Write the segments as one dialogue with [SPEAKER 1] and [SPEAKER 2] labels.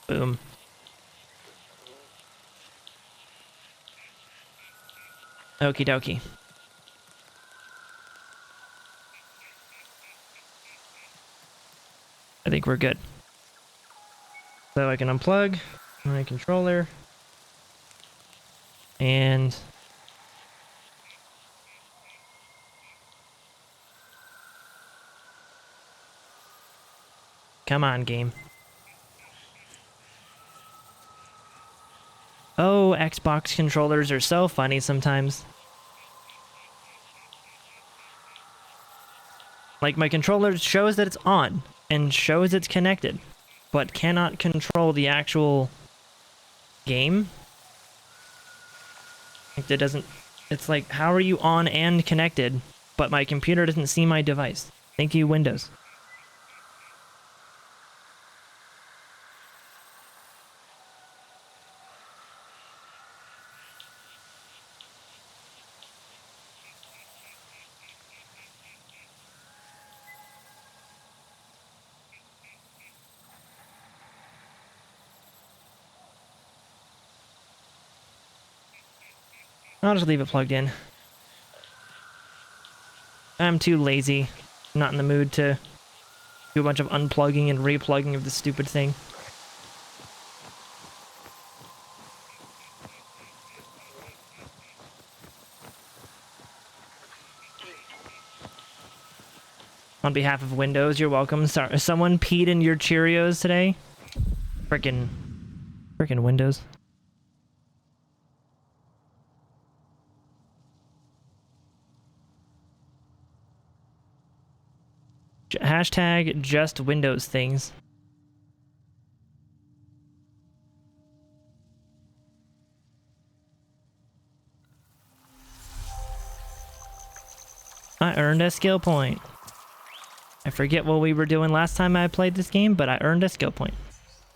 [SPEAKER 1] Boom. Okie dokie. I think we're good. So I can unplug my controller. And come on, game. Oh, Xbox controllers are so funny sometimes. Like, my controller shows that it's on and shows it's connected, but cannot control the actual game. Like, it doesn't... It's like, how are you on and connected, but my computer doesn't see my device? Thank you, Windows. I'll just leave it plugged in. I'm too lazy. I'm not in the mood to do a bunch of unplugging and replugging of this stupid thing. On behalf of Windows, you're welcome. Sorry, someone peed in your Cheerios today? Frickin' Windows. Hashtag just Windows things. I earned a skill point. I forget what we were doing last time I played this game, but I earned a skill point.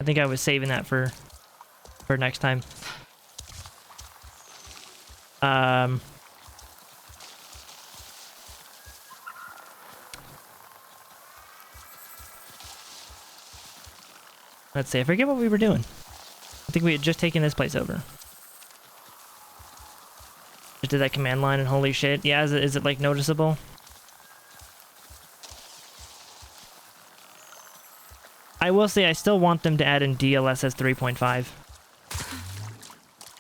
[SPEAKER 1] I think I was saving that for next time. Let's see, I forget what we were doing. I think we had just taken this place over. Just did that command line and holy shit. Yeah, is it like noticeable? I will say I still want them to add in DLSS 3.5.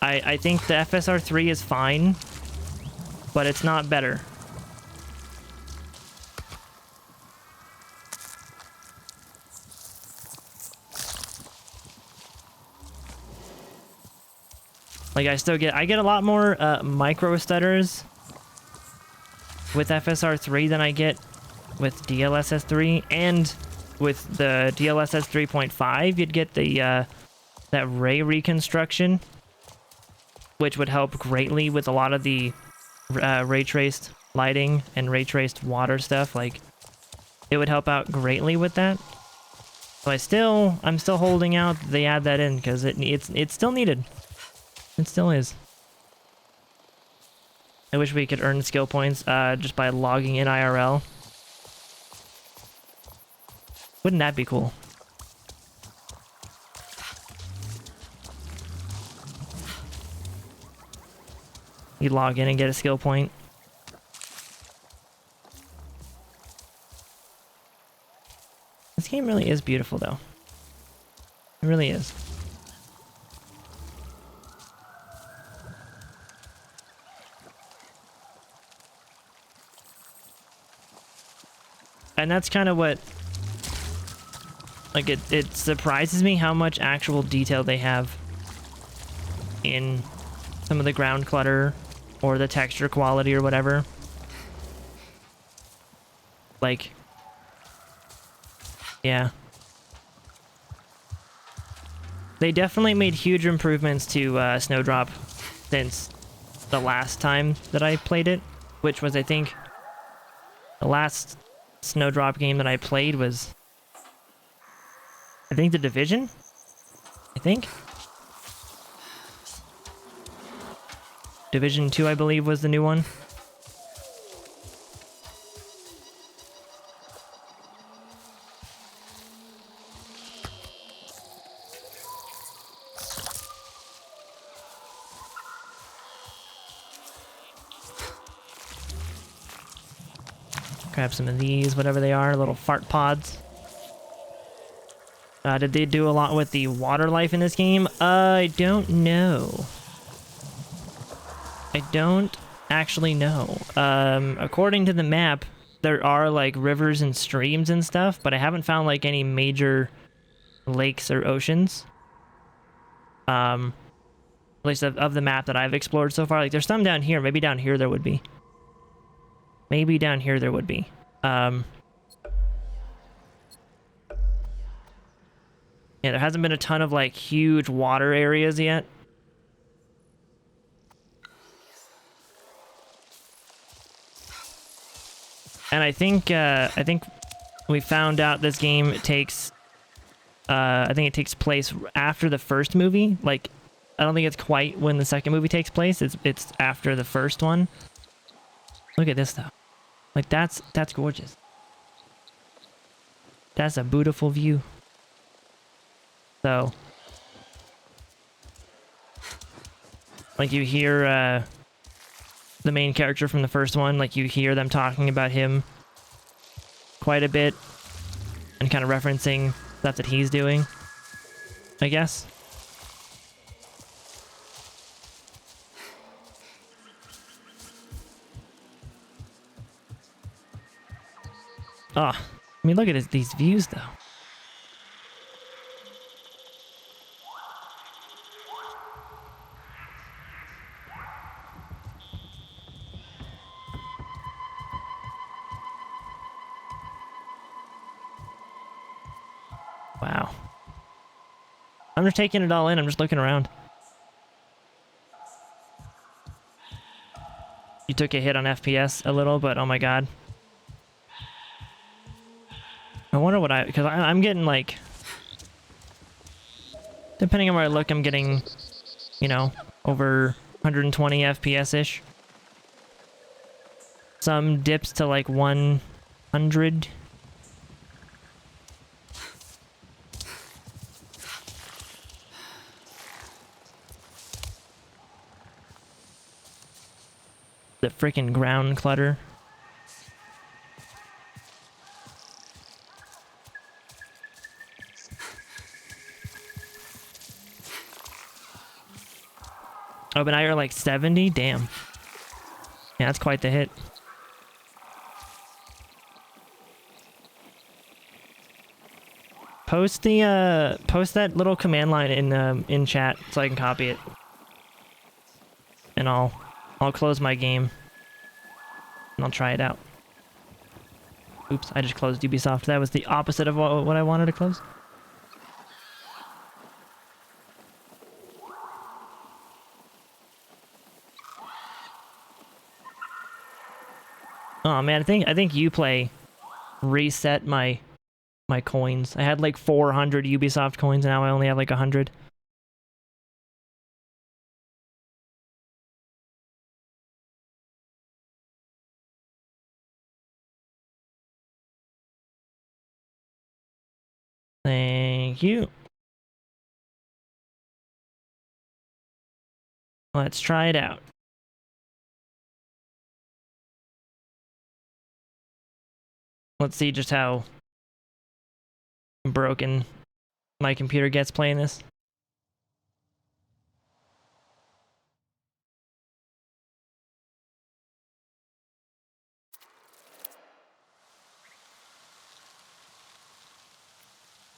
[SPEAKER 1] I think the FSR 3 is fine, but it's not better. Like I get a lot more micro stutters with FSR 3 than I get with DLSS 3, and with the DLSS 3.5 you'd get the that ray reconstruction, which would help greatly with a lot of the ray traced lighting and ray traced water stuff. Like, it would help out greatly with that. So I'm still holding out that they add that in, because it's still needed. It still is. I wish we could earn skill points just by logging in IRL. Wouldn't that be cool? You log in and get a skill point. This game really is beautiful, though. It really is. And that's kind of what... Like, it surprises me how much actual detail they have in some of the ground clutter or the texture quality or whatever. Like, yeah. They definitely made huge improvements to Snowdrop since the last time that I played it, which was, I think, the last Snowdrop game that I played was, I think, The Division? I think? Division 2, I believe, was the new one. Grab some of these, whatever they are, little fart pods. Did they do a lot with the water life in this game? I don't know. I don't actually know. According to the map, there are like rivers and streams and stuff, but I haven't found like any major lakes or oceans. At least of the map that I've explored so far. Like there's some down here. Maybe down here there would be. Maybe down here there would be. Yeah, there hasn't been a ton of like huge water areas yet. And I think we found out this game takes I think it takes place after the first movie. Like I don't think it's quite when the second movie takes place. It's after the first one. Look at this though. Like that's gorgeous. That's a beautiful view. So like you hear the main character from the first one, like you hear them talking about him quite a bit and kind of referencing stuff that he's doing, I guess. Oh, I mean, look at these views though. Wow. I'm just taking it all in. I'm just looking around. You took a hit on FPS a little, but oh my god. I wonder what because I'm getting like, depending on where I look, I'm getting, you know, over 120 FPS-ish. Some dips to like 100. The freaking ground clutter. Oh, but now you're like 70? Damn. Yeah, that's quite the hit. Post that little command line in chat so I can copy it. And I'll close my game. And I'll try it out. Oops, I just closed Ubisoft. That was the opposite of what I wanted to close. Oh man, I think Uplay reset my coins. I had like 400 Ubisoft coins, and now I only have like 100. Thank you. Let's try it out. Let's see just how broken my computer gets playing this.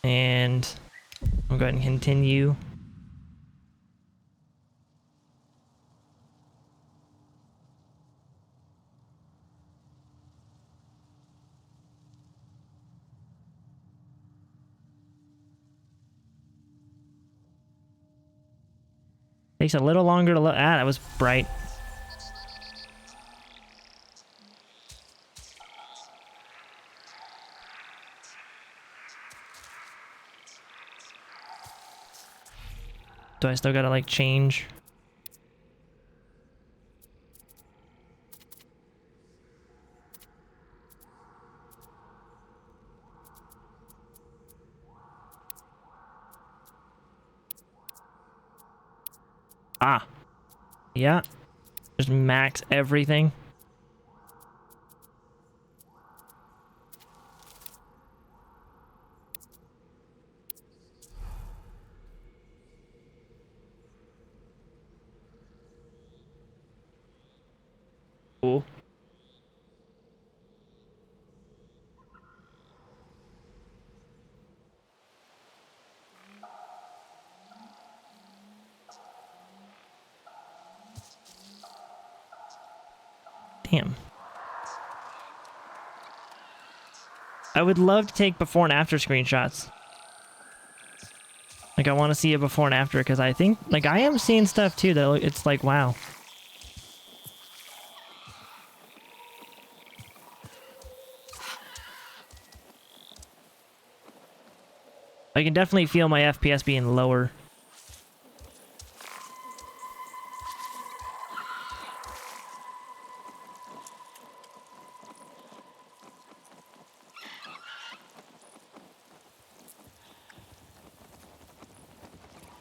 [SPEAKER 1] And I'll go ahead and continue. Takes a little longer to load. Ah, that was bright. Do I still gotta like change? Ah. Yeah. Just max everything. Ooh. Damn. I would love to take before and after screenshots. Like, I want to see a before and after, because I think, like, I am seeing stuff too that it's like, wow. I can definitely feel my FPS being lower.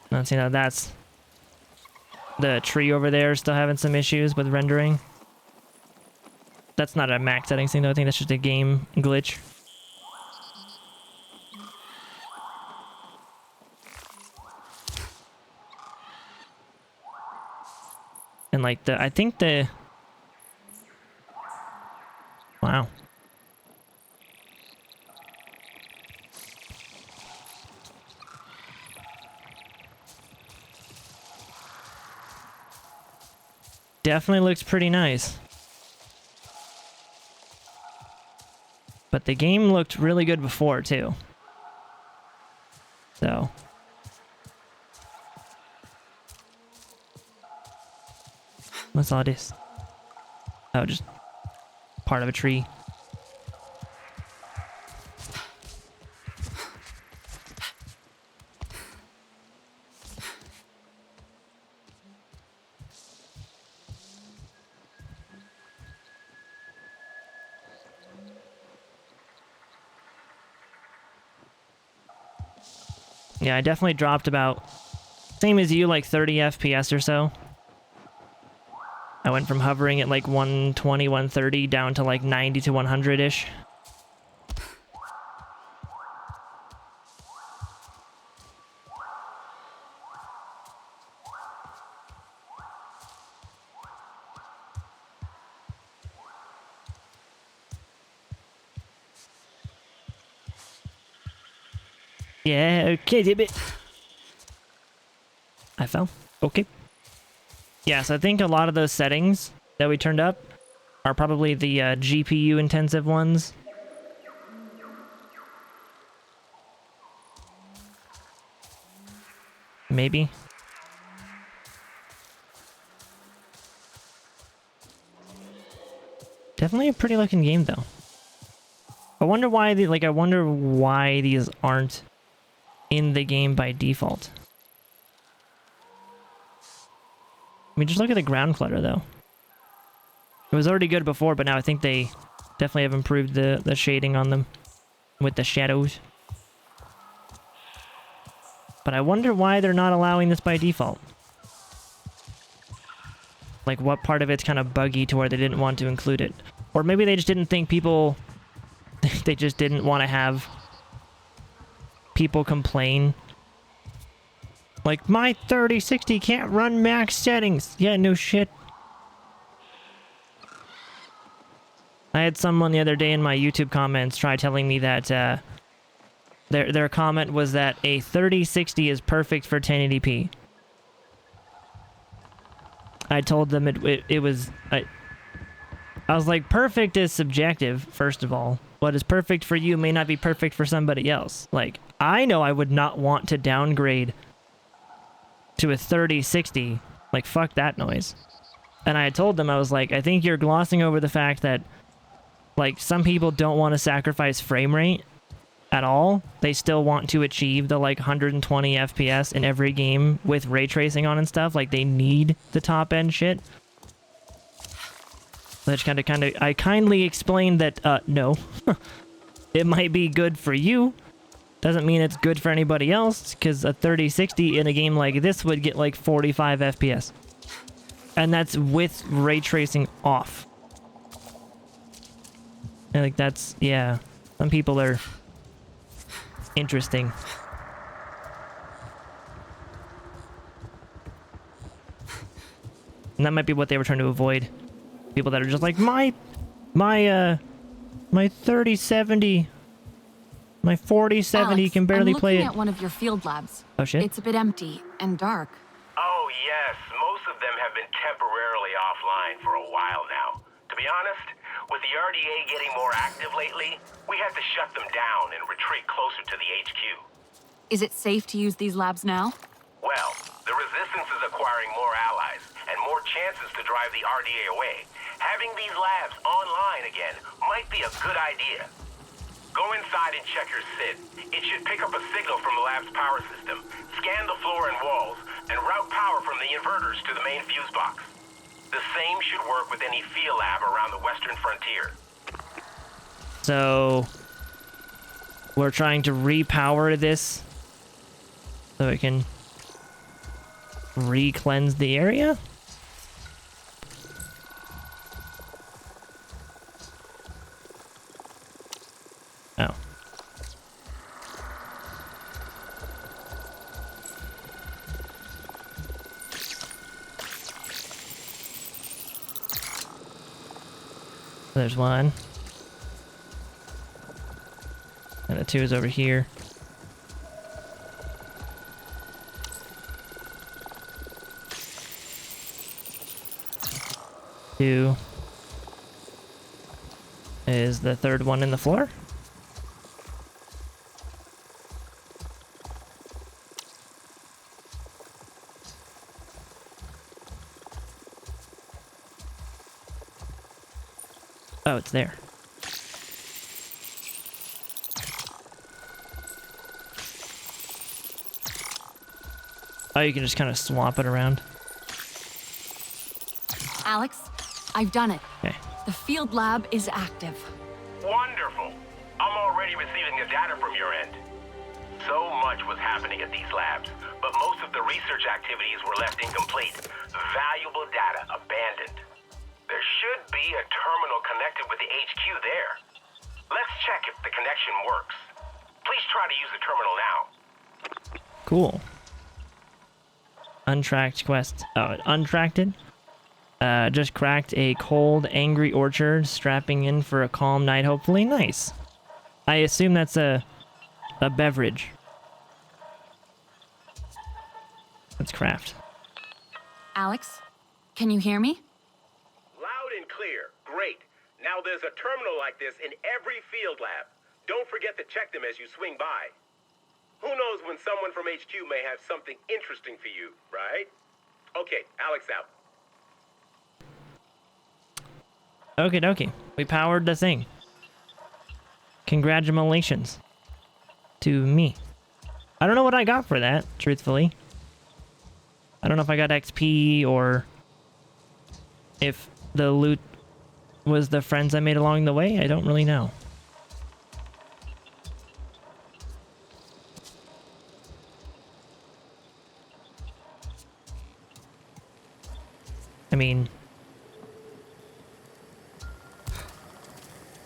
[SPEAKER 1] Let's see, now that's the tree over there still having some issues with rendering. That's not a max settings thing though, I think that's just a game glitch. And like I think the... Wow. Definitely looks pretty nice. But the game looked really good before too. So... What's all this? Oh, just part of a tree. Yeah, I definitely dropped about, same as you, like 30 FPS or so. I went from hovering at like 120, 130 down to like 90 to 100-ish. Yeah, okay, damn it. I fell. Okay. Yeah, so I think a lot of those settings that we turned up are probably the GPU intensive ones. Maybe. Definitely a pretty looking game though. I wonder why I wonder why these aren't in the game by default. I mean, just look at the ground clutter though. It was already good before, but now I think they definitely have improved the shading on them with the shadows. But I wonder why they're not allowing this by default. Like, what part of it's kind of buggy to where they didn't want to include it? Or maybe they just didn't think people... they just didn't want to have people complain. Like, my 3060 can't run max settings. Yeah, no shit. I had someone the other day in my YouTube comments try telling me that their comment was that a 3060 is perfect for 1080p. I told them it was... I was like, perfect is subjective, first of all. What is perfect for you may not be perfect for somebody else. Like, I know I would not want to downgrade to a 3060. Like, fuck that noise. And I told them, I was like, I think you're glossing over the fact that, like, some people don't want to sacrifice frame rate at all. They still want to achieve the, like, 120 FPS in every game with ray tracing on and stuff. Like, they need the top-end shit. Which I kindly explained that, no. It might be good for you. Doesn't mean it's good for anybody else, because a 3060 in a game like this would get like 45 FPS. And that's with ray tracing off. And like, that's, yeah. Some people are interesting. And that might be what they were trying to avoid. People that are just like, my 3070, my 4070
[SPEAKER 2] Alex,
[SPEAKER 1] can barely
[SPEAKER 2] I'm
[SPEAKER 1] play
[SPEAKER 2] looking
[SPEAKER 1] it.
[SPEAKER 2] at one of your field labs.
[SPEAKER 1] Oh shit.
[SPEAKER 2] It's a bit empty and dark.
[SPEAKER 3] Oh yes, most of them have been temporarily offline for a while now. To be honest, with the RDA getting more active lately, we had to shut them down and retreat closer to the HQ.
[SPEAKER 2] Is it safe to use these labs now?
[SPEAKER 3] Well, the Resistance is acquiring more allies and more chances to drive the RDA away. Having these labs online again might be a good idea. Go inside and check your SID. It should pick up a signal from the lab's power system, scan the floor and walls, and route power from the inverters to the main fuse box. The same should work with any field lab around the western frontier.
[SPEAKER 1] So we're trying to repower this so it can re-cleanse the area? Oh. There's one. And the two is over here. Two is the third one in the floor. Oh, it's there. Oh, you can just kind of swap it around.
[SPEAKER 2] Alex, I've done it.
[SPEAKER 1] Okay.
[SPEAKER 2] The field lab is active.
[SPEAKER 3] Wonderful. I'm already receiving the data from your end. So much was happening at these labs, but most of the research activities were left incomplete. Valuable data abandoned. There should be a terminal connected with the HQ there. Let's check if the connection works. Please try to use the terminal now.
[SPEAKER 1] Cool. Untracked quest. Oh, untracked? Just cracked a cold, angry orchard, strapping in for a calm night, hopefully. Nice. I assume that's a beverage. Let's craft.
[SPEAKER 2] Alex, can you hear me?
[SPEAKER 3] Loud and clear. Great. Now there's a terminal like this in every field lab. Don't forget to check them as you swing by. Who knows when someone from HQ may have something interesting for you, right? Okay, Alex out.
[SPEAKER 1] Okie dokie. We powered the thing. Congratulations. To me. I don't know what I got for that, truthfully. I don't know if I got XP or if the loot was the friends I made along the way. I don't really know. I mean,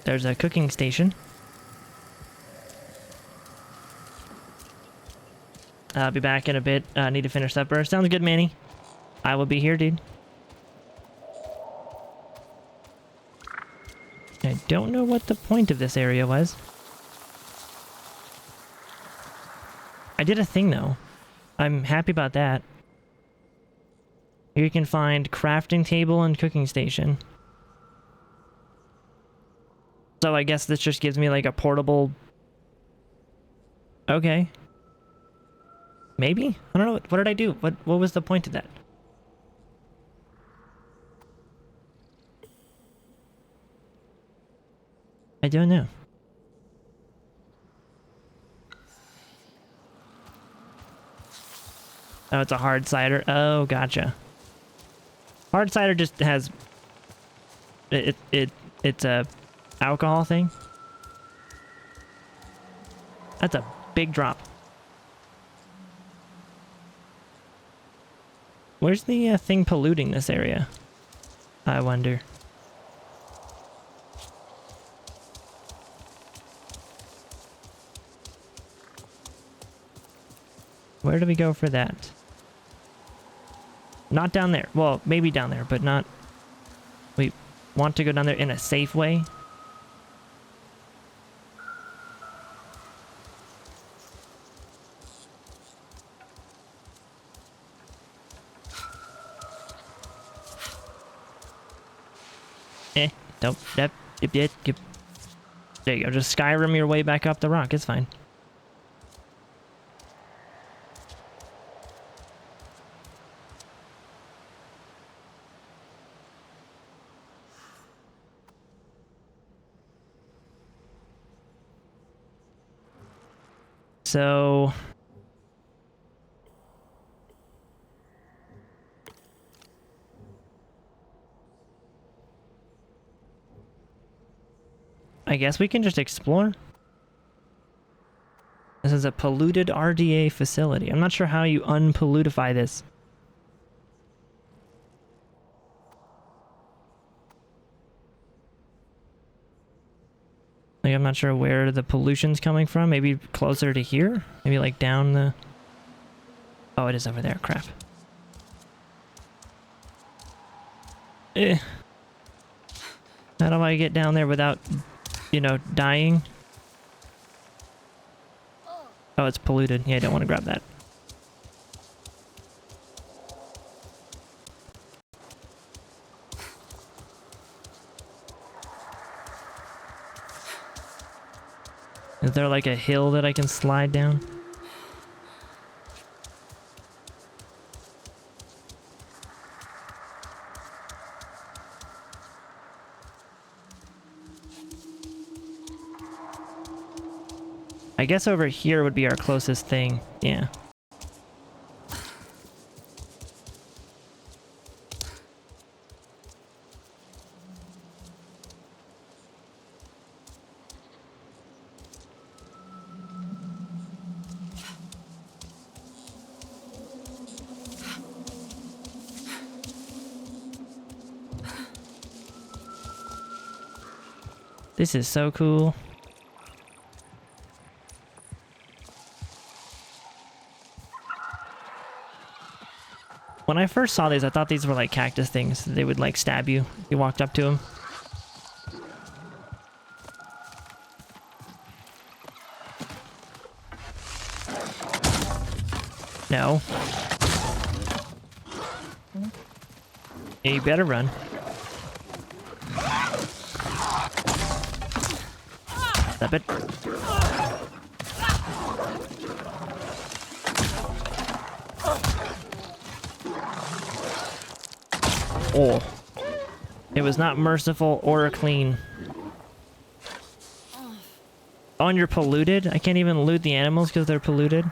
[SPEAKER 1] there's a cooking station. I'll be back in a bit. Need to finish supper. Sounds good, Manny. I will be here, dude. I don't know what the point of this area was. I did a thing, though. I'm happy about that. Here you can find crafting table and cooking station. So I guess this just gives me like a portable... Okay. Maybe? I don't know. What did I do? What was the point of that? I don't know. Oh, it's a hard cider. Oh, gotcha. Hard cider just has... It's a alcohol thing. That's a big drop. Where's the thing polluting this area? I wonder. Where do we go for that? Not down there. Well, maybe down there, but not... Wait, want to go down there in a safe way. Don't. There you go. Just Skyrim your way back up the rock. It's fine. So I guess we can just explore. This is a polluted RDA facility. I'm not sure how you unpollutify this. Like, I'm not sure where the pollution's coming from. Maybe closer to here? Maybe like down the... Oh, it is over there. Crap. How do I get down there without, you know, dying? Oh, it's polluted. Yeah, I don't want to grab that. Is there like a hill that I can slide down? I guess over here would be our closest thing. Yeah. This is so cool. When I first saw these, I thought these were like cactus things. They would like stab you if you walked up to them. No. Yeah, you better run. Stop it. Oh. It was not merciful or clean. Oh, and you're polluted? I can't even loot the animals because they're polluted?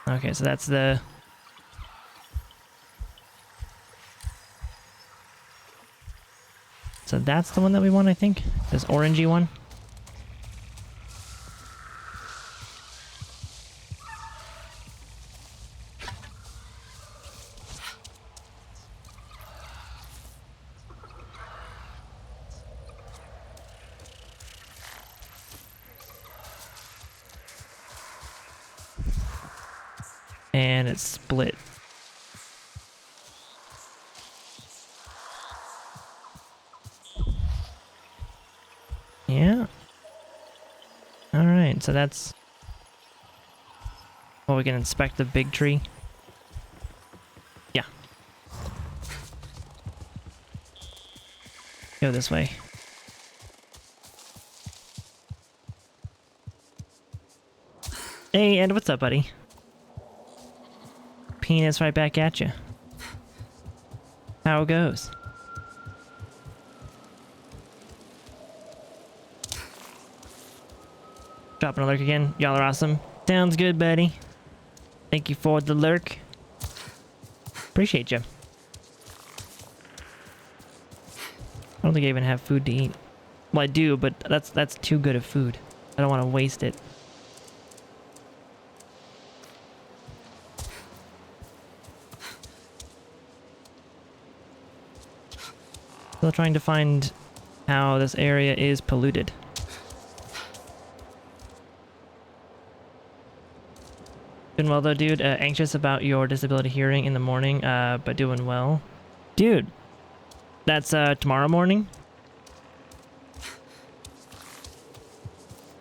[SPEAKER 1] Okay, so that's the... So that's the one that we want, I think? This orangey one? And it's split. Yeah. Alright, so that's... Well, we can inspect the big tree. Yeah. Go this way. Hey, and what's up, buddy? Penis right back at you. How it goes. Dropping a lurk again. Y'all are awesome. Sounds good, buddy. Thank you for the lurk. Appreciate you. I don't think I even have food to eat. Well, I do, but that's too good of food. I don't want to waste it. Still trying to find how this area is polluted. Doing well though, dude. Anxious about your disability hearing in the morning, but doing well. Dude, that's tomorrow morning.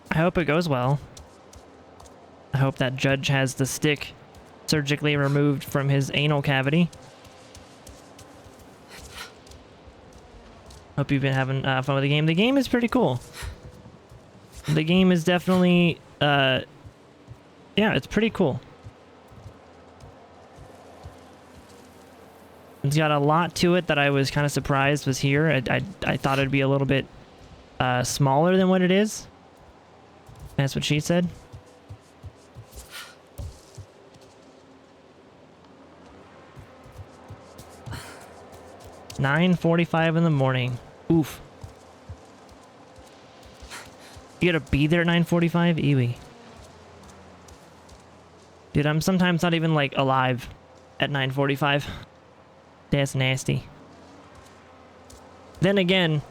[SPEAKER 1] I hope it goes well. I hope that judge has the stick surgically removed from his anal cavity. Hope you've been having fun with the game. The game is pretty cool. The game is definitely, yeah, it's pretty cool. It's got a lot to it that I was kind of surprised was here. I thought it'd be a little bit smaller than what it is. That's what she said. It's 9:45 in the morning. Oof. You gotta be there at 9:45? Eewee. Dude, I'm sometimes not even, like, alive at 9:45. That's nasty. Then again,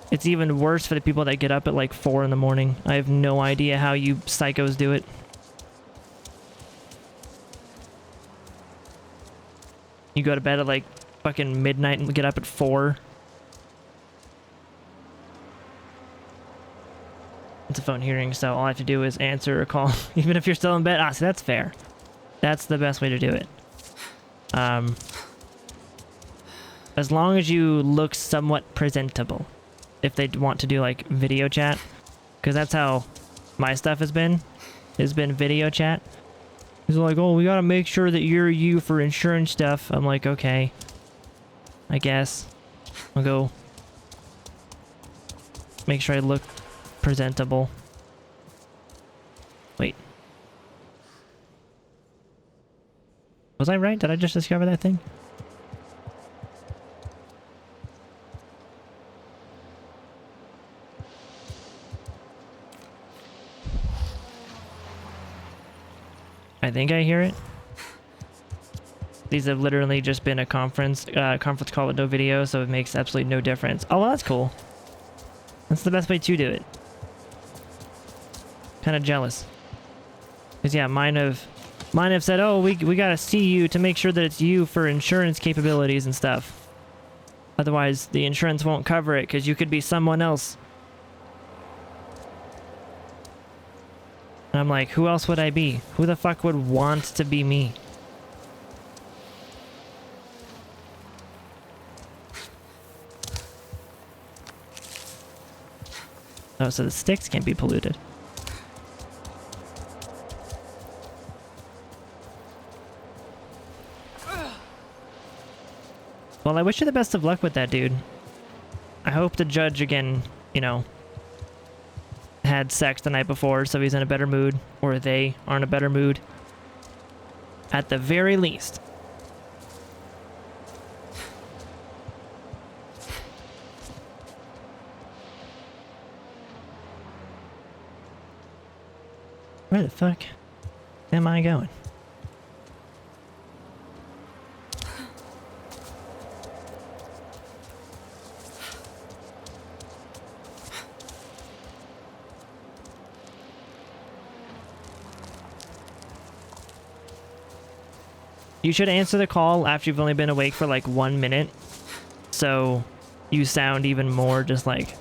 [SPEAKER 1] it's even worse for the people that get up at, like, 4 in the morning. I have no idea how you psychos do it. You go to bed at, like, fucking midnight and get up at 4. It's a phone hearing, so all I have to do is answer a call, even if you're still in bed. Ah, see, that's fair. That's the best way to do it. As long as you look somewhat presentable. If they want to do, like, video chat. Because that's how my stuff has been video chat. He's like, oh, we gotta make sure that you're you for insurance stuff. I'm like, okay. I guess. I'll go make sure I look presentable. Wait. Was I right? Did I just discover that thing? I think I hear it. These have literally just been a conference call with no video, so it makes absolutely no difference. Oh, well, that's cool. That's the best way to do it. Kind of jealous. Because, yeah, mine have said, oh, we gotta see you to make sure that it's you for insurance capabilities and stuff. Otherwise, the insurance won't cover it because you could be someone else. And I'm like, who else would I be? Who the fuck would want to be me? Oh, so the sticks can't be polluted. Well, I wish you the best of luck with that, dude. I hope the judge, again, you know, had sex the night before, so he's in a better mood, or they are in a better mood. At the very least. Where the fuck am I going? You should answer the call after you've only been awake for like 1 minute, so you sound even more just like,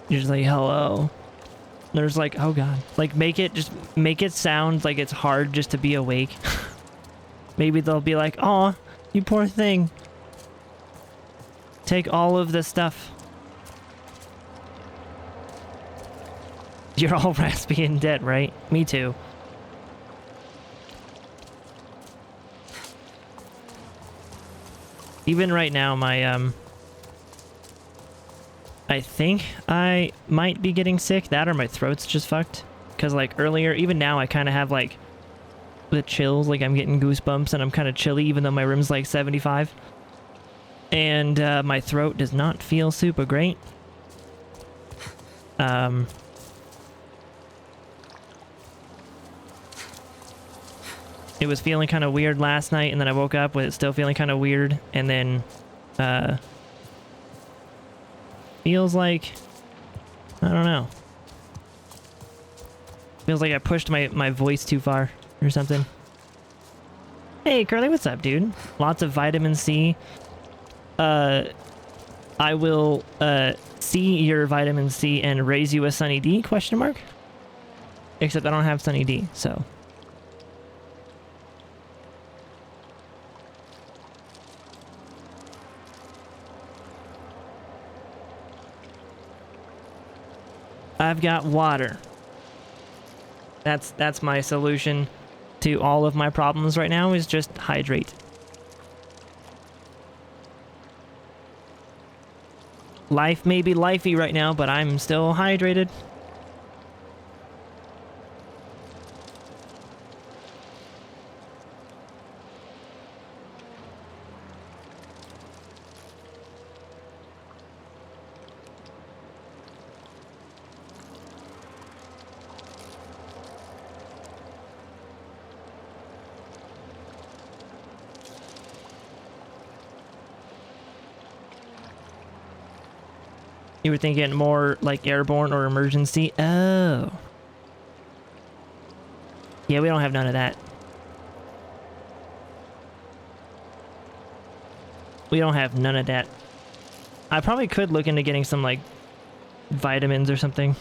[SPEAKER 1] you're just like, hello. There's like, oh god, like make it sound like it's hard just to be awake. Maybe they'll be like, oh, you poor thing. Take all of the stuff. You're all raspy and dead, right? Me too. Even right now, my, I think I might be getting sick. That or my throat's just fucked. Because, like, earlier, even now, I kind of have, like, the chills. Like, I'm getting goosebumps and I'm kind of chilly, even though my room's, like, 75. And, my throat does not feel super great. It was feeling kind of weird last night, and then I woke up with it still feeling kind of weird, and then, feels like, I don't know. Feels like I pushed my voice too far. or something. Hey, Curly, what's up, dude? Lots of vitamin C. I will, see your vitamin C and raise you a Sunny D, question mark? Except I don't have Sunny D, so. I've got water. That's my solution to all of my problems right now, is just hydrate. Life may be lifey right now, but I'm still hydrated. You were thinking more like airborne or emergency? Oh. Yeah, we don't have none of that. We don't have none of that. I probably could look into getting some, like, vitamins or something.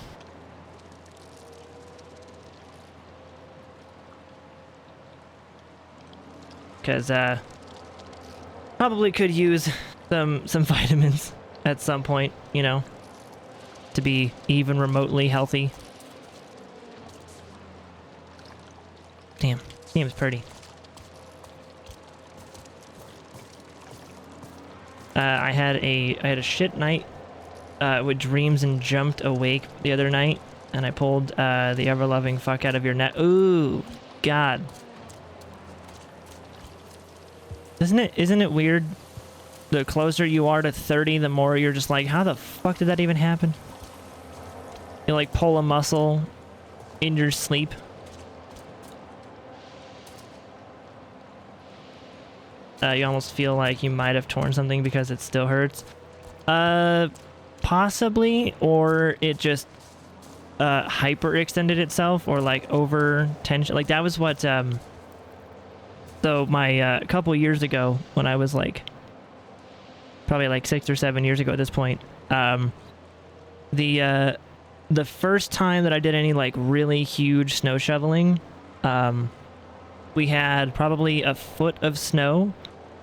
[SPEAKER 1] Because, probably could use some vitamins at some point, you know, to be even remotely healthy. Damn, this game's pretty. I had a shit night with dreams and jumped awake the other night, and I pulled the ever-loving fuck out of your neck. Ooh, God. Isn't it weird? The closer you are to 30, the more you're just like, how the fuck did that even happen? You like pull a muscle in your sleep. You almost feel like you might have torn something because it still hurts. Possibly, or it just hyperextended itself, or like over tension. Like that was what. So my a couple years ago, when I was like, probably like 6 or 7 years ago at this point, the first time that I did any like really huge snow shoveling, we had probably a foot of snow,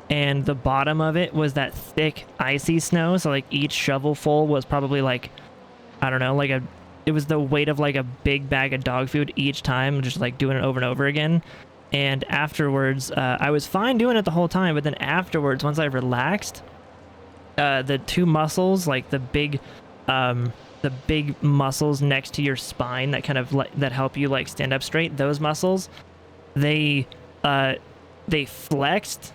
[SPEAKER 1] and the bottom of it was that thick icy snow. So like each shovelful was probably like, I don't know, like it was the weight of like a big bag of dog food each time, just like doing it over and over again. And afterwards, I was fine doing it the whole time, but then afterwards, once I relaxed, the two muscles, like the big muscles next to your spine that kind of that help you like stand up straight, those muscles, they flexed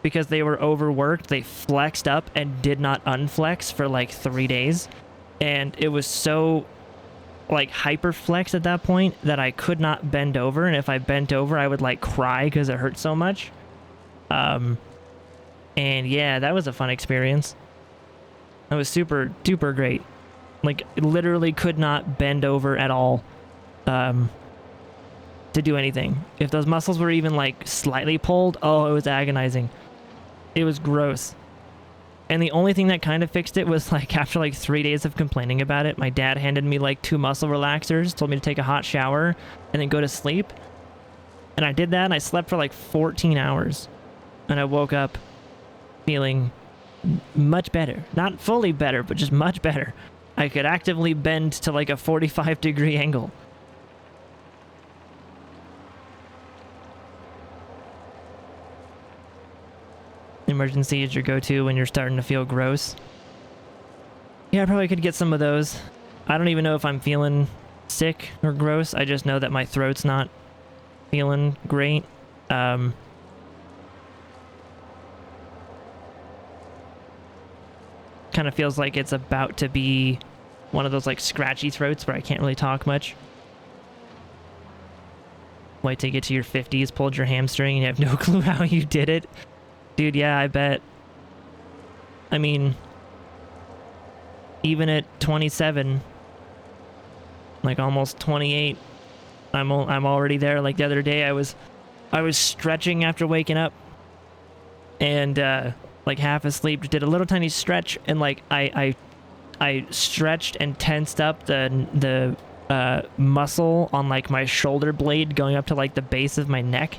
[SPEAKER 1] because they were overworked. They flexed up and did not unflex for like 3 days, and it was so like hyperflex at that point that I could not bend over, and if I bent over I would like cry because it hurt so much. And yeah, that was a fun experience. That was super duper great. Like literally could not bend over at all to do anything. If those muscles were even like slightly pulled, oh, it was agonizing. It was gross. And the only thing that kind of fixed it was like after like 3 days of complaining about it, my dad handed me like 2 muscle relaxers, told me to take a hot shower and then go to sleep. And I did that, and I slept for like 14 hours. And I woke up feeling much better. Not fully better, but just much better. I could actively bend to like a 45-degree angle. Emergency is your go-to when you're starting to feel gross. Yeah, I probably could get some of those. I don't even know if I'm feeling sick or gross. I just know that my throat's not feeling great. Kind of feels like it's about to be one of those like scratchy throats where I can't really talk much. Wait till you get to your 50s, pulled your hamstring, and you have no clue how you did it. Dude, yeah, I bet. I mean, even at 27, like almost 28, I'm already there. Like the other day, I was stretching after waking up, and like half asleep, did a little tiny stretch, and like I stretched and tensed up the muscle on like my shoulder blade going up to like the base of my neck,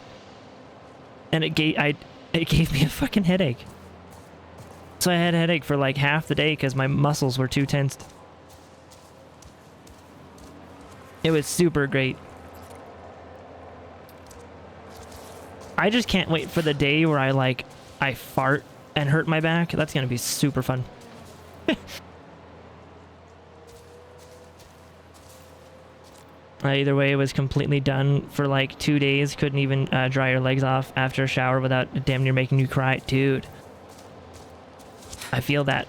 [SPEAKER 1] and it gave me a fucking headache. So I had a headache for like half the day because my muscles were too tensed. It was super great. I just can't wait for the day where I fart and hurt my back. That's gonna be super fun. Either way, it was completely done for like 2 days. Couldn't even dry your legs off after a shower without damn near making you cry. Dude, I feel that.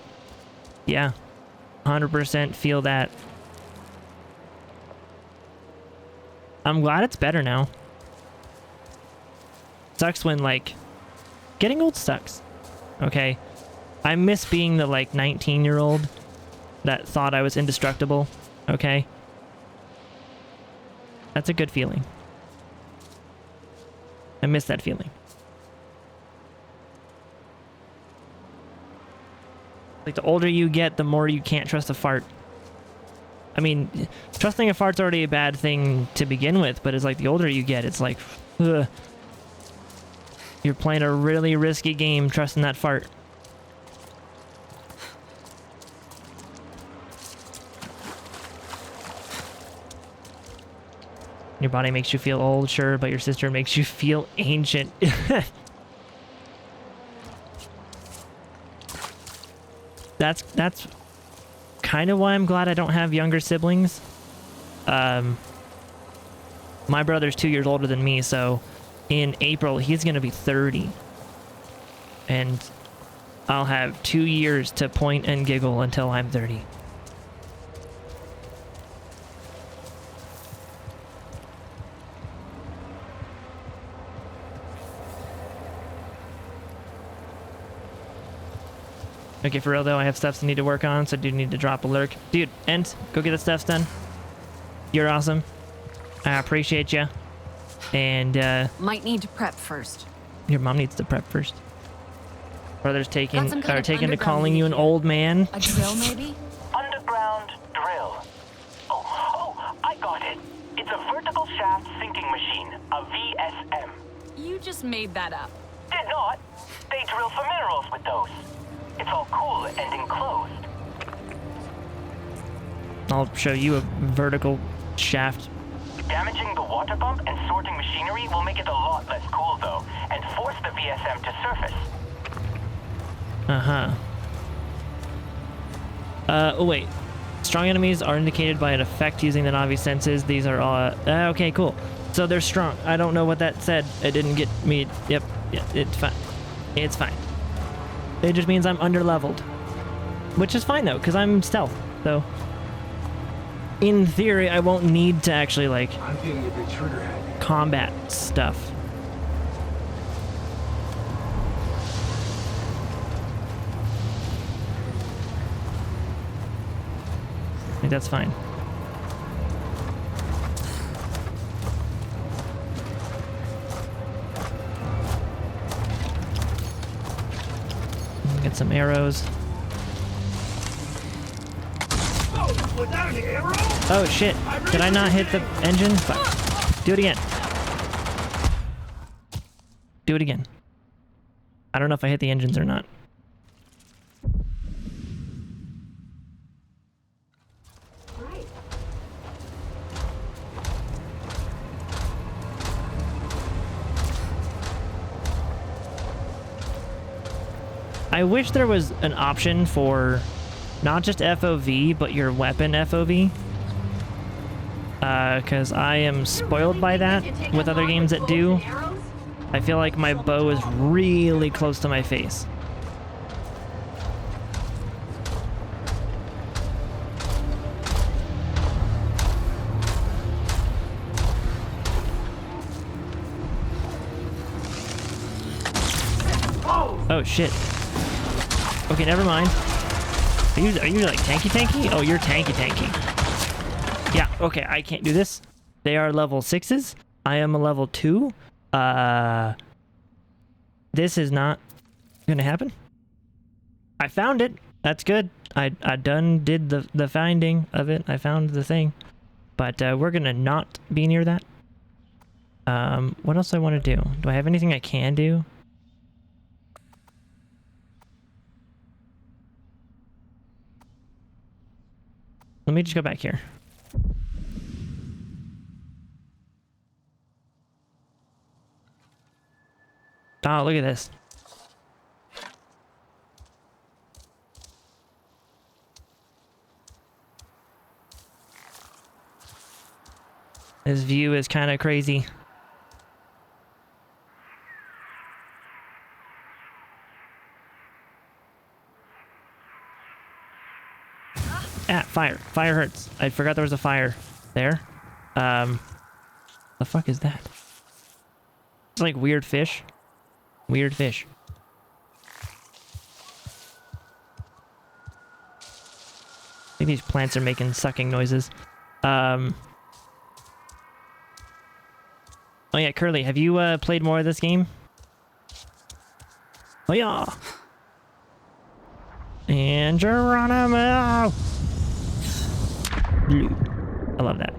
[SPEAKER 1] Yeah, 100% feel that. I'm glad it's better now. Sucks when, like, getting old sucks. Okay? I miss being the, like, 19-year-old that thought I was indestructible. Okay? That's a good feeling. I miss that feeling. Like, the older you get, the more you can't trust a fart. I mean, trusting a fart's already a bad thing to begin with, but it's like the older you get, it's like, ugh. You're playing a really risky game trusting that fart. Your body makes you feel old, sure, but your sister makes you feel ancient. That's kind of why I'm glad I don't have younger siblings. My brother's 2 years older than me, so in April he's gonna be 30, and I'll have 2 years to point and giggle until I'm 30. Okay, for real though, I have stuff I need to work on, so I do need to drop a lurk. Dude, Ent, go get the stuff done. You're awesome. I appreciate you. And,
[SPEAKER 2] Might need to prep first.
[SPEAKER 1] your mom needs to prep first. Brother's taking
[SPEAKER 2] Got some kind of
[SPEAKER 1] to
[SPEAKER 2] underground
[SPEAKER 1] calling you an
[SPEAKER 2] here.
[SPEAKER 1] old man.
[SPEAKER 2] A drill, maybe?
[SPEAKER 3] Underground drill. Oh, I got it. It's a vertical shaft sinking machine, a VSM.
[SPEAKER 2] You just made that up.
[SPEAKER 3] Did not. They drill for minerals with those. It's all cool and enclosed.
[SPEAKER 1] I'll show you a vertical shaft.
[SPEAKER 3] Damaging the water pump and sorting machinery will make it a lot less cool, though, and force the VSM to surface.
[SPEAKER 1] Uh-huh. Oh wait. Strong enemies are indicated by an effect using the Navi senses. These are all... okay, cool. So they're strong. I don't know what that said. It didn't get me... Yep, it's fine. It's fine. It just means I'm under-leveled. Which is fine, though, because I'm stealth, so... In theory, I won't need to actually, like,
[SPEAKER 4] I'm feeling a bit trigger-happy.
[SPEAKER 1] combat stuff. I think that's fine. Get some arrows. Oh shit! Did I not hit the engine? Fuck. Do it again. Do it again. I don't know if I hit the engines or not. I wish there was an option for not just FOV, but your weapon FOV. Because I am spoiled by that with other games that do. I feel like my bow is really close to my face. Oh shit. Okay, never mind. Are you like tanky? Oh, you're tanky. Yeah, okay, I can't do this. They are level 6s. I am a level 2. This is not gonna happen. I found it. That's good. I did the finding of it. I found the thing. But we're gonna not be near that. What else do I want to do? Do I have anything I can do? Let me just go back here. Oh, look at this. This view is kind of crazy. Ah, fire. Fire hurts. I forgot there was a fire there. The fuck is that? It's like weird fish. Weird fish. I think these plants are making sucking noises. Oh yeah, Curly, have you played more of this game? Oh yeah. And Geronimo. Blue. I love that.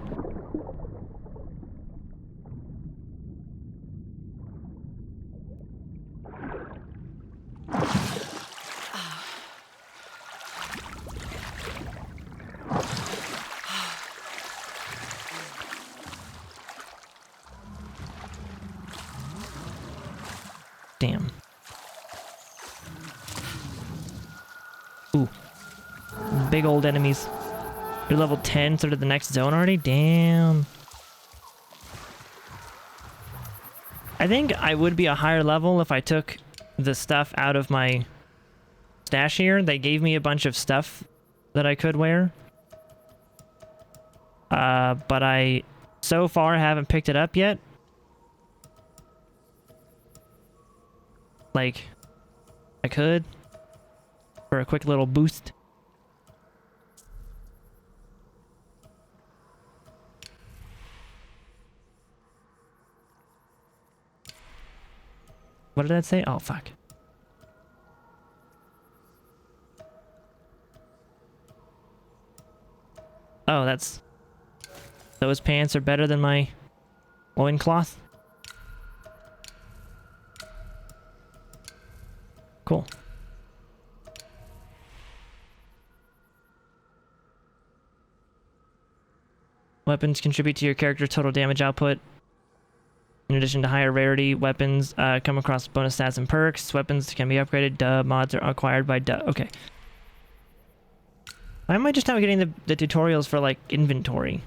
[SPEAKER 1] Damn. Ooh. Big old enemies. You're level 10, so to the next zone already? Damn. I think I would be a higher level if I took the stuff out of my stash here. They gave me a bunch of stuff that I could wear. But I so far haven't picked it up yet. Like, I could for a quick little boost. What did that say? Oh, fuck. Oh, that's... Those pants are better than my loincloth? Cool. Weapons contribute to your character's total damage output. In addition to higher rarity, weapons come across bonus stats and perks. Weapons can be upgraded. Duh. Mods are acquired by duh. Okay. Why am I just now getting the tutorials for, like, inventory?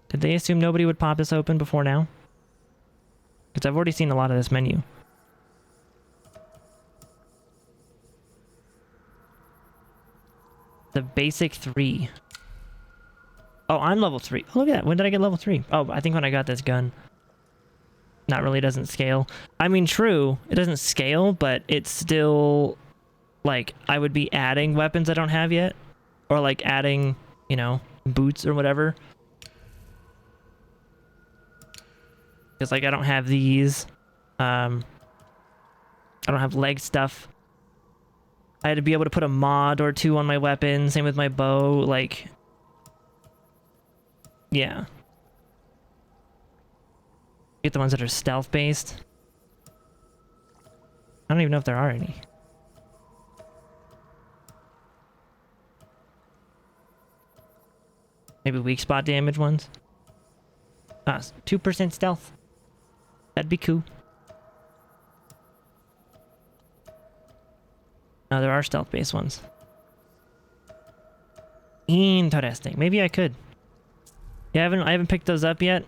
[SPEAKER 1] Did they assume nobody would pop this open before now? Because I've already seen a lot of this menu. The basic 3. Oh, I'm level 3. Oh, look at that. When did I get level 3? Oh, I think when I got this gun. Not really doesn't scale. I mean, true, it doesn't scale, but it's still, like, I would be adding weapons I don't have yet. Or, like, adding, you know, boots or whatever. Because, like, I don't have these. I don't have leg stuff. I had to be able to put a mod or two on my weapon. Same with my bow. Like... Yeah. Get the ones that are stealth based. I don't even know if there are any. Maybe weak spot damage ones. Ah, 2% stealth. That'd be cool. No, there are stealth based ones. Interesting. Maybe I could. Yeah, I haven't picked those up yet.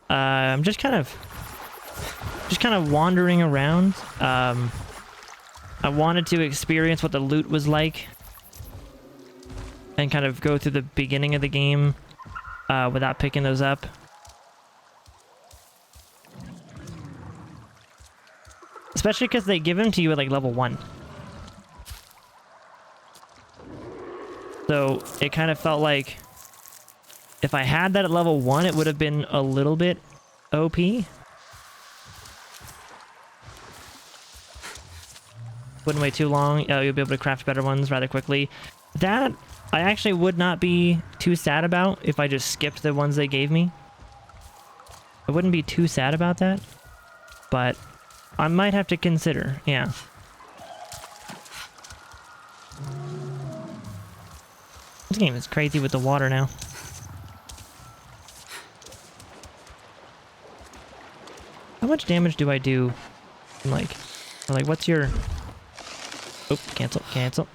[SPEAKER 1] I'm just kind of wandering around. I wanted to experience what the loot was like and kind of go through the beginning of the game without picking those up. Especially because they give them to you at like level 1. So it kind of felt like If I had that at level 1, it would have been a little bit OP. Wouldn't wait too long. You'll be able to craft better ones rather quickly. That I actually would not be too sad about if I just skipped the ones they gave me. I wouldn't be too sad about that, but I might have to consider, yeah. This game is crazy with the water now. How much damage do I do? Like, what's your... Oh, cancel, cancel.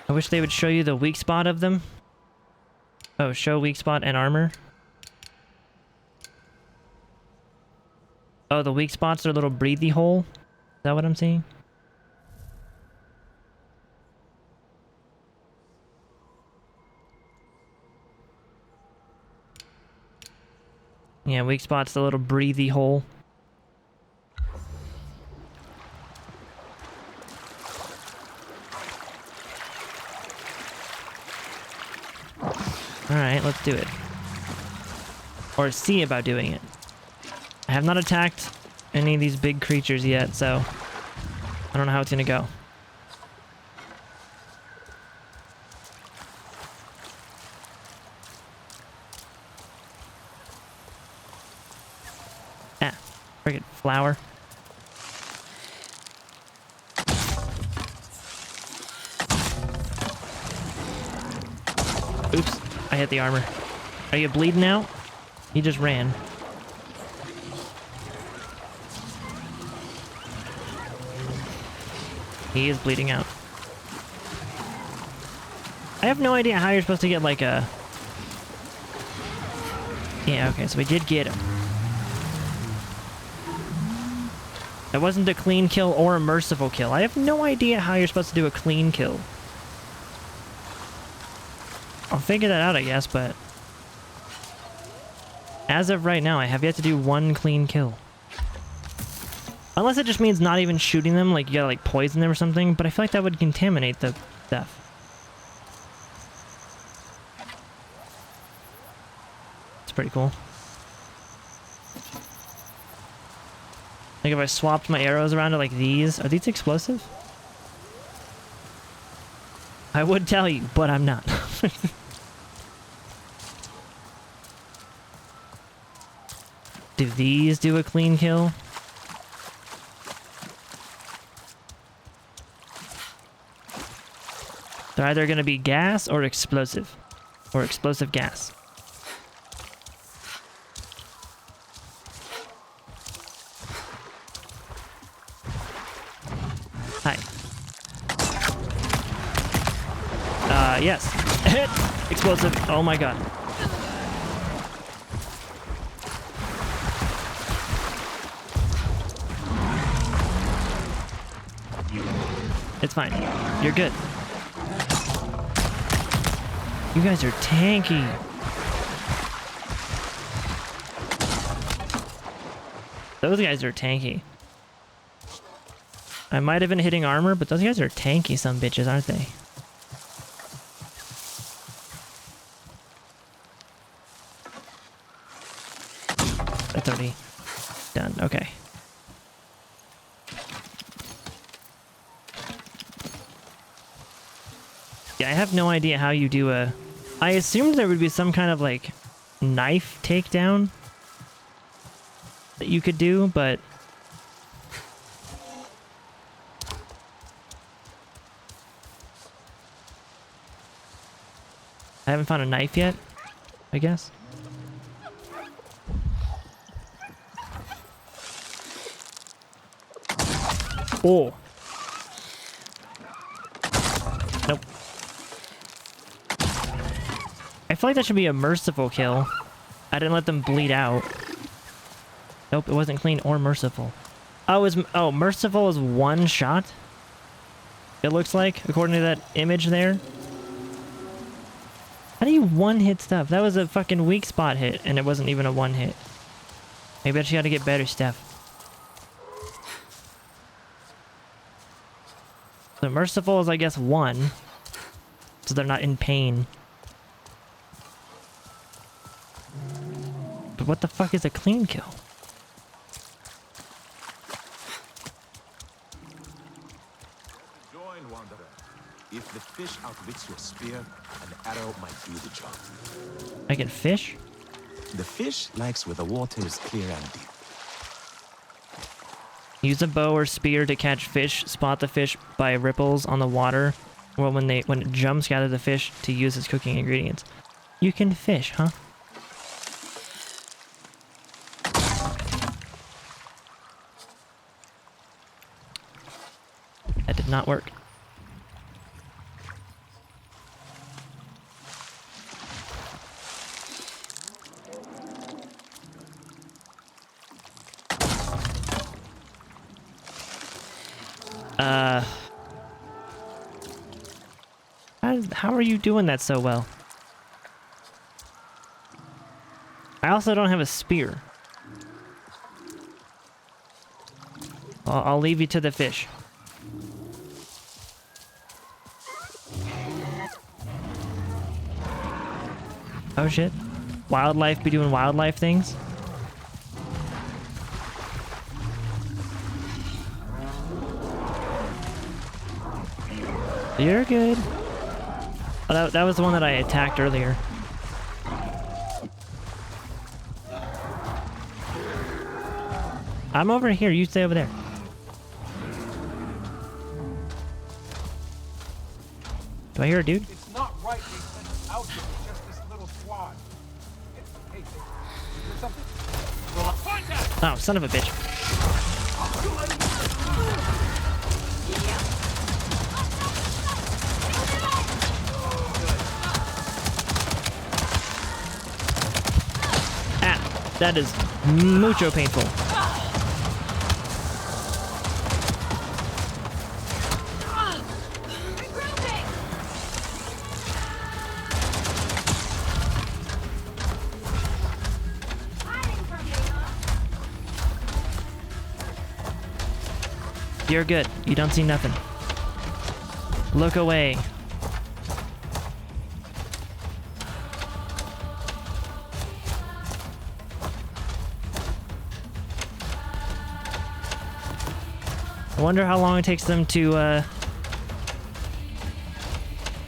[SPEAKER 1] I wish they would show you the weak spot of them. Oh, show weak spot and armor. Oh, the weak spots are a little breathy hole. Is that what I'm seeing? Yeah, weak spot's the little breathy hole. Alright, let's do it. Or see about doing it. I have not attacked any of these big creatures yet, so I don't know how it's gonna go. Ah, friggin' flower. Oops, I hit the armor. Are you bleeding out? He just ran. He is bleeding out. I have no idea how you're supposed to get like a... Yeah, okay, so we did get him. That wasn't a clean kill or a merciful kill. I have no idea how you're supposed to do a clean kill. I'll figure that out, I guess, but... As of right now, I have yet to do one clean kill. Unless it just means not even shooting them, like you gotta like poison them or something, but I feel like that would contaminate the stuff. It's pretty cool. Like if I swapped my arrows around to like these, are these explosive? I would tell you, but I'm not. Do these do a clean kill? They're either going to be gas or explosive. Or explosive gas. Hi. Yes. Explosive. Oh my god. It's fine. You're good. You guys are tanky. Those guys are tanky. I might have been hitting armor, but those guys are tanky, some bitches, aren't they? That's already done. Okay. Yeah, I have no idea how you do a... I assumed there would be some kind of, like, knife takedown that you could do, but... I haven't found a knife yet, I guess. Oh. Nope. I feel like that should be a merciful kill. I didn't let them bleed out. Nope, it wasn't clean or merciful. Oh, merciful is one shot? It looks like, according to that image there. How do you one-hit stuff? That was a fucking weak spot hit, and it wasn't even a one-hit. Maybe I just gotta get better stuff. So merciful is, I guess, 1. So they're not in pain. But what the fuck is a clean kill?
[SPEAKER 5] Join, Wanderer. If the fish outwits your spear, an arrow might do the job.
[SPEAKER 1] I can fish?
[SPEAKER 5] The fish likes where the water is clear and deep.
[SPEAKER 1] Use a bow or spear to catch fish. Spot the fish by ripples on the water, or when it jumps, gather the fish to use as cooking ingredients. You can fish, huh? That did not work. How are you doing that so well? I also don't have a spear. I'll leave you to the fish. Oh shit. Wildlife be doing wildlife things? You're good. Oh, that was the one that I attacked earlier. I'm over here. You stay over there. Do I hear a dude?
[SPEAKER 4] It's not right they sent us out here with just this little squad. Hey, is there something?
[SPEAKER 1] Oh, son of a bitch. Ah, that is mucho painful. You're good. You don't see nothing. Look away. I wonder how long it takes them to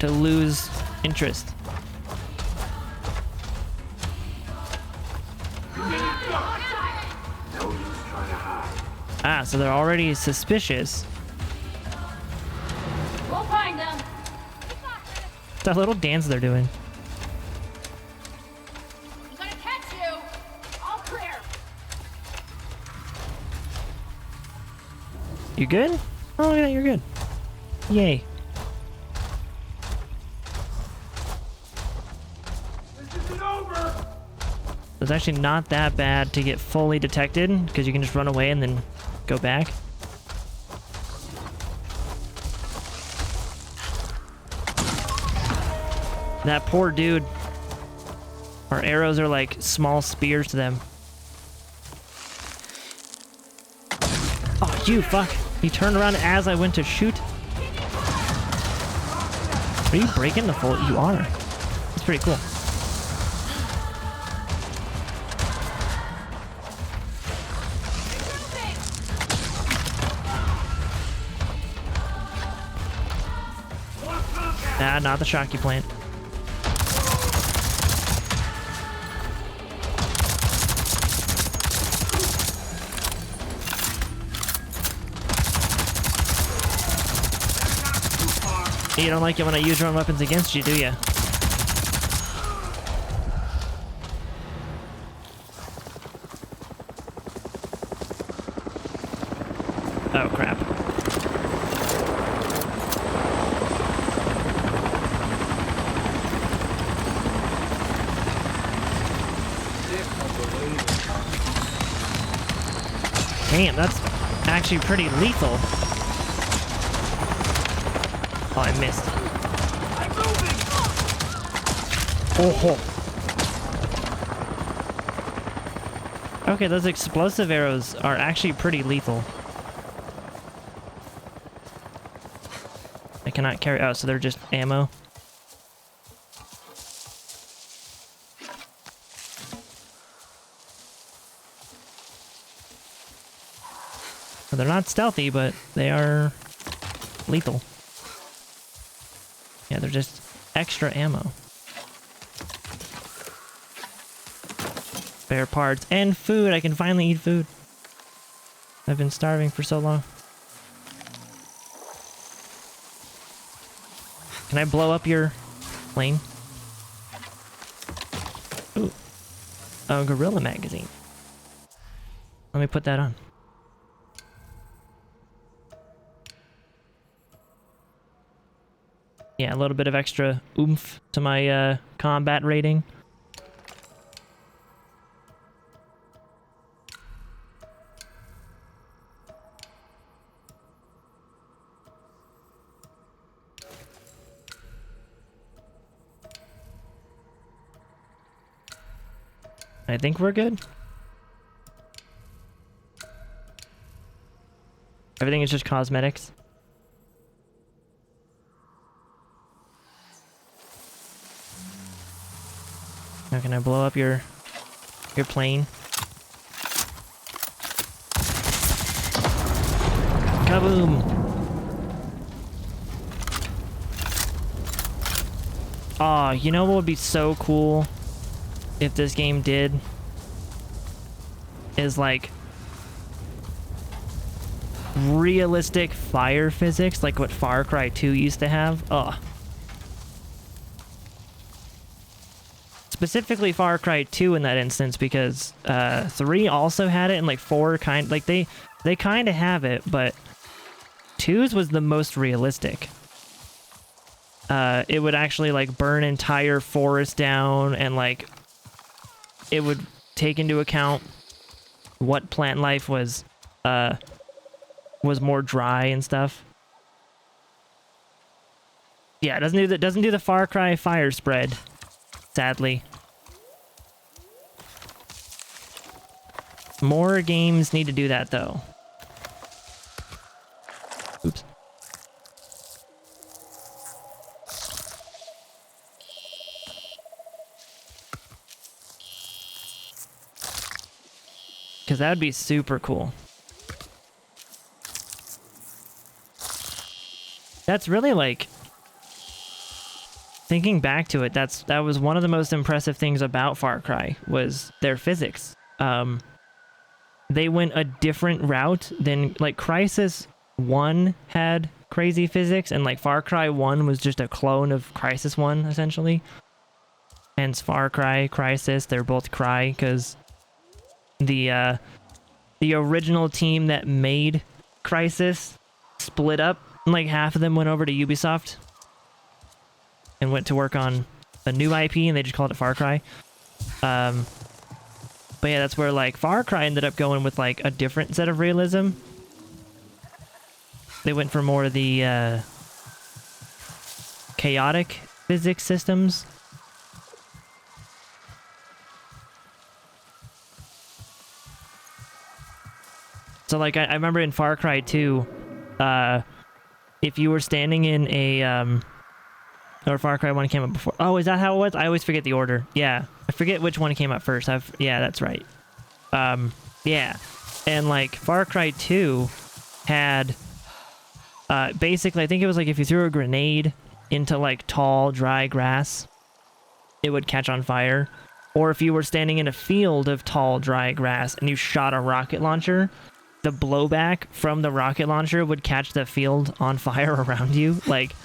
[SPEAKER 1] lose interest. Ah, so they're already suspicious.
[SPEAKER 2] We'll find them.
[SPEAKER 1] That little dance they're doing.
[SPEAKER 2] I'm gonna catch you. All clear.
[SPEAKER 1] You good? Oh, yeah, you're good. Yay.
[SPEAKER 4] This isn't over!
[SPEAKER 1] It's actually not that bad to get fully detected, because you can just run away and then go back. That poor dude. Our arrows are like small spears to them. Oh, you fuck. He turned around as I went to shoot. Are you breaking the full? You are. That's pretty cool. Nah, not the shocky plant. You don't like it when I use your own weapons against you, do you? Oh, crap. Damn, that's actually pretty lethal. Oh, I missed. Oh. Okay, those explosive arrows are actually pretty lethal. cannot carry. Oh, so they're just ammo. Well, they're not stealthy, but they are lethal. Yeah, they're just extra ammo. Spare parts and food. I can finally eat food. I've been starving for so long. Can I blow up your plane? Ooh. A gorilla magazine. Let me put that on. Yeah, a little bit of extra oomph to my combat rating. I think we're good. Everything is just cosmetics. Now can I blow up your plane? Kaboom! Aw, you know what would be so cool if this game did? Is like realistic fire physics, like what Far Cry 2 used to have. Ugh. Specifically Far Cry 2 in that instance, because 3 also had it, and like 4 kind, like they kind of have it, but 2's was the most realistic. It would actually like burn entire forests down, and like it would take into account what plant life was more dry and stuff. Yeah, it doesn't do the Far Cry fire spread, sadly. More games need to do that though. Oops. Because that would be super cool. That's really like, thinking back to it, that was one of the most impressive things about Far Cry, was their physics. They went a different route than, like, Crysis 1 had crazy physics, and like Far Cry 1 was just a clone of Crysis 1, essentially. Hence Far Cry, Crysis, they're both Cry, because the original team that made Crysis split up, and like half of them went over to Ubisoft and went to work on a new IP, and they just called it Far Cry. But yeah, that's where like Far Cry ended up going with like a different set of realism. They went for more of the chaotic physics systems. So like I remember in Far Cry 2, if you were standing in a or Far Cry 1 came up before. Oh, is that how it was? I always forget the order. Yeah, I forget which one came up first. Yeah, that's right. Yeah, and like Far Cry 2 had basically, I think it was like if you threw a grenade into like tall, dry grass, it would catch on fire. Or if you were standing in a field of tall, dry grass and you shot a rocket launcher, the blowback from the rocket launcher would catch the field on fire around you. Like,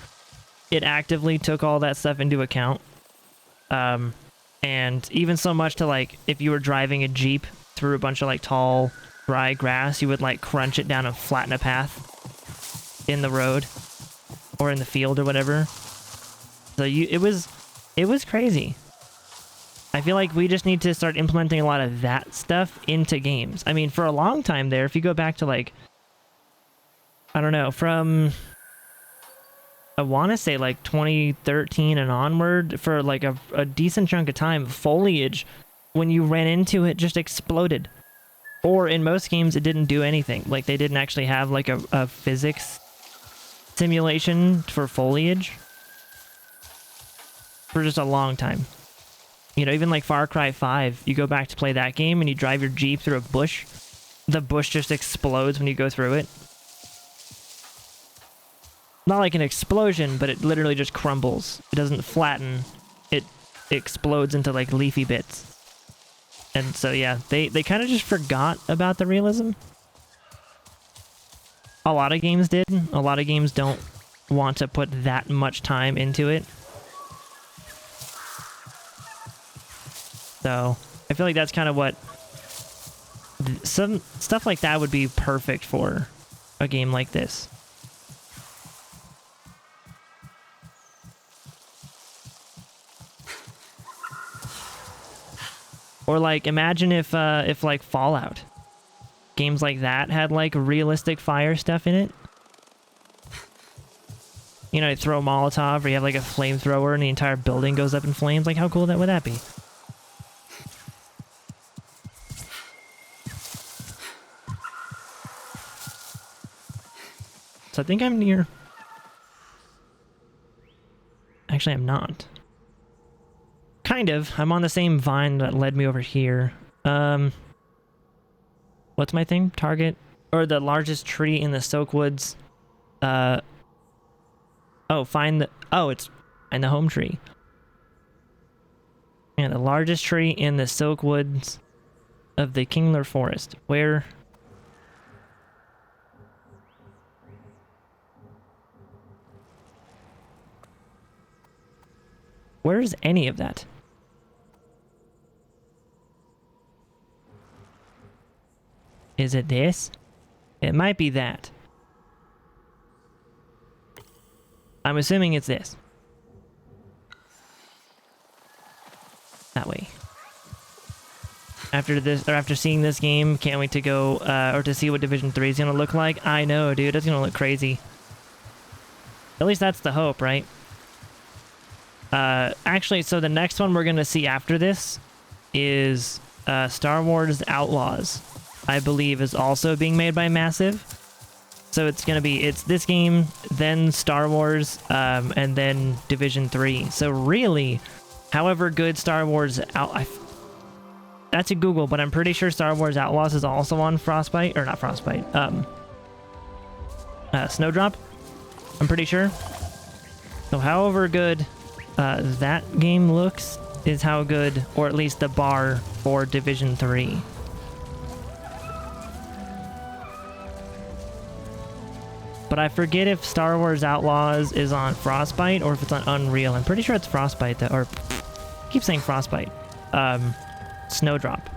[SPEAKER 1] it actively took all that stuff into account. And even so much to like, if you were driving a Jeep through a bunch of like tall, dry grass, you would like crunch it down and flatten a path in the road or in the field or whatever. So it was crazy. I feel like we just need to start implementing a lot of that stuff into games. I mean, for a long time there, if you go back to like, I don't know, from, I want to say like 2013 and onward, for like a decent chunk of time, foliage, when you ran into it, just exploded. Or in most games, it didn't do anything. Like, they didn't actually have like a physics simulation for foliage for just a long time. You know, even like Far Cry 5, you go back to play that game and you drive your Jeep through a bush. The bush just explodes when you go through it. Not like an explosion, but it literally just crumbles. It doesn't flatten. It explodes into like leafy bits. And so yeah, they kind of just forgot about the realism. A lot of games did. A lot of games don't want to put that much time into it. So I feel like that's kind of what some stuff like that would be perfect for a game like this. Or like imagine if like Fallout, games like that had like realistic fire stuff in it. You know, you throw a Molotov or you have like a flamethrower and the entire building goes up in flames. Like how cool would that be? So I think I'm near. Actually, I'm not. Kind of. I'm on the same vine that led me over here. What's my thing? Target? Or the largest tree in the Silkwoods. Oh, find the... Oh, it's in the home tree. Yeah, the largest tree in the Silkwoods of the Kingler Forest. Where... Where's any of that? Is it this? It might be that. I'm assuming it's this. That way. After this, or after seeing this game, can't wait to go, or to see what Division 3 is gonna look like. I know, dude, it's gonna look crazy. At least that's the hope, right? Actually, so the next one we're gonna see after this is Star Wars Outlaws. I believe is also being made by Massive. So it's gonna be, it's this game, then Star Wars, and then Division 3. So really, however good Star Wars that's a Google, but I'm pretty sure Star Wars Outlaws is also on Frostbite, or not Frostbite, Snowdrop. I'm pretty sure. So however good that game looks is how good, or at least the bar for Division 3. But I forget if Star Wars Outlaws is on Frostbite or if it's on Unreal. I'm pretty sure it's Frostbite, though, or I keep saying Frostbite. Snowdrop.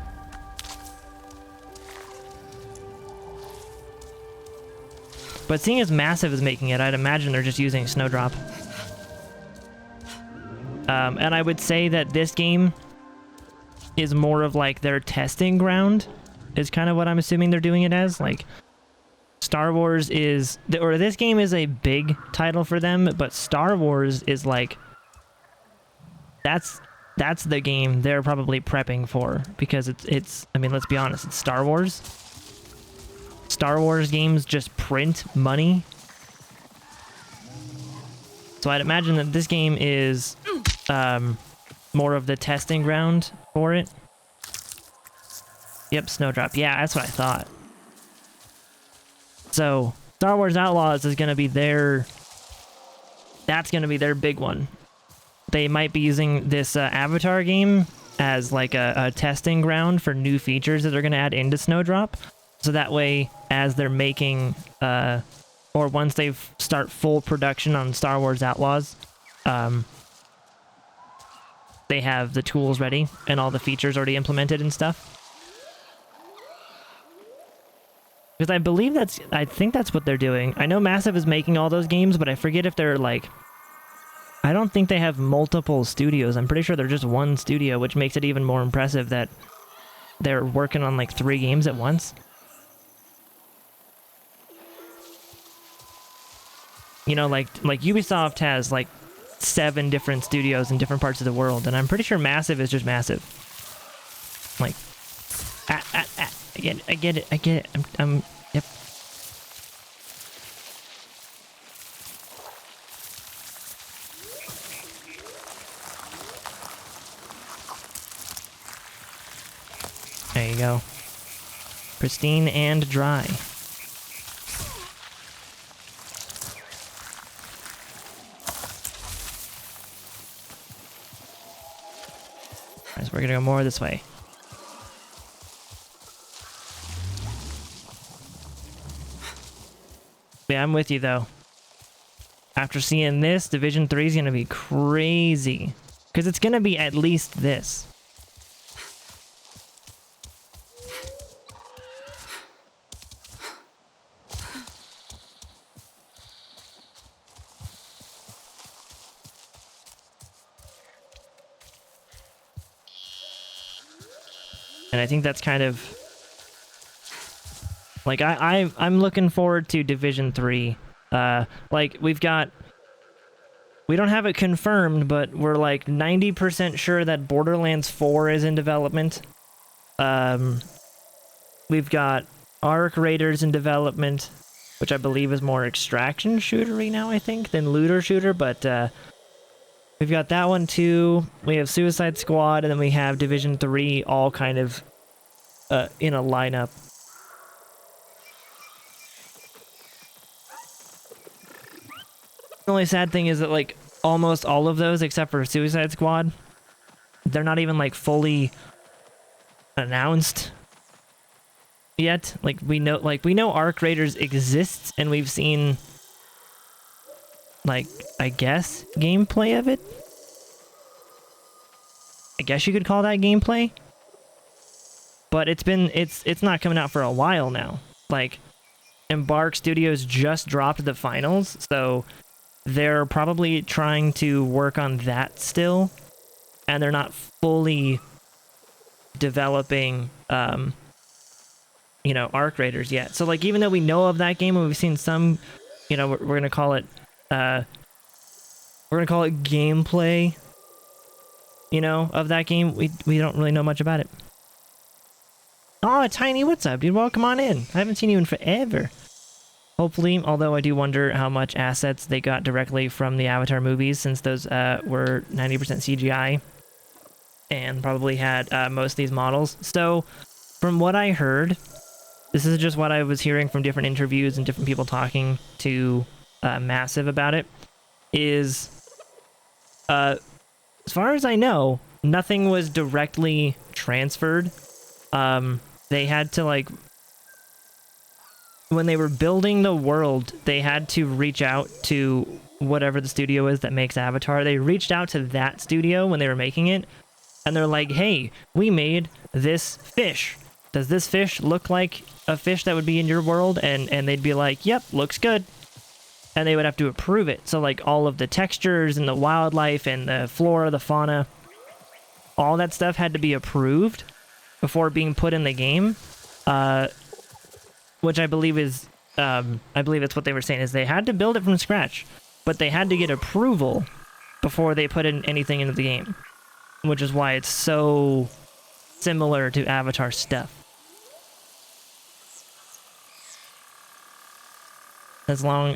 [SPEAKER 1] But seeing as Massive is making it, I'd imagine they're just using Snowdrop. And I would say that this game is more of like their testing ground, is kind of what I'm assuming they're doing it as. Like, Star Wars is, or this game is a big title for them, but Star Wars is like, that's the game they're probably prepping for, because it's I mean, let's be honest, it's Star Wars. Star Wars games just print money. So I'd imagine that this game is more of the testing ground for it. Yep, Snowdrop. Yeah, that's what I thought. So Star Wars Outlaws is going to be that's going to be their big one. They might be using this Avatar game as like a testing ground for new features that they're going to add into Snowdrop. So that way, as they're making, or once they start full production on Star Wars Outlaws, they have the tools ready and all the features already implemented and stuff. Because I believe I think that's what they're doing. I know Massive is making all those games, but I forget if they're like, I don't think they have multiple studios. I'm pretty sure they're just one studio, which makes it even more impressive that they're working on like 3 games at once. You know, like Ubisoft has like 7 different studios in different parts of the world, and I'm pretty sure Massive is just Massive. Like, I get it. I'm yep. There you go. Pristine and dry. Alright, so we're gonna go more this way. Yeah, I'm with you though. After seeing this, Division 3 is gonna be crazy. Because it's gonna be at least this. And I think that's kind of like I'm looking forward to Division 3. Like we don't have it confirmed, but we're like 90% sure that Borderlands 4 is in development. We've got Arc Raiders in development, which I believe is more extraction shootery now, I think, than looter shooter, but we've got that one too. We have Suicide Squad, and then we have Division 3 all kind of in a lineup. The only sad thing is that, like, almost all of those, except for Suicide Squad, they're not even, like, fully announced yet. Like, we know Arc Raiders exists, and we've seen, like, I guess, gameplay of it? I guess you could call that gameplay? But it's not coming out for a while now. Like, Embark Studios just dropped the finals, so they're probably trying to work on that still, and they're not fully developing, you know, Arc Raiders yet. So, like, even though we know of that game and we've seen some, you know, we're gonna call it, gameplay, you know, of that game, we don't really know much about it. Oh, Tiny, what's up, dude? Welcome on in. I haven't seen you in forever. Hopefully, although I do wonder how much assets they got directly from the Avatar movies, since those were 90% CGI and probably had most of these models. So, from what I heard, this is just what I was hearing from different interviews and different people talking to Massive about it, is, as far as I know, nothing was directly transferred. They had to, like, when they were building the world, they had to reach out to whatever the studio is that makes Avatar. They reached out to that studio when they were making it, and they're like, hey, we made this fish. Does this fish look like a fish that would be in your world? And they'd be like, yep, looks good. And they would have to approve it. So, like, all of the textures and the wildlife and the flora, the fauna, all that stuff had to be approved before being put in the game. Which I believe is, I believe that's what they were saying, is they had to build it from scratch, but they had to get approval before they put in anything into the game, which is why it's so similar to Avatar stuff. As long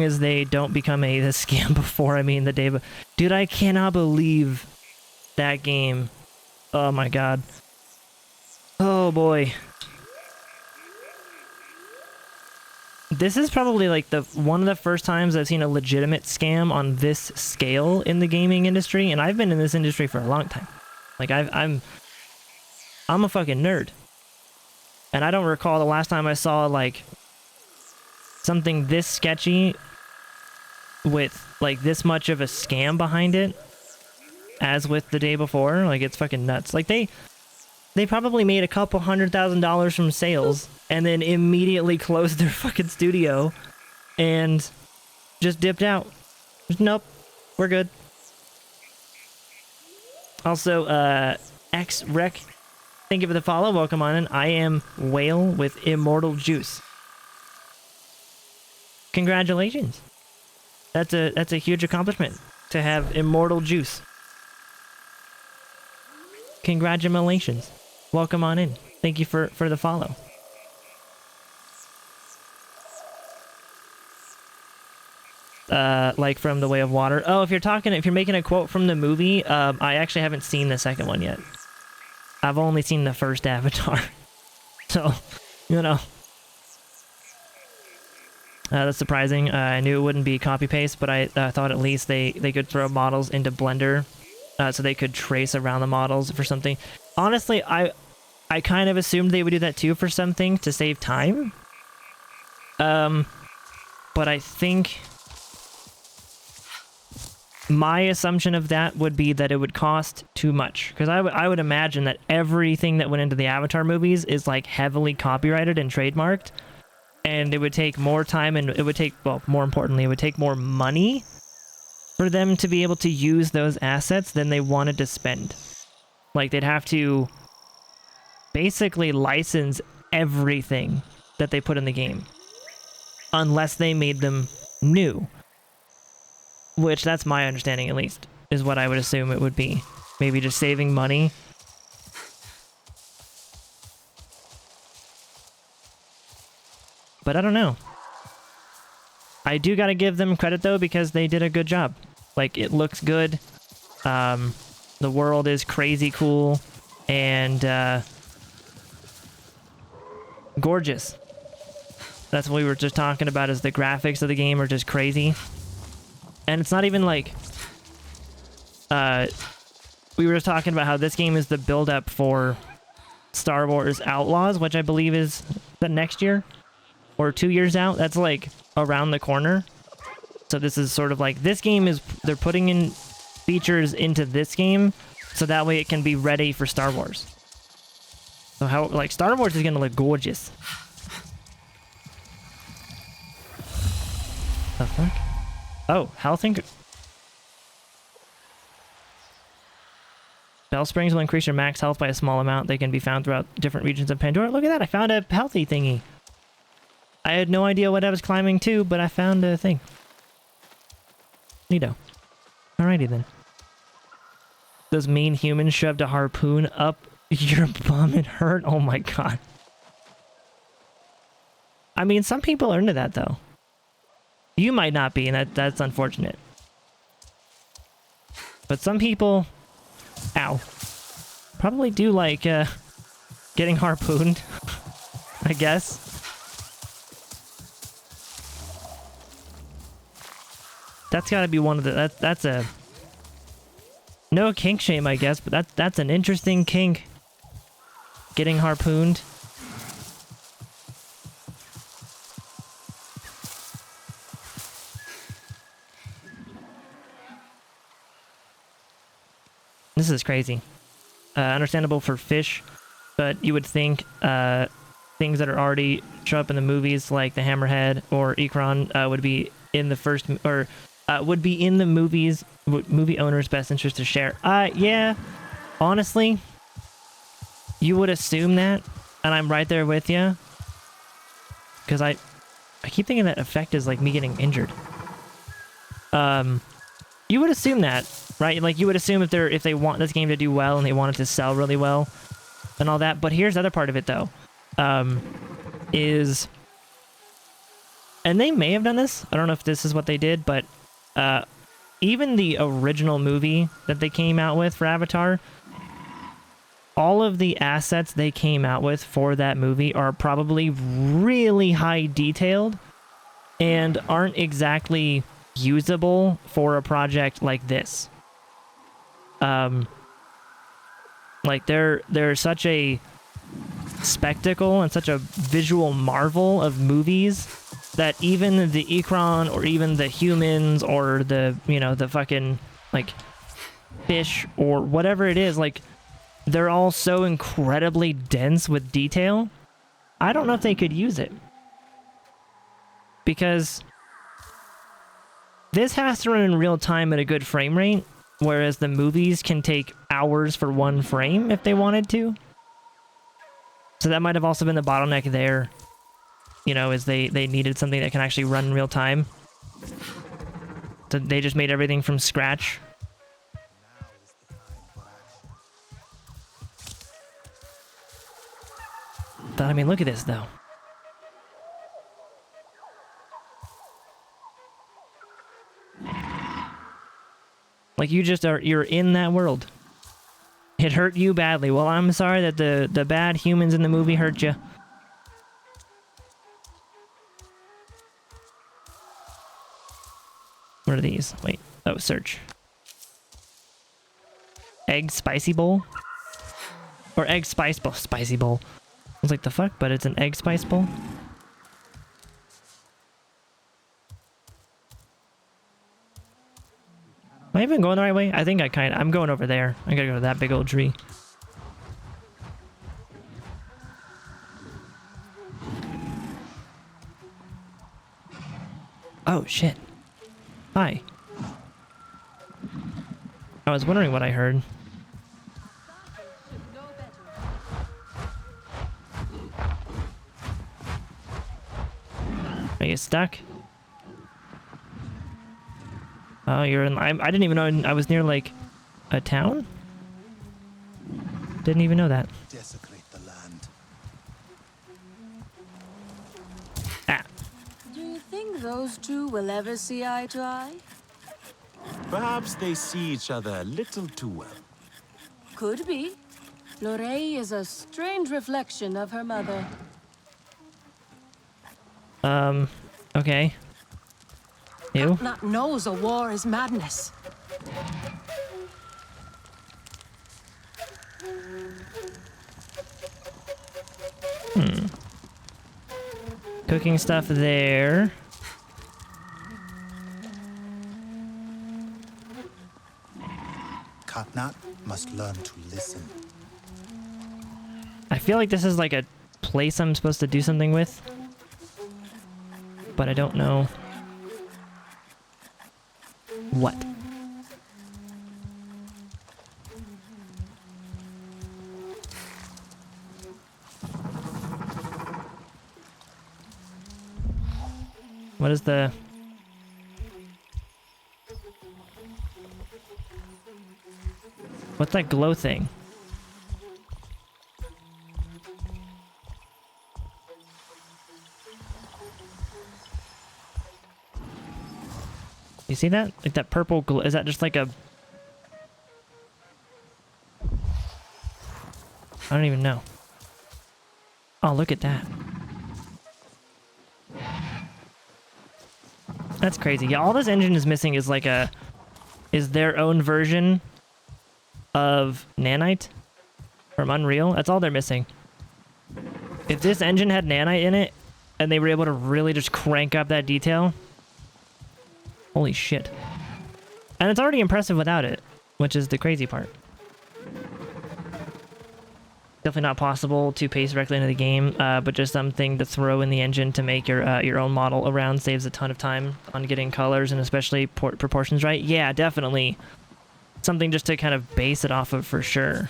[SPEAKER 1] as they don't become a scam before, I mean, the day, dude, I cannot believe that game. Oh my god. Oh boy. This is probably like one of the first times I've seen a legitimate scam on this scale in the gaming industry, and I've been in this industry for a long time. Like I'm a fucking nerd, and I don't recall the last time I saw like something this sketchy with like this much of a scam behind it as with the day before. Like, it's fucking nuts. Like, they probably made a couple $100,000 from sales and then immediately closed their fucking studio and just dipped out. Nope, we're good. Also, X-Rec, thank you for the follow. Welcome on in. I am Whale with Immortal Juice. Congratulations. That's a huge accomplishment to have Immortal Juice. Congratulations. Welcome on in. Thank you for the follow. Like from The Way of Water. Oh, if you're making a quote from the movie, I actually haven't seen the second one yet. I've only seen the first Avatar. So, you know. That's surprising. I knew it wouldn't be copy-paste, but I thought at least they could throw models into Blender so they could trace around the models for something. Honestly, I kind of assumed they would do that too for something to save time. But I think my assumption of that would be that it would cost too much. Because I would imagine that everything that went into the Avatar movies is like heavily copyrighted and trademarked. And it would take more time, and it would take, well, more importantly, it would take more money for them to be able to use those assets than they wanted to spend. Like, they'd have to basically license everything that they put in the game. Unless they made them new. Which, that's my understanding at least, is what I would assume it would be. Maybe just saving money. But I don't know. I do gotta give them credit though, because they did a good job. Like, it looks good. The world is crazy cool. And, gorgeous. That's what we were just talking about, is the graphics of the game are just crazy. And it's not even like... we were just talking about how this game is the build-up for Star Wars Outlaws, which I believe is the next year. Or 2 years out. That's like around the corner. So this is sort of like, this game is, they're putting in features into this game so that way it can be ready for Star Wars. So how, like, Star Wars is gonna look gorgeous. The fuck? Oh, health Bell Springs will increase your max health by a small amount. They can be found throughout different regions of Pandora. Look at that, I found a healthy thingy. I had no idea what I was climbing to, but I found a thing. Neato. Alrighty then. Those mean humans shoved a harpoon up your bum and hurt? Oh my god. I mean, some people are into that though. You might not be, and that's unfortunate. But some people... Ow. Probably do like, getting harpooned. I guess. That's gotta be one of the... That's a... No kink shame, I guess, but that's an interesting kink. Getting harpooned. This is crazy. Understandable for fish, but you would think things that are already show up in the movies, like the Hammerhead or Ikran, would be in the first... or would be in the movies, movie owners' best interest to share. Yeah, honestly, you would assume that, and I'm right there with you, because I keep thinking that effect is like me getting injured. You would assume that, right? Like, you would assume if they want this game to do well and they want it to sell really well and all that. But here's the other part of it though, is, and they may have done this, I don't know if this is what they did, but even the original movie that they came out with for Avatar, all of the assets they came out with for that movie are probably really high detailed and aren't exactly usable for a project like this. Like, they're such a spectacle and such a visual marvel of movies that even the Ikran or even the humans or the, you know, the fucking, like, fish or whatever it is, like, they're all so incredibly dense with detail. I don't know if they could use it. Because this has to run in real time at a good frame rate, whereas the movies can take hours for one frame if they wanted to. So that might have also been the bottleneck there. You know, is they needed something that can actually run in real time. So they just made everything from scratch. But I mean, look at this though. Like, you just are, you're in that world. It hurt you badly. Well, I'm sorry that the bad humans in the movie hurt you. What are these? Wait. Oh, search. Egg spicy bowl? Or egg spice bowl. Spicy bowl. I was like, the fuck? But it's an egg spice bowl? Am I even going the right way? I think I'm going over there. I gotta go to that big old tree. Oh, shit. Hi. I was wondering what I heard. Are you stuck? Oh, you're in... I didn't even know I was near, like, a town? Didn't even know that.
[SPEAKER 5] Desecrate the land.
[SPEAKER 1] Ah.
[SPEAKER 6] Do you think those two will ever see eye to eye?
[SPEAKER 5] Perhaps they see each other a little too well.
[SPEAKER 6] Could be. Lorraine is a strange reflection of her mother.
[SPEAKER 1] Okay. You?
[SPEAKER 6] That knows a war is madness.
[SPEAKER 1] Cooking stuff there.
[SPEAKER 7] Katnat must learn to listen.
[SPEAKER 1] I feel like this is like a place I'm supposed to do something with. But I don't know what. What is the... What's that glow thing? You see that? Like that purple glow. Is that just like a... I don't even know. Oh, look at that. That's crazy. Yeah, all this engine is missing is like a... is their own version of Nanite from Unreal. That's all they're missing. If this engine had Nanite in it, and they were able to really just crank up that detail... Holy shit. And it's already impressive without it, which is the crazy part. Definitely not possible to paste directly into the game, but just something to throw in the engine to make your own model around saves a ton of time on getting colors and especially proportions right. Yeah, definitely. Something just to kind of base it off of for sure.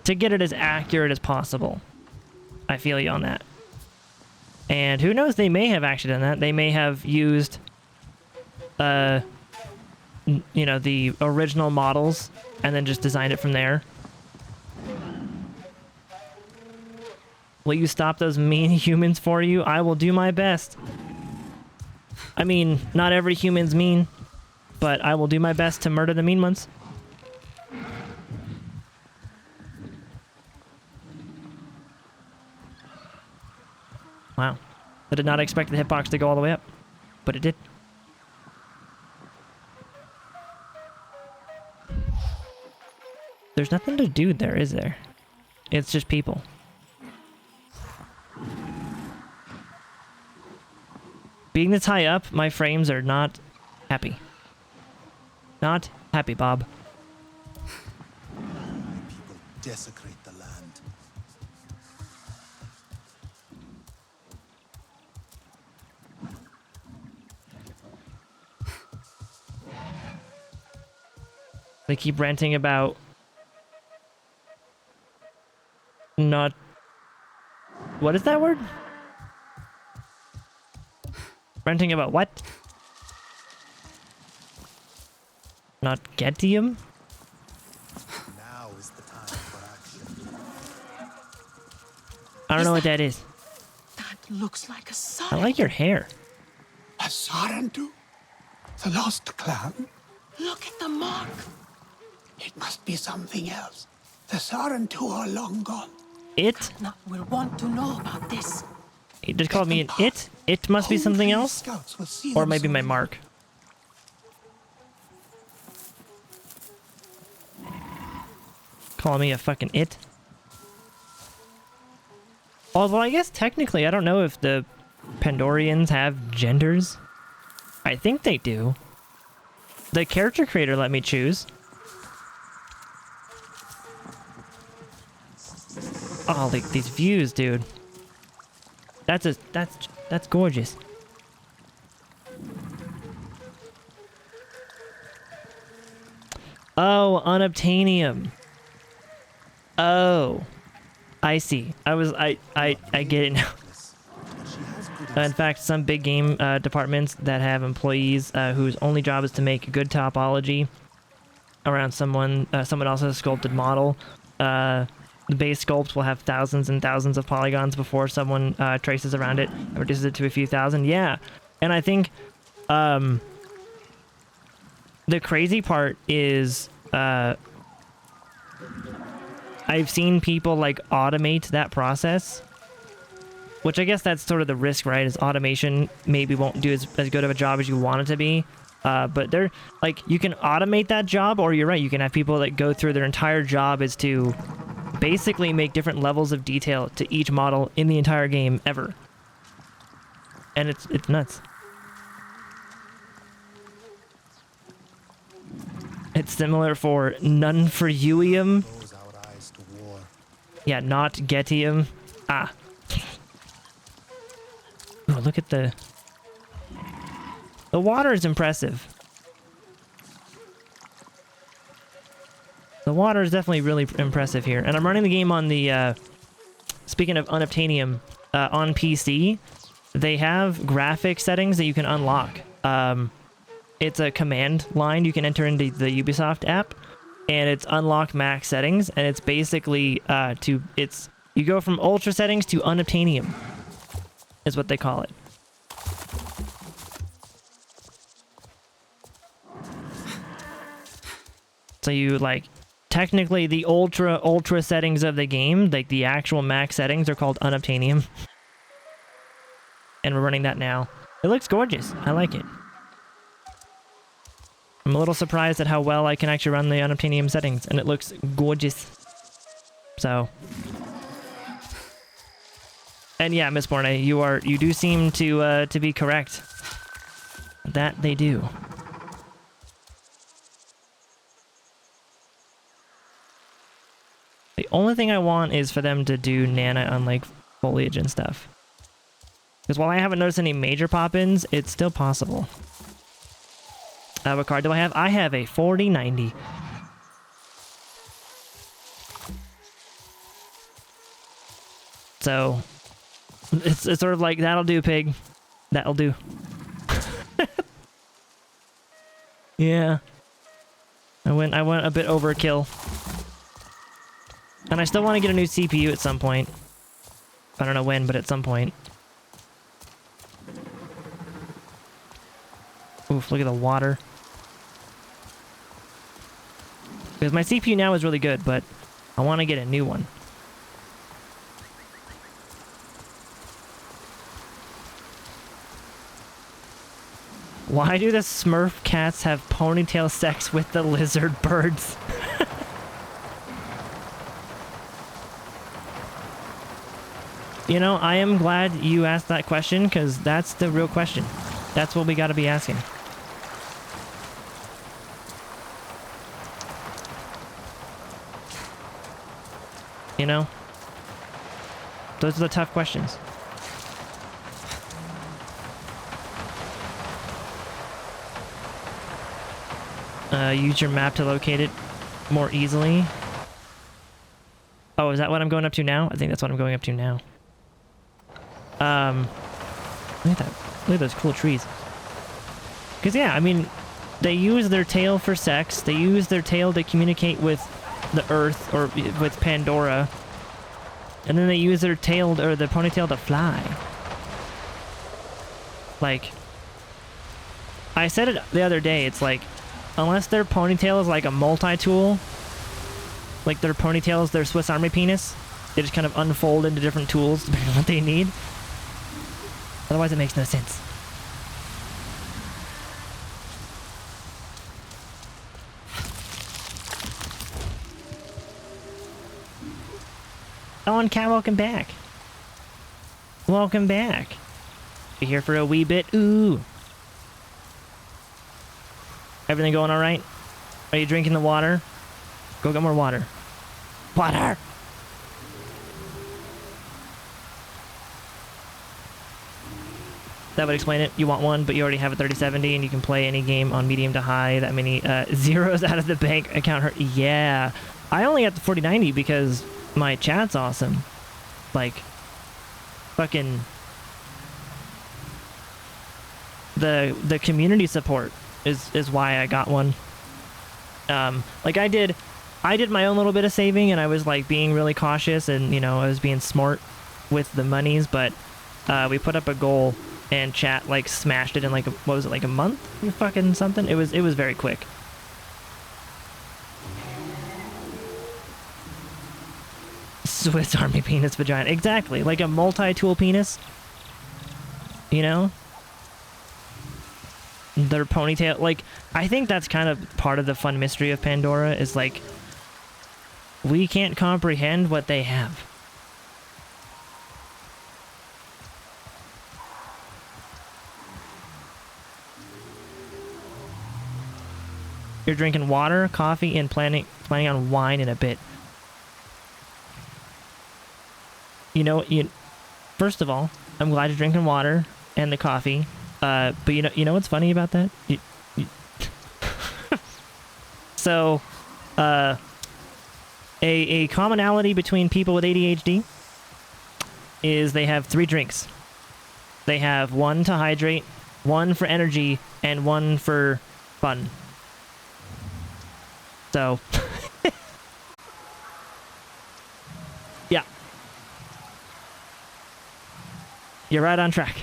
[SPEAKER 1] To get it as accurate as possible. I feel you on that. And who knows, they may have actually done that. They may have used... you know, the original models and then just designed it from there. Will you stop those mean humans for you? I will do my best. I mean, not every human's mean, but I will do my best to murder the mean ones. Wow. I did not expect the hitbox to go all the way up, but it did. There's nothing to do there, is there? It's just people. Being this high up, my frames are not happy. Not happy, Bob.
[SPEAKER 7] My people desecrate the land.
[SPEAKER 1] They keep ranting about not... What is that word? Ranting about what? Not Getium?
[SPEAKER 7] Now is the time for action.
[SPEAKER 1] I don't know what that is.
[SPEAKER 6] That looks like a
[SPEAKER 1] I
[SPEAKER 6] sign.
[SPEAKER 1] like your hair.
[SPEAKER 7] Asarandu? The lost clan?
[SPEAKER 6] Look at the mark.
[SPEAKER 7] It must be something else. The Saran two are long gone.
[SPEAKER 1] It?
[SPEAKER 6] Not will want to know about this.
[SPEAKER 1] He just called me an it? It must be something else?
[SPEAKER 7] Scouts will see
[SPEAKER 1] Or
[SPEAKER 7] them
[SPEAKER 1] maybe my
[SPEAKER 7] soon.
[SPEAKER 1] mark. Call me a fucking it? Although I guess technically, I don't know if the Pandorians have genders. I think they do. The character creator let me choose. Oh, like these views, dude. That's gorgeous. Oh, unobtainium. Oh, I see. I get it now. In fact, some big game departments that have employees whose only job is to make good topology around someone else's sculpted model. The base sculpt will have thousands and thousands of polygons before someone traces around it and reduces it to a few thousand. Yeah, and I think the crazy part is I've seen people like automate that process, which I guess that's sort of the risk, right? Is automation maybe won't do as good of a job as you want it to be. But they're like, you can automate that job, or you're right, you can have people that go through their entire job is to basically make different levels of detail to each model in the entire game ever. And it's nuts. It's similar for none for Uium.
[SPEAKER 7] Close our eyes to war.
[SPEAKER 1] Yeah, not Getium. Ah. Ooh, look at the water is impressive. The water is definitely really impressive here. And I'm running the game on the, speaking of unobtainium, on PC, they have graphic settings that you can unlock. It's a command line you can enter into the Ubisoft app, and it's unlock max settings, and it's basically, you go from ultra settings to unobtainium, is what they call it. So you, like, technically the ultra settings of the game, like the actual max settings, are called unobtainium. And we're running that now. It looks gorgeous. I like it. I'm a little surprised at how well I can actually run the unobtainium settings, and it looks gorgeous. So. And yeah, Miss Borne, you do seem to be correct. That they do. The only thing I want is for them to do nana on like foliage and stuff. Because while I haven't noticed any major pop-ins, it's still possible. What card do I have? I have a 4090. So it's sort of like, that'll do, pig. That'll do. Yeah. I went a bit overkill. And I still want to get a new CPU at some point. I don't know when, but at some point. Oof, look at the water. Because my CPU now is really good, but I want to get a new one. Why do the Smurf cats have ponytail sex with the lizard birds? You know, I am glad you asked that question, because that's the real question. That's what we gotta be asking. You know? Those are the tough questions. Use your map to locate it more easily. Oh, is that what I'm going up to now? I think that's what I'm going up to now. Look at that. Look at those cool trees. Because, yeah, I mean, they use their tail for sex. They use their tail to communicate with the Earth, or with Pandora. And then they use their tail, or the ponytail, to fly. Like, I said it the other day, it's like, unless their ponytail is like a multi-tool, like their ponytail is their Swiss Army penis, they just kind of unfold into different tools depending on what they need. Otherwise, it makes no sense. Oh, and Cat, welcome back. Welcome back. You here for a wee bit? Ooh. Everything going all right? Are you drinking the water? Go get more water. Water! That would explain it. You want one, but you already have a 3070 and you can play any game on medium to high. That many zeros out of the bank account hurt. Yeah. I only got the 4090 because my chat's awesome. Like, fucking... The community support is why I got one. Like I did my own little bit of saving and I was like being really cautious and, you know, I was being smart with the monies, but we put up a goal and chat like smashed it in like what was it, like a month or fucking something. It was very quick. Swiss Army penis vagina. Exactly. Like a multi-tool penis. You know? Their ponytail, like, I think that's kind of part of the fun mystery of Pandora, is like, we can't comprehend what they have. You're drinking water, coffee, and planning on wine in a bit. You know, first of all, I'm glad you're drinking water and the coffee. But you know what's funny about that? So, a commonality between people with ADHD is they have 3 drinks. They have 1 to hydrate, 1 for energy, and 1 for fun. So, yeah. You're right on track.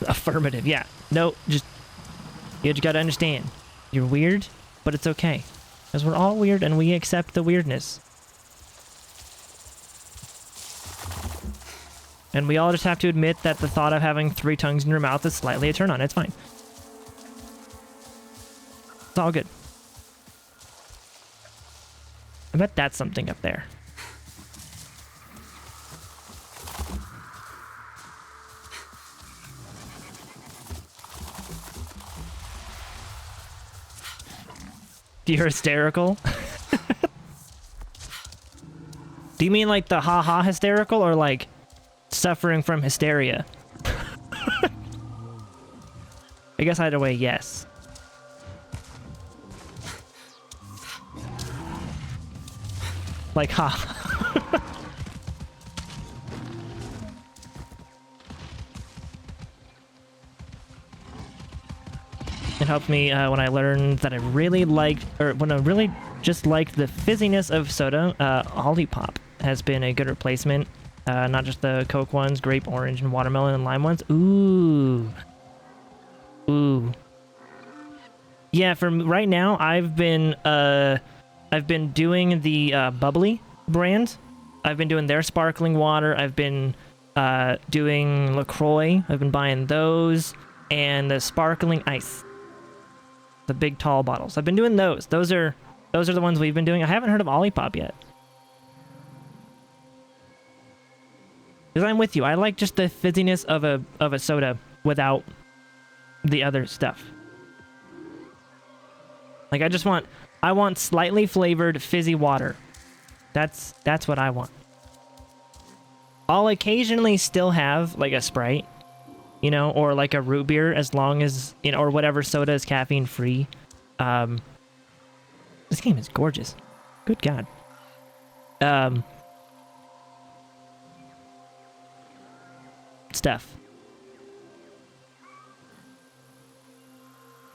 [SPEAKER 1] Affirmative, yeah. No, you just gotta understand. You're weird, but it's okay. Because we're all weird and we accept the weirdness. And we all just have to admit that the thought of having 3 tongues in your mouth is slightly a turn on. It's fine. It's all good. I bet that's something up there. You're hysterical? Do you mean like the haha hysterical or like suffering from hysteria? I guess either way, yes. Like ha. It helped me when I learned that I really liked, or when I really just liked the fizziness of soda. Olipop has been a good replacement. Not just the Coke ones, grape, orange, and watermelon and lime ones. Ooh. Ooh. Yeah, for right now, I've been doing the Bubbly brand. I've been doing their sparkling water. I've been doing LaCroix. I've been buying those and the sparkling ice. The big tall bottles. I've been doing those. Those are the ones we've been doing. I haven't heard of Olipop yet. Because I'm with you. I like just the fizziness of a soda without the other stuff. Like I want slightly flavored fizzy water. That's what I want. I'll occasionally still have like a Sprite, you know, or like a root beer, as long as, you know, or whatever soda is caffeine free. This game is gorgeous. Good God. Stuff.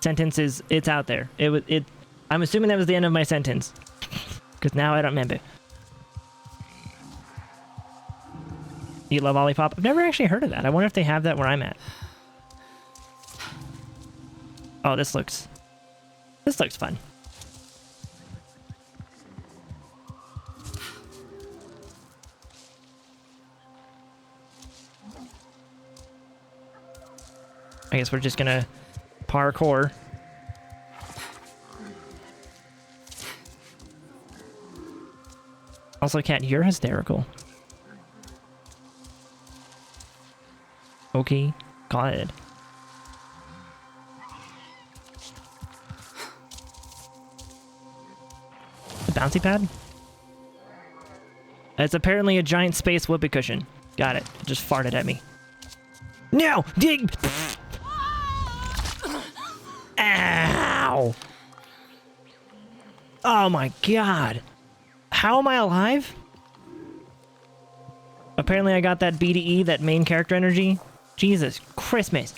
[SPEAKER 1] Sentence is, it's out there. I'm assuming that was the end of my sentence. Because now I don't remember. You love Olipop? I've never actually heard of that. I wonder if they have that where I'm at. Oh, this looks fun. I guess we're just gonna parkour. Also, Cat, you're hysterical. Okay, got it. A bouncy pad? It's apparently a giant space whoopee cushion. Got it. It just farted at me. No! Dig! Ow! Oh my god. How am I alive? Apparently I got that BDE, that main character energy. Jesus Christmas.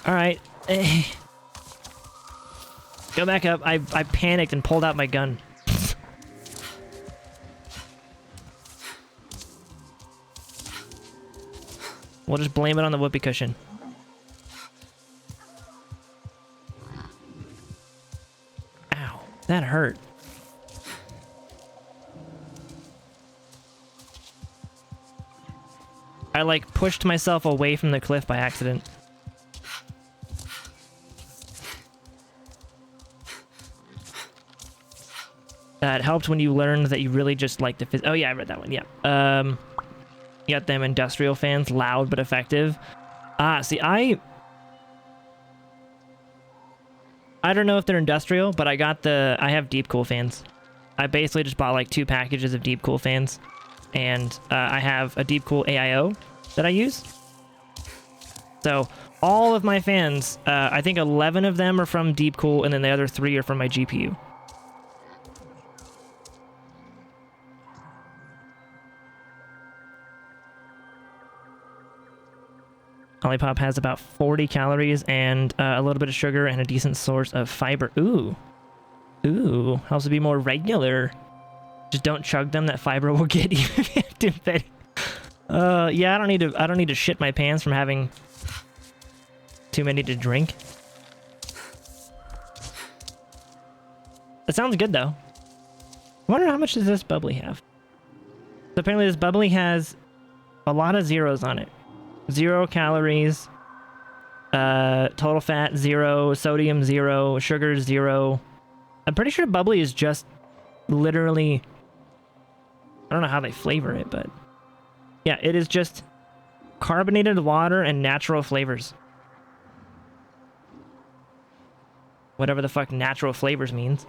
[SPEAKER 1] Alright. Go back up. I panicked and pulled out my gun. We'll just blame it on the whoopee cushion. Ow, that hurt. I like pushed myself away from the cliff by accident. That helped when you learned that you really just like the oh yeah, I read that one, yeah. You got them industrial fans, loud but effective. See, I don't know if they're industrial, but I have deep cool fans. I basically just bought like 2 packages of deep cool fans, and I have a deep cool AIO that I use. So all of my fans, I think 11 of them are from deep cool, and then the other 3 are from my GPU. Lollipop has about 40 calories and a little bit of sugar and a decent source of fiber. Ooh. Ooh. Helps to be more regular. Just don't chug them. That fiber will get you too bad. Yeah, I don't need to shit my pants from having too many to drink. That sounds good though. I wonder how much does this bubbly have? So apparently this bubbly has a lot of zeros on it. 0 calories, total fat 0, sodium 0, sugar 0. I'm pretty sure bubbly is just literally, I don't know how they flavor it, but yeah, it is just carbonated water and natural flavors. Whatever the fuck natural flavors means.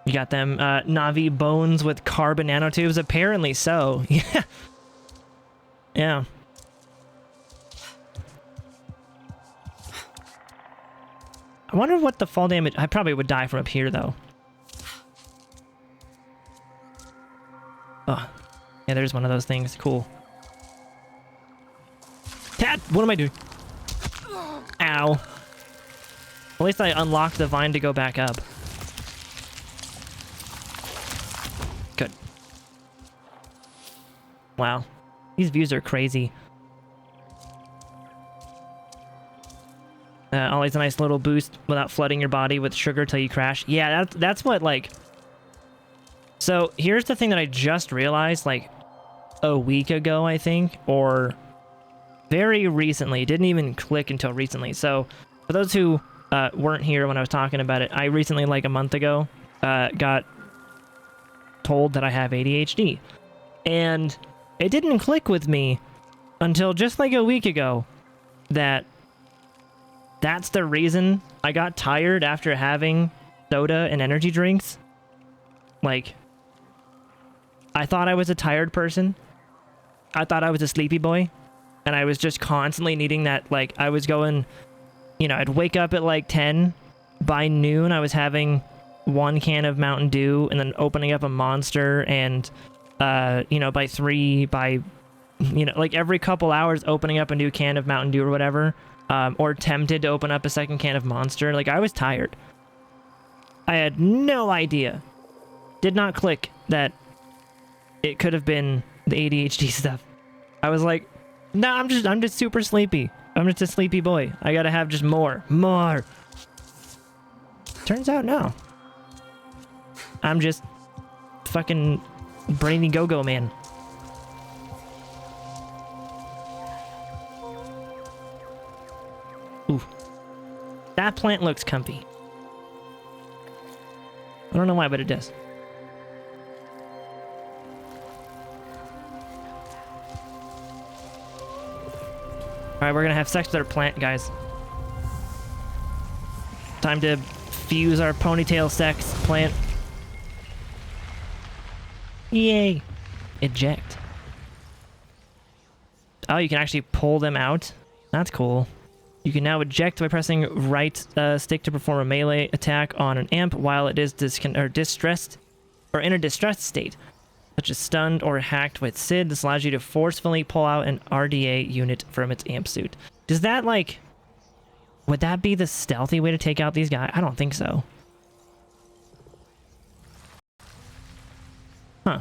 [SPEAKER 1] You got them Navi bones with carbon nanotubes? Apparently so. Yeah. Yeah. I wonder what the fall damage... I probably would die from up here, though. Oh. Yeah, there's one of those things. Cool. Cat! What am I doing? Ow. At least I unlocked the vine to go back up. Good. Wow. These views are crazy. Always a nice little boost without flooding your body with sugar till you crash. Yeah, that's what, like... So, here's the thing that I just realized, like, a week ago, I think, or very recently. It didn't even click until recently. So, for those who weren't here when I was talking about it, I recently, like a month ago, got told that I have ADHD. And it didn't click with me until just like a week ago that that's the reason I got tired after having soda and energy drinks. Like, I thought I was a tired person. I thought I was a sleepy boy. And I was just constantly needing that, like, I was going, you know, I'd wake up at like 10. By noon, I was having 1 can of Mountain Dew and then opening up a Monster. And, you know, by 3, you know, like every couple hours opening up a new can of Mountain Dew or whatever. Or tempted to open up a 2nd can of Monster. Like, I was tired. I had no idea. Did not click that it could have been the ADHD stuff. I was like, no, I'm just super sleepy. I'm just a sleepy boy. I gotta have just more. Turns out, no. I'm just fucking brainy go-go man. Ooh. That plant looks comfy. I don't know why, but it does. Alright, we're gonna have sex with our plant, guys. Time to fuse our ponytail sex plant. Yay! Eject. Oh, you can actually pull them out. That's cool. You can now eject by pressing right stick to perform a melee attack on an amp while it is distressed or in a distressed state, such as stunned or hacked with SID. This allows you to forcefully pull out an RDA unit from its amp suit. Does that, like, would that be the stealthy way to take out these guys? I don't think so. Huh.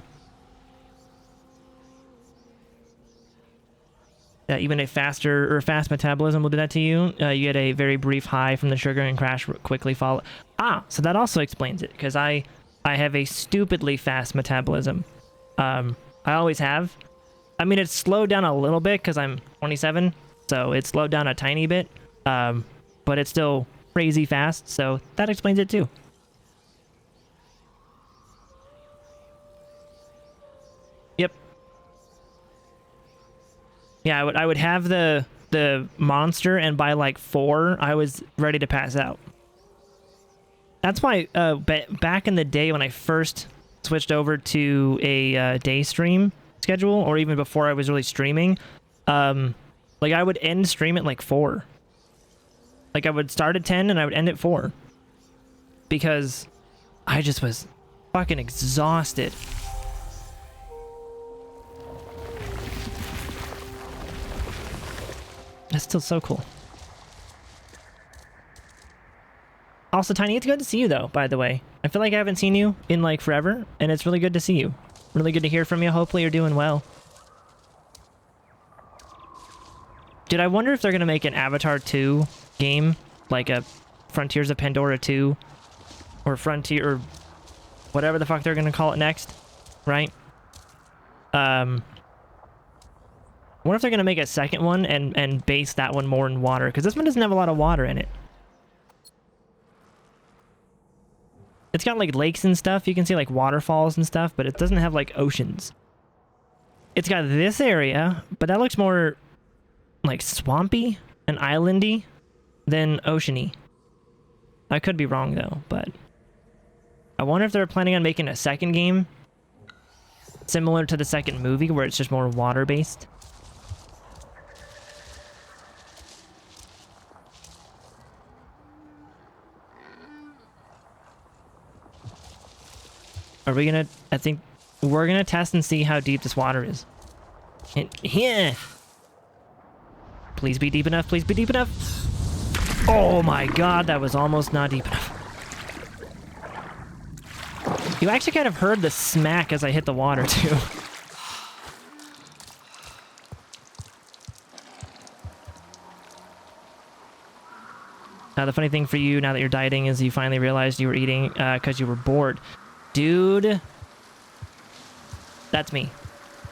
[SPEAKER 1] Even a fast metabolism will do that to you. You get a very brief high from the sugar and crash quickly follow. Ah, so that also explains it, because I have a stupidly fast metabolism. I always have. I mean, it's slowed down a little bit because I'm 27, so it's slowed down a tiny bit, but it's still crazy fast, so that explains it too. Yep. Yeah, I would have the monster, and by like 4, I was ready to pass out. That's why back in the day when I first switched over to a day stream schedule, or even before I was really streaming, like I would end stream at like 4. Like I would start at 10 and I would end at 4. Because I just was fucking exhausted. That's still so cool. Also, Tiny, it's good to see you, though, by the way. I feel like I haven't seen you in, like, forever, and it's really good to see you. Really good to hear from you. Hopefully you're doing well. Dude, I wonder if they're gonna make an Avatar 2 game, like a Frontiers of Pandora 2, or Frontier, or whatever the fuck they're gonna call it next, right? I wonder if they're going to make a second one and base that one more in water, because this one doesn't have a lot of water in it. It's got like lakes and stuff. You can see like waterfalls and stuff, but it doesn't have like oceans. It's got this area, but that looks more like swampy and islandy than oceany. I could be wrong though, but I wonder if they're planning on making a second game similar to the second movie where it's just more water based. Are we gonna... I think we're gonna test and see how deep this water is. Yeah. Please be deep enough. Please be deep enough. Oh my god, that was almost not deep enough. You actually kind of heard the smack as I hit the water, too. Now, the funny thing for you, now that you're dieting, is you finally realized you were eating because you were bored. Dude, that's me.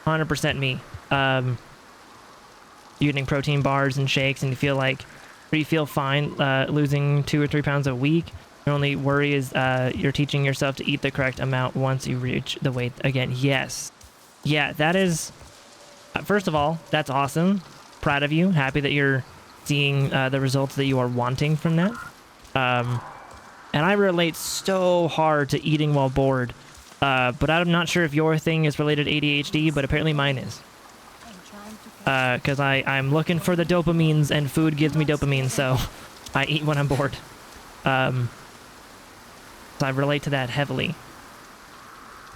[SPEAKER 1] 100% me. Eating protein bars and shakes, and you feel like, or you feel fine losing 2 or 3 pounds a week. Your only worry is you're teaching yourself to eat the correct amount once you reach the weight again. Yes. Yeah, that is... first of all, that's awesome. Proud of you. Happy that you're seeing the results that you are wanting from that. And I relate so hard to eating while bored. But I'm not sure if your thing is related to ADHD, but apparently mine is. Because I'm looking for the dopamines, and food gives me dopamine, so I eat when I'm bored. So I relate to that heavily.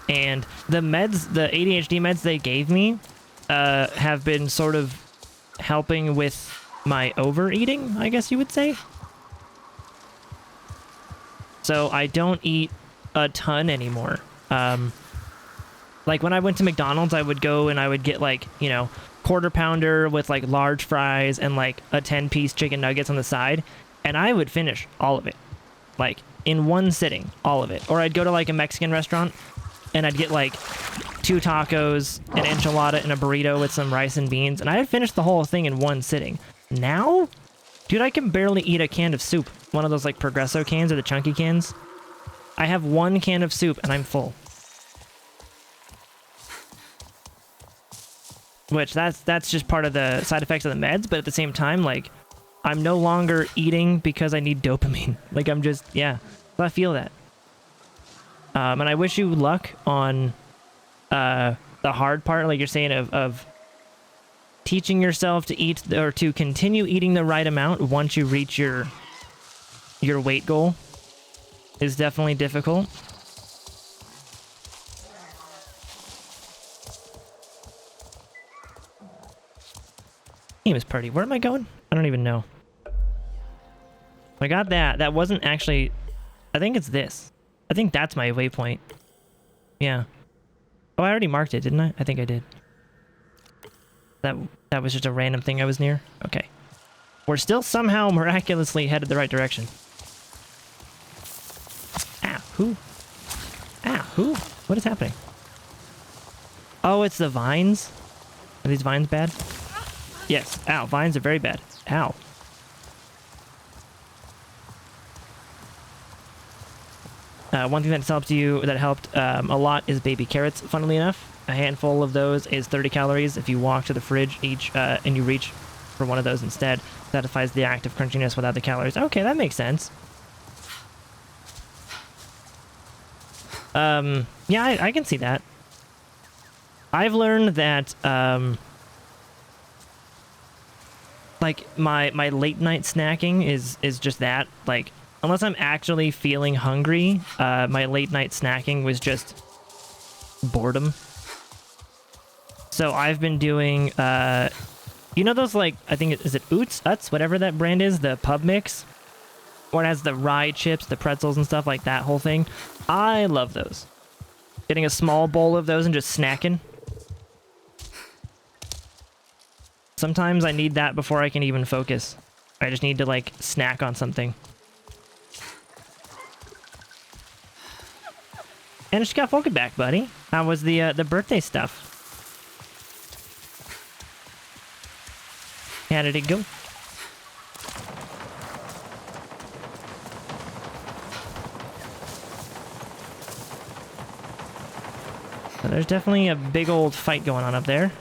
[SPEAKER 1] And the meds, the ADHD meds they gave me, have been sort of helping with my overeating, I guess you would say. So I don't eat a ton anymore. Like when I went to McDonald's, I would go and I would get like, you know, quarter pounder with like large fries and like a 10-piece chicken nuggets on the side. And I would finish all of it. Like in one sitting, all of it. Or I'd go to like a Mexican restaurant and I'd get like 2 tacos, an enchilada, and a burrito with some rice and beans. And I'd finish the whole thing in one sitting. Now, dude, I can barely eat a can of soup. One of those like Progresso cans or the chunky cans. I have 1 can of soup and I'm full. Which that's just part of the side effects of the meds, but at the same time, like, I'm no longer eating because I need dopamine. Like, I'm just, yeah, I feel that. And I wish you luck on the hard part, like you're saying, of teaching yourself to eat, or to continue eating the right amount once you reach your weight goal is definitely difficult. Game is pretty. Where am I going? I don't even know. I got that. That wasn't actually... I think it's this. I think that's my waypoint. Yeah. Oh, I already marked it, didn't I? I think I did. That was just a random thing I was near? Okay. We're still somehow miraculously headed the right direction. Ah, who? Ah, who? What is happening? Oh, it's the vines? Are these vines bad? Yes. Ow, vines are very bad. Ow. One thing that helped a lot is baby carrots, funnily enough. A handful of those is 30 calories. If you walk to the fridge and you reach for one of those instead, satisfies the act of crunchiness without the calories. Okay, that makes sense. Yeah, I can see that. I've learned that, like, my late night snacking is just that. Like, unless I'm actually feeling hungry, my late night snacking was just boredom. So I've been doing, you know those, like, I think, is it Utz, whatever that brand is, the pub mix? Or it has the rye chips, the pretzels and stuff, like that whole thing. I love those. Getting a small bowl of those and just snacking. Sometimes I need that before I can even focus. I just need to, like, snack on something. And I just got focused back, buddy. How was the birthday stuff? How did it go? So there's definitely a big old fight going on up there.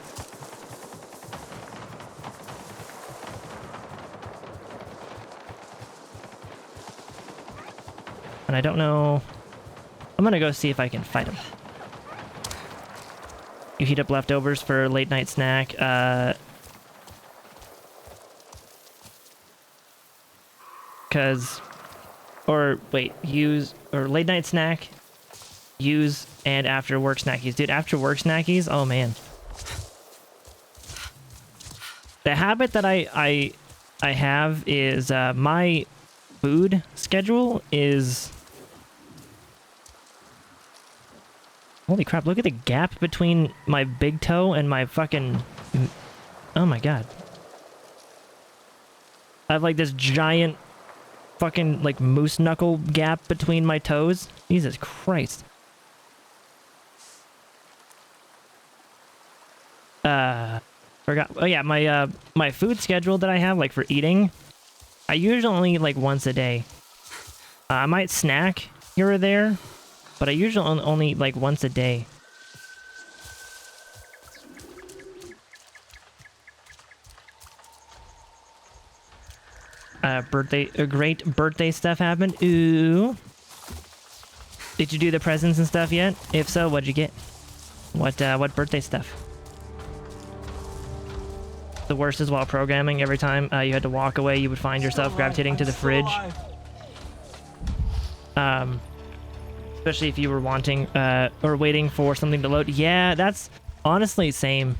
[SPEAKER 1] And I don't know... I'm gonna go see if I can fight him. You heat up leftovers for late night snack. Use, or late night snack, use, and after work snackies. Dude, after work snackies, oh man. The habit that I have is, my food schedule is... Holy crap, look at the gap between my big toe and my fucking... Oh my god. I have like this giant fucking like moose knuckle gap between my toes. Jesus Christ. Forgot. Oh yeah, my food schedule that I have, like for eating, I usually only eat like once a day. I might snack here or there, but I usually only eat like once a day. Great birthday stuff happened. Ooh. Did you do the presents and stuff yet? If so, what'd you get? What birthday stuff? The worst is while programming, every time you had to walk away, you would find yourself gravitating to the fridge. Especially if you were wanting, or waiting for something to load. Yeah, that's honestly same.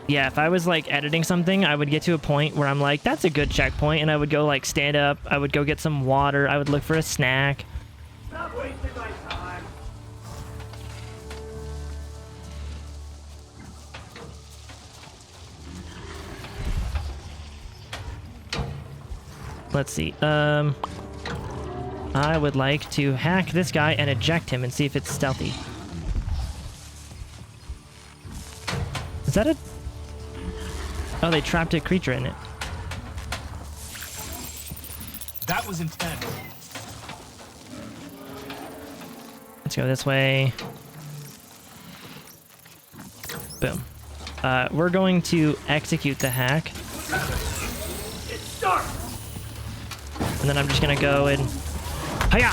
[SPEAKER 1] Yeah, if I was like editing something, I would get to a point where I'm like, that's a good checkpoint, and I would go like stand up, I would go get some water, I would look for a snack.
[SPEAKER 4] Stop wasting my time.
[SPEAKER 1] let's see. I would like to hack this guy and eject him and see if it's stealthy. Is that a... Oh, they trapped a creature in it.
[SPEAKER 4] That was intense.
[SPEAKER 1] Let's go this way. Boom. We're going to execute the hack. And then I'm just gonna go and... Hiya!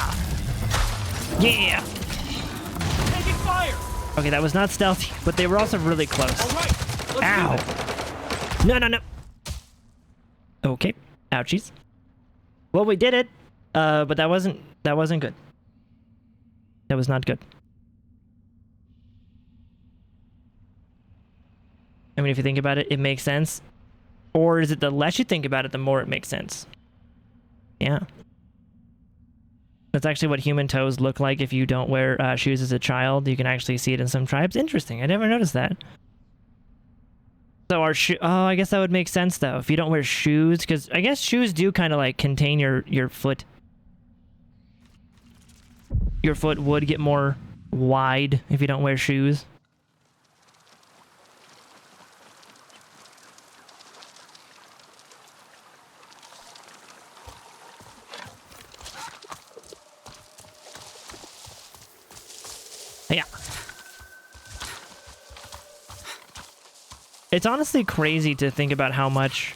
[SPEAKER 1] Yeah!
[SPEAKER 4] Taking fire!
[SPEAKER 1] Okay, that was not stealthy, but they were also really close.
[SPEAKER 4] All right, let's
[SPEAKER 1] Ow!
[SPEAKER 4] do this.
[SPEAKER 1] No, no, no! Okay. Ouchies. Well, we did it, but that wasn't good. That was not good. I mean, if you think about it, it makes sense. Or is it the less you think about it, the more it makes sense? Yeah. That's actually what human toes look like if you don't wear shoes as a child. You can actually see it in some tribes. Interesting. I never noticed that. So our shoe... Oh, I guess that would make sense, though. If you don't wear shoes, because I guess shoes do kind of, like, contain your foot. Your foot would get more wide if you don't wear shoes. Yeah. It's honestly crazy to think about how much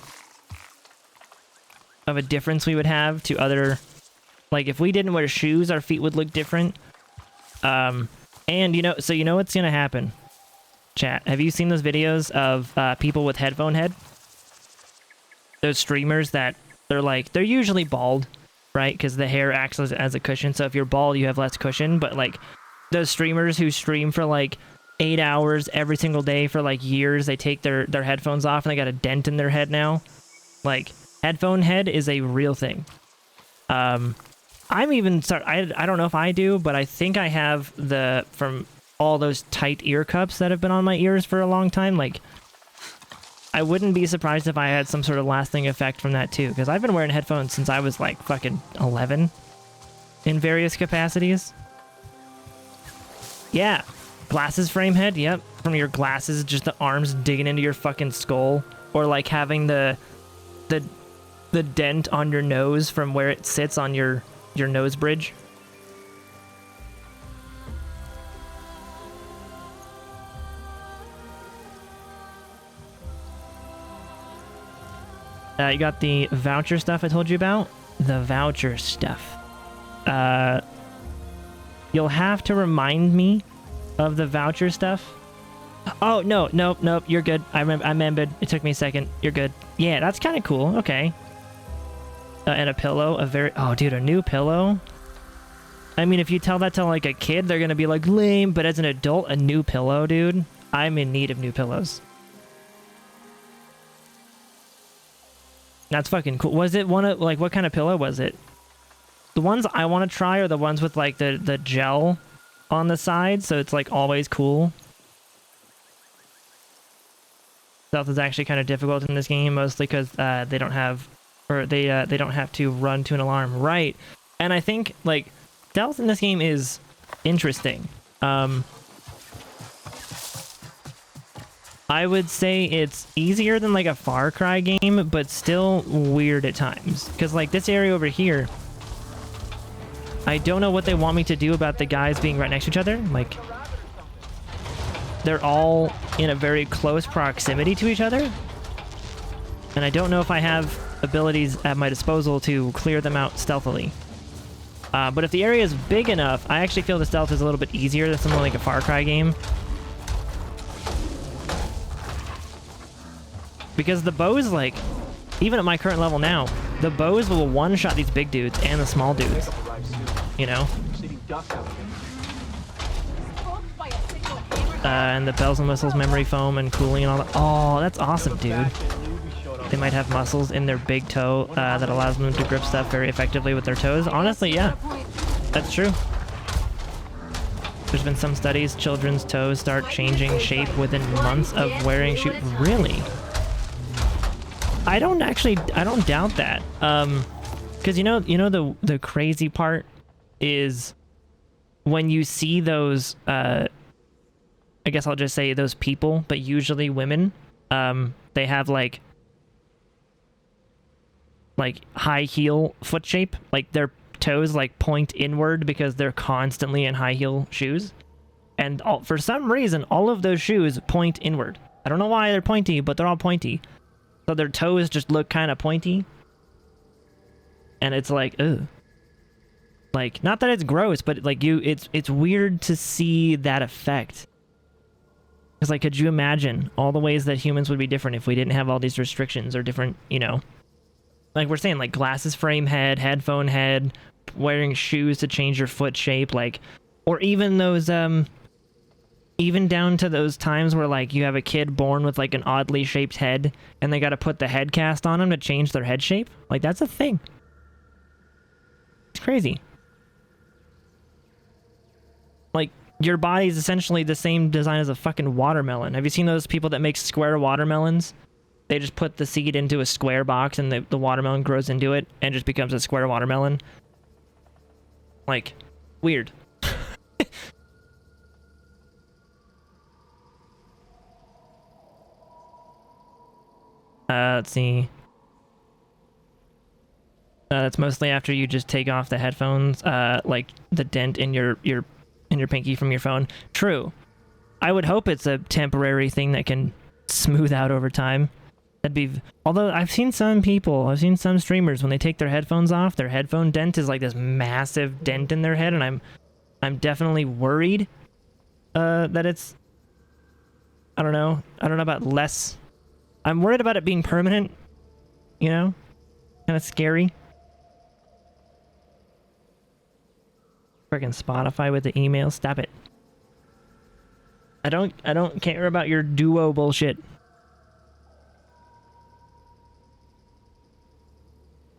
[SPEAKER 1] of a difference we would have to other... Like, if we didn't wear shoes, our feet would look different. And, you know... So, you know what's gonna happen? Chat, have you seen those videos of people with headphone head? Those streamers that... They're usually bald, right? Because the hair acts as a cushion. So if you're bald, you have less cushion. But, like... Those streamers who stream for like 8 hours every single day for like years, they take their headphones off and they got a dent in their head now. Like, headphone head is a real thing. I'm even I don't know if I do, but I think I have from all those tight ear cups that have been on my ears for a long time. Like, I wouldn't be surprised if I had some sort of lasting effect from that too, because I've been wearing headphones since I was like fucking 11 in various capacities. Yeah, glasses frame head, yep. From your glasses, just the arms digging into your fucking skull. Or like having the dent on your nose from where it sits on your nose bridge. You got the voucher stuff I told you about? The voucher stuff. You'll have to remind me of the voucher stuff. Oh, no, nope, you're good. I remembered. It took me a second. You're good. Yeah, that's kind of cool. Okay. And a pillow. Oh, dude, a new pillow? I mean, if you tell that to, like, a kid, they're gonna be like, lame. But as an adult, a new pillow, dude? I'm in need of new pillows. That's fucking cool. Was it one of, like, what kind of pillow was it? The ones I want to try are the ones with, like, the gel on the side, so it's, like, always cool. Stealth is actually kind of difficult in this game, mostly because they don't have... Or they don't have to run to an alarm. Right. And I think, like, stealth in this game is interesting. I would say it's easier than, like, a Far Cry game, but still weird at times. Because, like, this area over here... I don't know what they want me to do about the guys being right next to each other. Like, they're all in a very close proximity to each other. And I don't know if I have abilities at my disposal to clear them out stealthily. But if the area is big enough, I actually feel the stealth is a little bit easier than something like a Far Cry game. Because the bows, like, even at my current level now, the bows will one-shot these big dudes and the small dudes. You know? And the bells and whistles, memory foam, and cooling and all that. Oh, that's awesome, dude. They might have muscles in their big toe that allows them to grip stuff very effectively with their toes. Honestly, yeah. That's true. There's been some studies, children's toes start changing shape within months of wearing shoes. Really? I don't doubt that. Because the crazy part is when you see those, I guess I'll just say those people, but usually women, they have like high heel foot shape, like their toes like point inward because they're constantly in high heel shoes. And for some reason, all of those shoes point inward. I don't know why they're pointy, but they're all pointy. So their toes just look kind of pointy. And it's like, ugh. Like, not that it's gross, but like it's weird to see that effect. It's like, could you imagine all the ways that humans would be different if we didn't have all these restrictions or different, like we're saying, like glasses frame head, headphone head, wearing shoes to change your foot shape, like, or even those, even down to those times where like you have a kid born with like an oddly shaped head and they got to put the head cast on them to change their head shape. Like, that's a thing. It's crazy. Like, your body's essentially the same design as a fucking watermelon. Have you seen those people that make square watermelons? They just put the seed into a square box and the watermelon grows into it and just becomes a square watermelon. Like, weird. Let's see. That's mostly after you just take off the headphones, like the dent in your pinky from your phone. True. I would hope it's a temporary thing that can smooth out over time. That'd be. Although I've seen some streamers when they take their headphones off, their headphone dent is like this massive dent in their head, and I'm definitely worried that it's. I don't know about less. I'm worried about it being permanent. Kind of scary. Freaking Spotify with the email. Stop it. I don't care about your duo bullshit.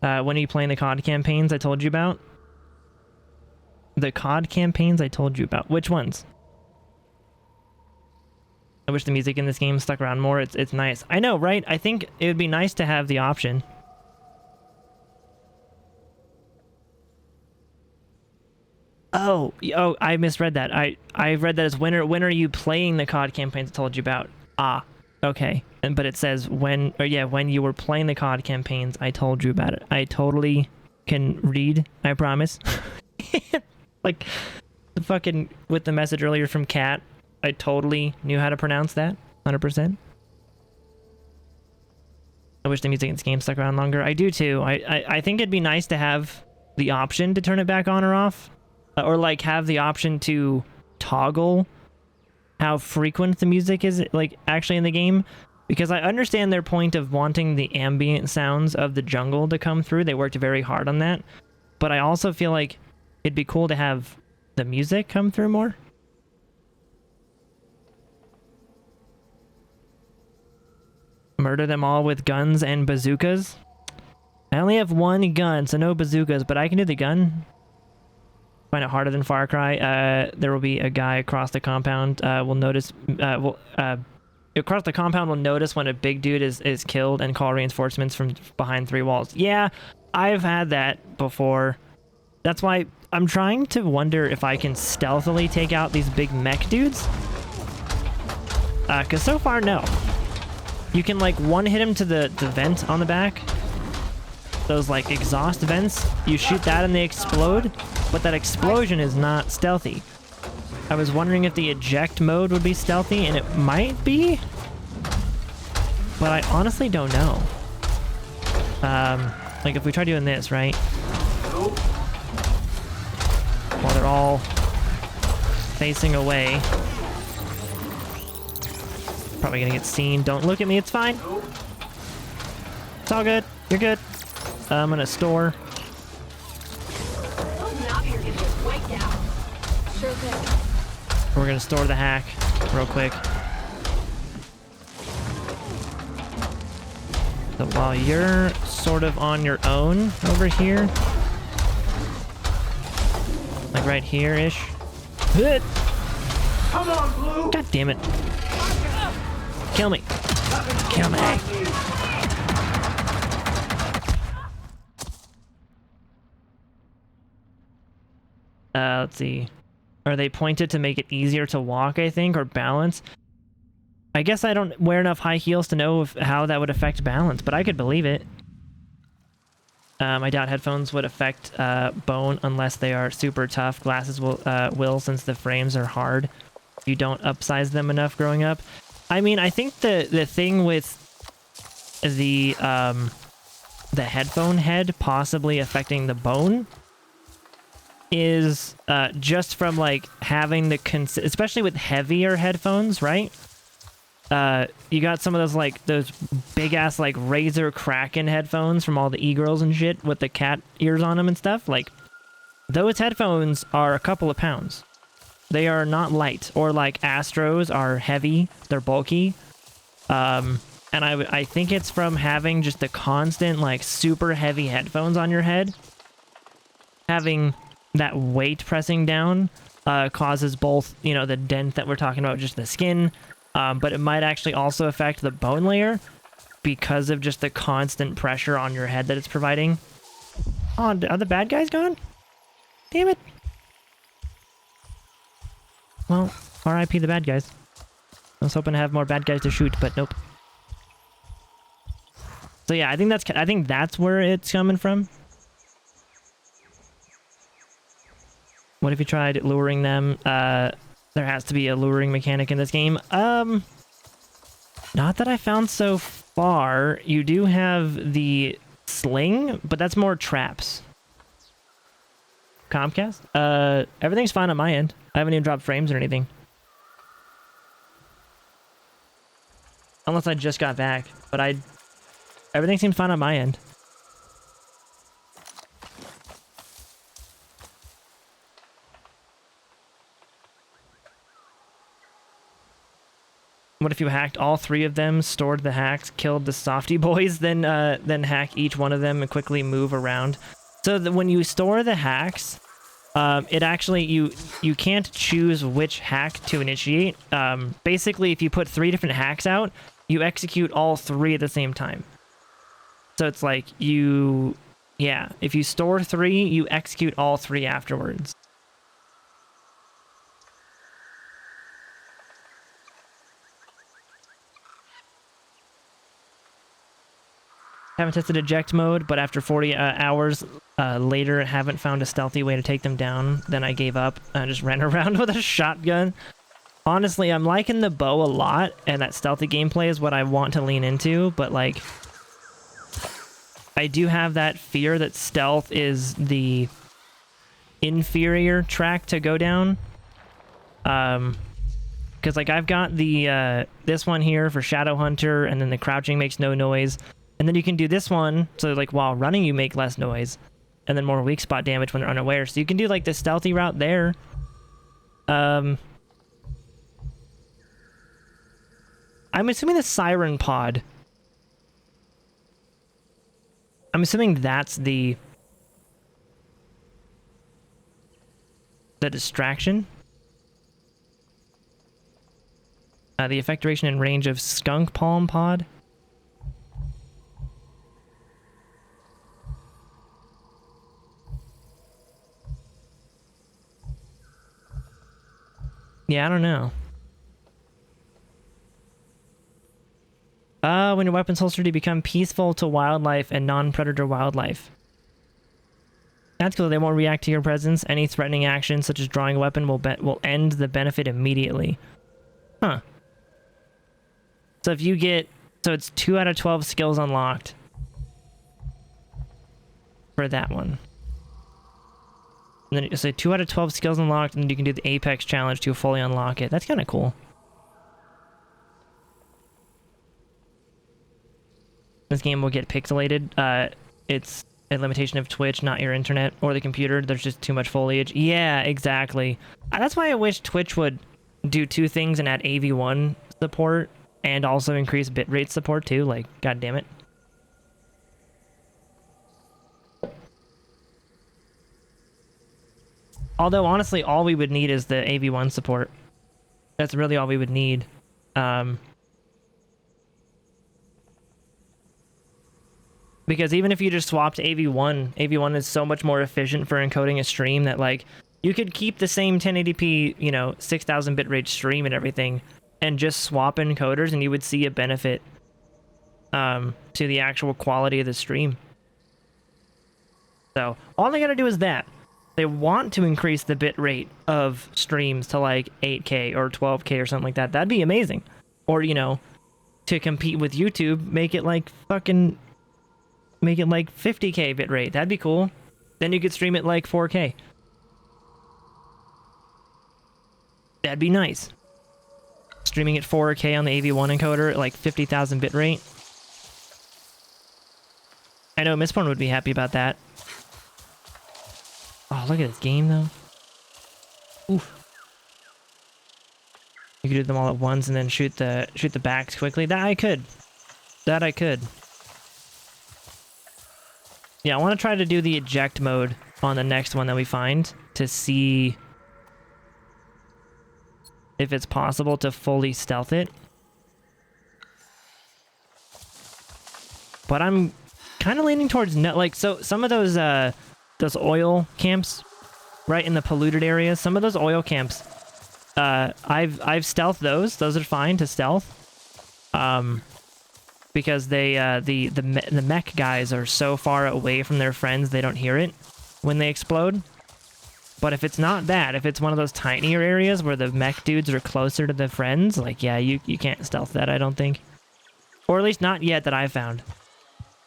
[SPEAKER 1] When are you playing the COD campaigns I told you about? The COD campaigns I told you about. Which ones? I wish the music in this game stuck around more. It's nice. I know, right? I think it would be nice to have the option. Oh, I misread that. I read that as when are you playing the COD campaigns I told you about? Ah, okay. But it says when you were playing the COD campaigns I told you about it. I totally can read, I promise. Like the fucking with the message earlier from Kat, I totally knew how to pronounce that. 100%. I wish the music in this game stuck around longer. I do too. I think it'd be nice to have the option to turn it back on or off. Or like have the option to toggle how frequent the music is like actually in the game. Because I understand their point of wanting the ambient sounds of the jungle to come through. They worked very hard on that. But I also feel like it'd be cool to have the music come through more. Murder them all with guns and bazookas. I only have one gun, so no bazookas, but I can do the gun. Find it harder than Far Cry. There will be a guy across the compound. Will notice. Across the compound will notice when a big dude is killed and call reinforcements from behind 3 walls. Yeah, I've had that before. That's why I'm trying to wonder if I can stealthily take out these big mech dudes. Cause so far, no. You can like one hit him to the vent on the back. Those like exhaust vents. You shoot that and they explode, but that explosion is not stealthy. I was wondering if the eject mode would be stealthy, and it might be, but I honestly don't know. Like if we try doing this, right? While they're all facing away. Probably gonna get seen. Don't look at me, it's fine. It's all good. You're good. I'm gonna store.
[SPEAKER 6] Sure thing.
[SPEAKER 1] We're gonna store the hack real quick. So while you're sort of on your own over here, like right here-ish.
[SPEAKER 4] Come on, Blue!
[SPEAKER 1] God damn it. Kill me. Kill me. Let's see. Or they pointed to make it easier to walk, I think, or balance. I guess I don't wear enough high heels to know how that would affect balance, but I could believe it. I doubt headphones would affect bone unless they are super tough. Glasses will since the frames are hard. You don't upsize them enough growing up. I mean, I think the thing with the headphone head possibly affecting the bone is just from like having the especially with heavier headphones, right? You got some of those like those big ass like Razer Kraken headphones from all the e-girls and shit with the cat ears on them and stuff. Like those headphones are a couple of pounds. They are not light. Or like Astros are heavy. They're bulky. And I think it's from having just the constant like super heavy headphones on your head. Having that weight pressing down causes both, you know, the dent that we're talking about, just the skin, but it might actually also affect the bone layer because of just the constant pressure on your head that it's providing. Oh, are the bad guys gone? Damn it. Well, RIP the bad guys. I was hoping to have more bad guys to shoot, but nope. So yeah, I think that's where it's coming from. What if you tried luring them? There has to be a luring mechanic in this game. Not that I found so far. You do have the sling, but that's more traps. Comcast? Everything's fine on my end. I haven't even dropped frames or anything. Unless I just got back, but everything seems fine on my end. What if you hacked all three of them, stored the hacks, killed the softy boys, then hack each one of them and quickly move around? So that when you store the hacks, it actually, you can't choose which hack to initiate. Basically, if you put 3 different hacks out, you execute all 3 at the same time. So it's like if you store 3, you execute all 3 afterwards. Haven't tested eject mode, but after 40 hours later, haven't found a stealthy way to take them down. Then I gave up. I just ran around with a shotgun. Honestly, I'm liking the bow a lot, and that stealthy gameplay is what I want to lean into, but like, I do have that fear that stealth is the inferior track to go down. Because like I've got the this one here for Shadow Hunter, and then the crouching makes no noise. And then you can do this one, so like while running you make less noise, and then more weak spot damage when they're unaware. So you can do like the stealthy route there. I'm assuming the Siren Pod. I'm assuming that's the distraction. The effect duration and range of Skunk Palm Pod. Yeah, I don't know. When your weapon's holstered, you become peaceful to wildlife and non-predator wildlife. That's cool. They won't react to your presence. Any threatening action, such as drawing a weapon, will end the benefit immediately. Huh. So if you get... So it's 2 out of 12 skills unlocked. For that one. And then so 2 out of 12 skills unlocked, and then you can do the Apex challenge to fully unlock it. That's kind of cool. This game will get pixelated. It's a limitation of Twitch, not your internet or the computer. There's just too much foliage. Yeah, exactly. That's why I wish Twitch would do 2 things and add AV1 support and also increase bitrate support too. Like, god damn it. Although, honestly, all we would need is the AV1 support. That's really all we would need. Because even if you just swapped AV1, AV1 is so much more efficient for encoding a stream that, like, You could keep the same 1080p, you know, 6000 bitrate stream and everything, and just swap encoders, and you would see a benefit to the actual quality of the stream. So all they gotta do is that. They want to increase the bit rate of streams to like 8K or 12K or something like that. That'd be amazing. Or, you know, to compete with YouTube, make it like 50K bit rate. That'd be cool. Then you could stream it like 4K. That'd be nice. Streaming at 4K on the AV1 encoder at like 50,000 bit rate. I know Mistborn would be happy about that. Oh, look at this game though. Oof. You could do them all at once and then shoot the backs quickly. That I could. That I could. Yeah, I want to try to do the eject mode on the next one that we find to see if it's possible to fully stealth it. But I'm kind of leaning towards no, like, so some of those oil camps right in the polluted areas, some of those oil camps, I've stealthed those. Those are fine to stealth. Because they the mech guys are so far away from their friends they don't hear it when they explode. But if it's not that, if it's one of those tinier areas where the mech dudes are closer to the friends, like, yeah, you can't stealth that, I don't think. Or at least not yet that I've found.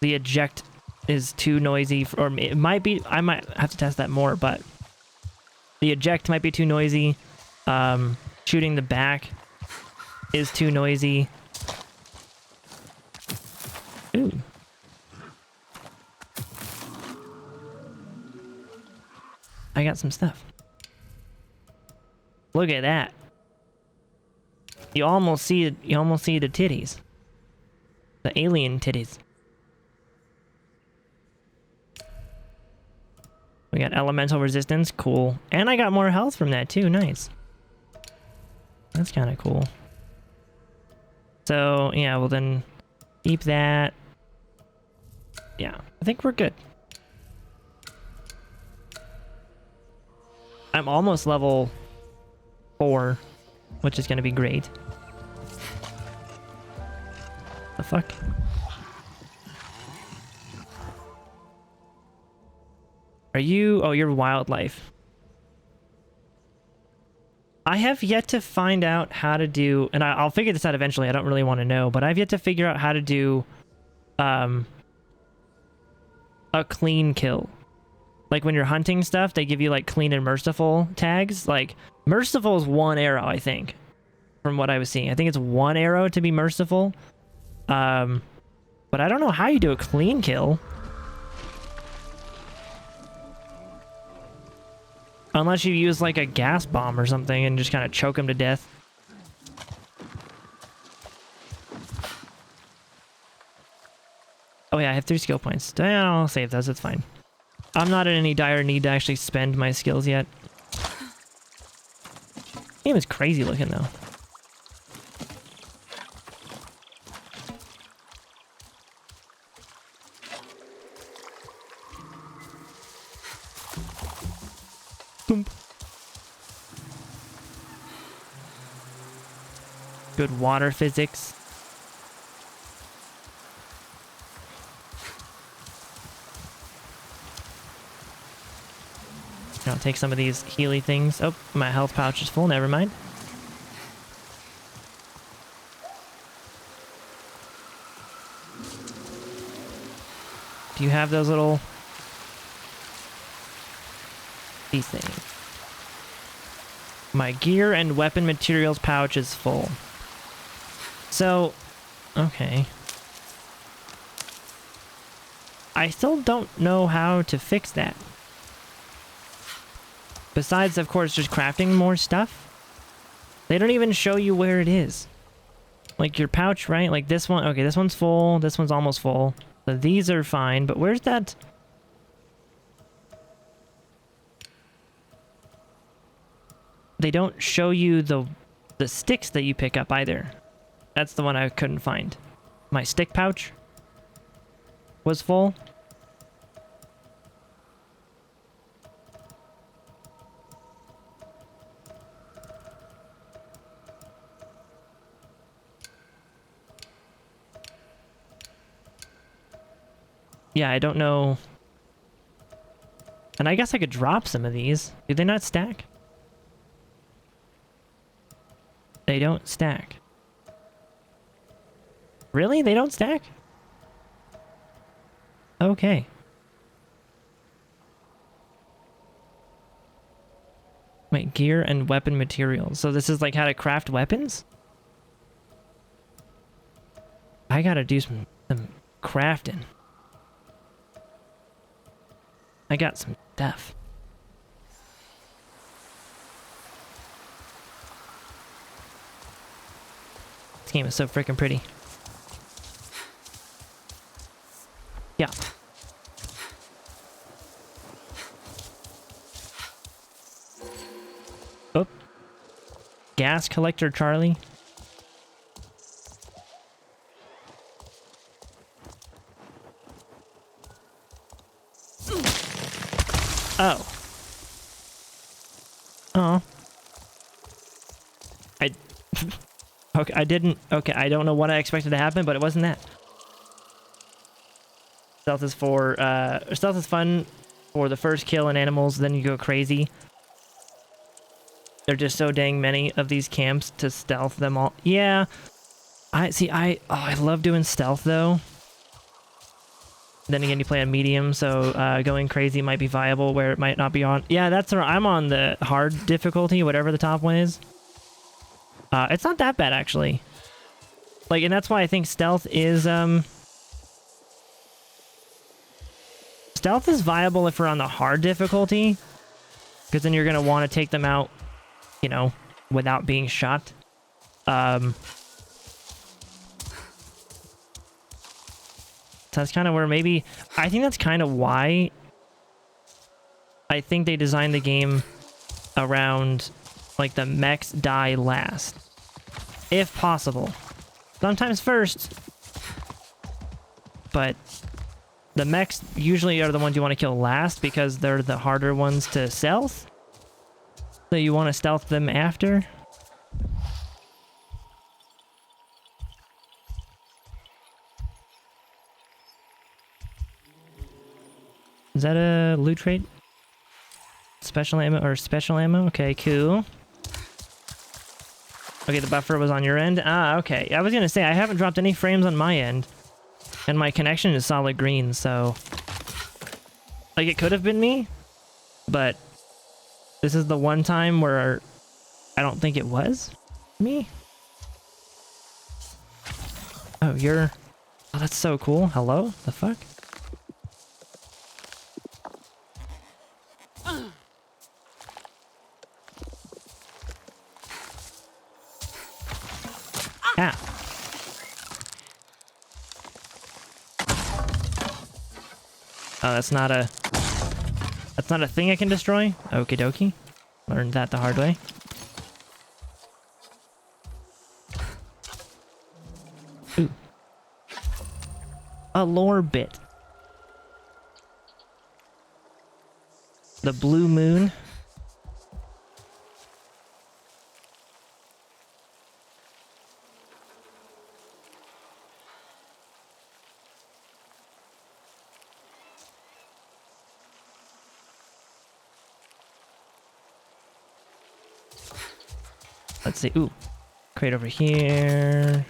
[SPEAKER 1] The eject is too noisy, or it might be, I might have to test that more, but the eject might be too noisy. Shooting the back is too noisy. Ooh. I got some stuff. Look at that. You almost see the titties. The alien titties. We got elemental resistance, cool. And I got more health from that too, nice. That's kind of cool. So, yeah, well then keep that. Yeah, I think we're good. I'm almost level 4, which is going to be great. The fuck? Are you... Oh, you're wildlife. I have yet to find out how to do... And I'll figure this out eventually, I don't really want to know, but I've yet to figure out how to do... a clean kill. Like when you're hunting stuff, they give you like clean and merciful tags. Like merciful is 1 arrow, I think, from what I was seeing. I think it's 1 arrow to be merciful. But I don't know how you do a clean kill. Unless you use like a gas bomb or something and just kind of choke him to death. Oh yeah, I have 3 skill points. I'll save those, it's fine. I'm not in any dire need to actually spend my skills yet. Game is crazy looking though. Boom. Good water physics. I'll take some of these Healy things. Oh, my health pouch is full. Never mind. Do you have those little... these things? My gear and weapon materials pouch is full. So, okay. I still don't know how to fix that. Besides, of course, just crafting more stuff. They don't even show you where it is. Like your pouch, right? Like this one. Okay, this one's full. This one's almost full. So these are fine. But where's that? They don't show you the sticks that you pick up either. That's the one I couldn't find. My stick pouch was full. Yeah, I don't know. And I guess I could drop some of these. Do they not stack? They don't stack. Really? They don't stack? Okay. Wait, gear and weapon materials. So this is like how to craft weapons? I gotta do some crafting. I got some stuff. This game is so freaking pretty. Yeah. Oh. Gas collector Charlie. Oh. Oh. Okay, I didn't... Okay, I don't know what I expected to happen, but it wasn't that. Stealth is for... stealth is fun for the first kill in animals, then you go crazy. There are just so dang many of these camps to stealth them all. Yeah. I love doing stealth, though. Then again, you play on medium, so going crazy might be viable where it might not be on. Yeah, that's where I'm on the hard difficulty, whatever the top one is. It's not that bad, actually. Like, and that's why I think stealth is, stealth is viable if we're on the hard difficulty. Because then you're going to want to take them out, you know, without being shot. So that's kind of where maybe... I think that's kind of why I think they designed the game around, like, the mechs die last. If possible. Sometimes first. But the mechs usually are the ones you want to kill last because they're the harder ones to stealth. So you want to stealth them after. Is that a loot crate? Special ammo or special ammo? Okay, cool. Okay, the buffer was on your end. Ah, okay. I was gonna say I haven't dropped any frames on my end, and my connection is solid green. So, like, it could have been me, but this is the one time where I don't think it was me. Oh, you're... Oh, that's so cool. Hello? The fuck? Ah. Oh, that's not a thing I can destroy? Okie dokie. Learned that the hard way. Ooh. A lore bit. The blue moon. Let's see. Ooh. Crate over here.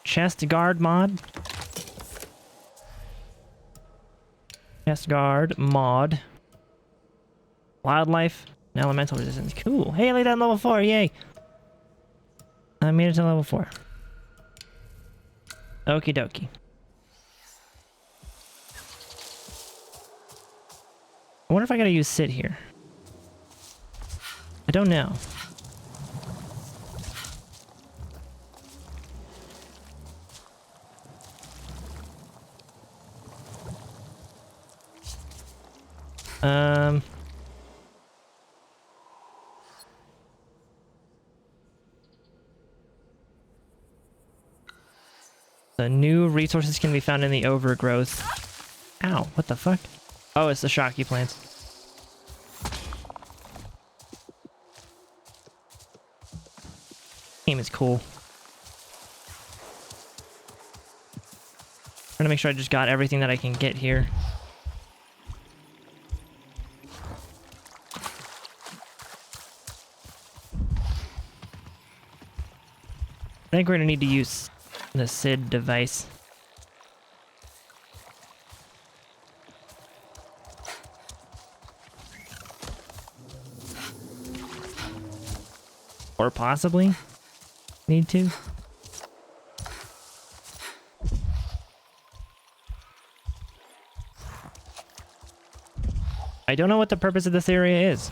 [SPEAKER 1] Chest guard mod. Chest guard mod. Wildlife. And elemental resistance. Cool. Hey, I laid down level 4. Yay. I made it to level 4. Okie dokie. I wonder if I gotta use sit here. I don't know. The new resources can be found in the overgrowth. Ow, what the fuck? Oh, it's the shocky plants. Game is cool. Trying to make sure I just got everything that I can get here. I think we're gonna need to use the SID device. Or possibly need to. I don't know what the purpose of this area is.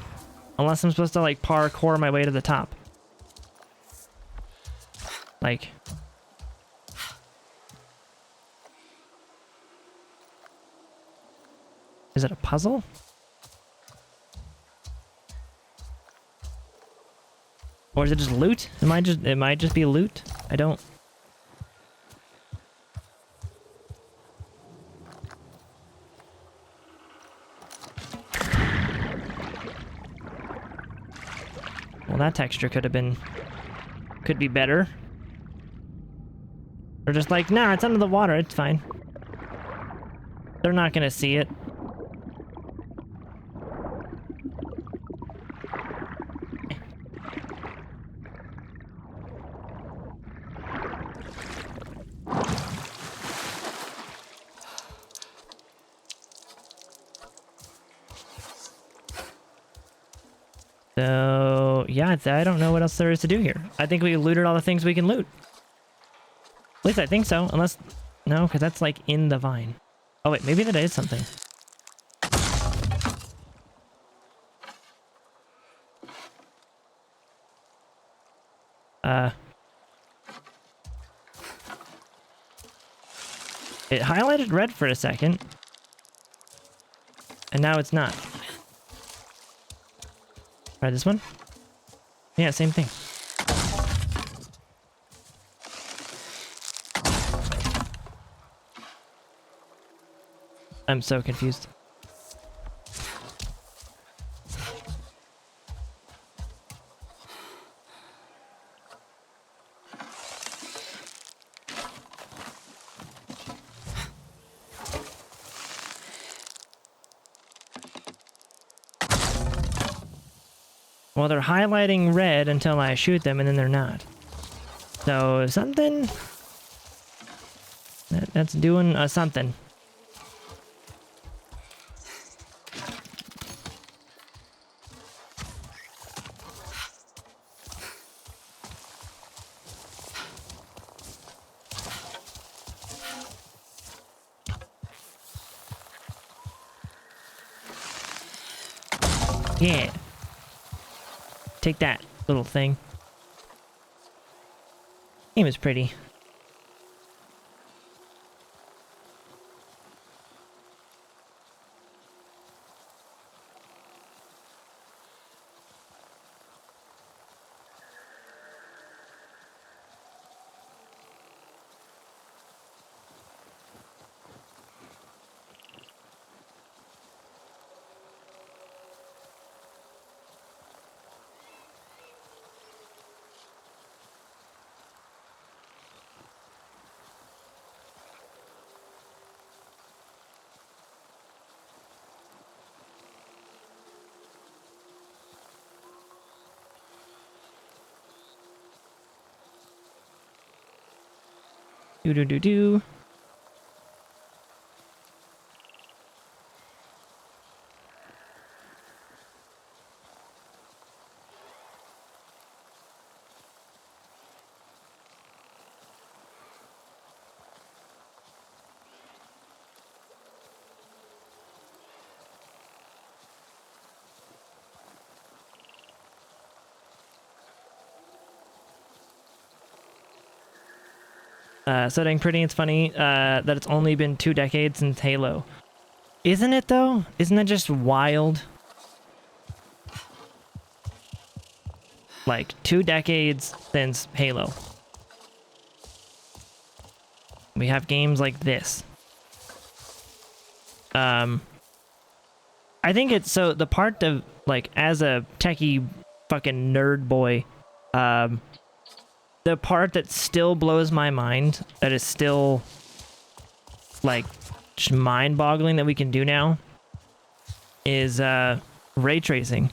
[SPEAKER 1] Unless I'm supposed to like parkour my way to the top. Like... Is it a puzzle? Or is it just loot? It might just be loot? I don't... Well, that texture could be better. Or just like, nah, it's under the water, it's fine. They're not gonna see it. So, yeah, I don't know what else there is to do here. I think we looted all the things we can loot. At least I think so, unless... No, because that's like in the vine. Oh wait, maybe that is something. It highlighted red for a second. And now it's not. Try this one? Yeah, same thing. I'm so confused. Well, they're highlighting red until I shoot them, and then they're not. So, something... That's doing something. Yeah. Take that, little thing. Game is pretty. Do. Setting pretty, it's funny that it's only been 2 decades since Halo. Isn't it though? Isn't that just wild? Like 2 decades since Halo. We have games like this. I think it's so the part of like as a techie fucking nerd boy, the part that still blows my mind, that is still like just mind-boggling that we can do now is ray tracing.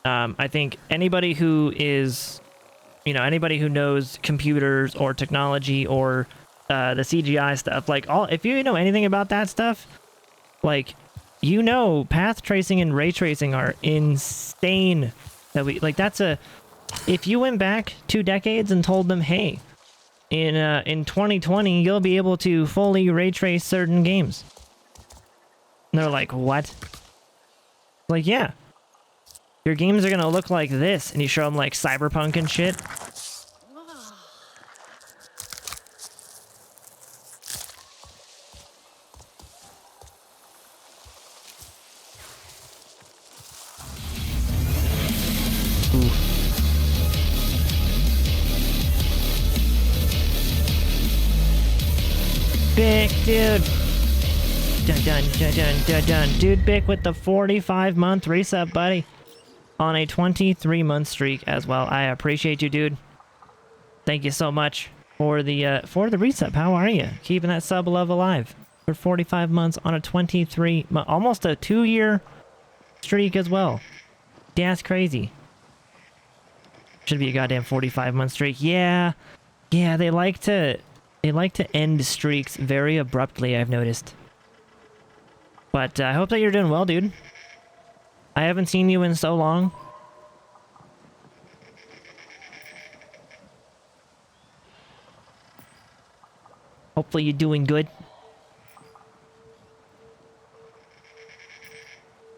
[SPEAKER 1] I think anybody who is, you know, anybody who knows computers or technology or the CGI stuff, like if you know anything about that stuff, like, you know, path tracing and ray tracing are insane. That we like, if you went back 2 decades and told them, hey, in 2020 you'll be able to fully ray trace certain games, and they're like, what? Like, yeah, your games are gonna look like this, and you show them like Cyberpunk and shit. Big dude. Dun dun dun dun dun dun. Dude Bick with the 45-month resub, buddy. On a 23-month streak as well. I appreciate you, dude. Thank you so much for the resub. How are you? Keeping that sub love alive for 45 months on a 23, almost a 2-year streak as well. Yeah, that's crazy. Should be a goddamn 45-month streak. Yeah, they like to end streaks very abruptly, I've noticed. But I hope that you're doing well, dude. I haven't seen you in so long. Hopefully you're doing good.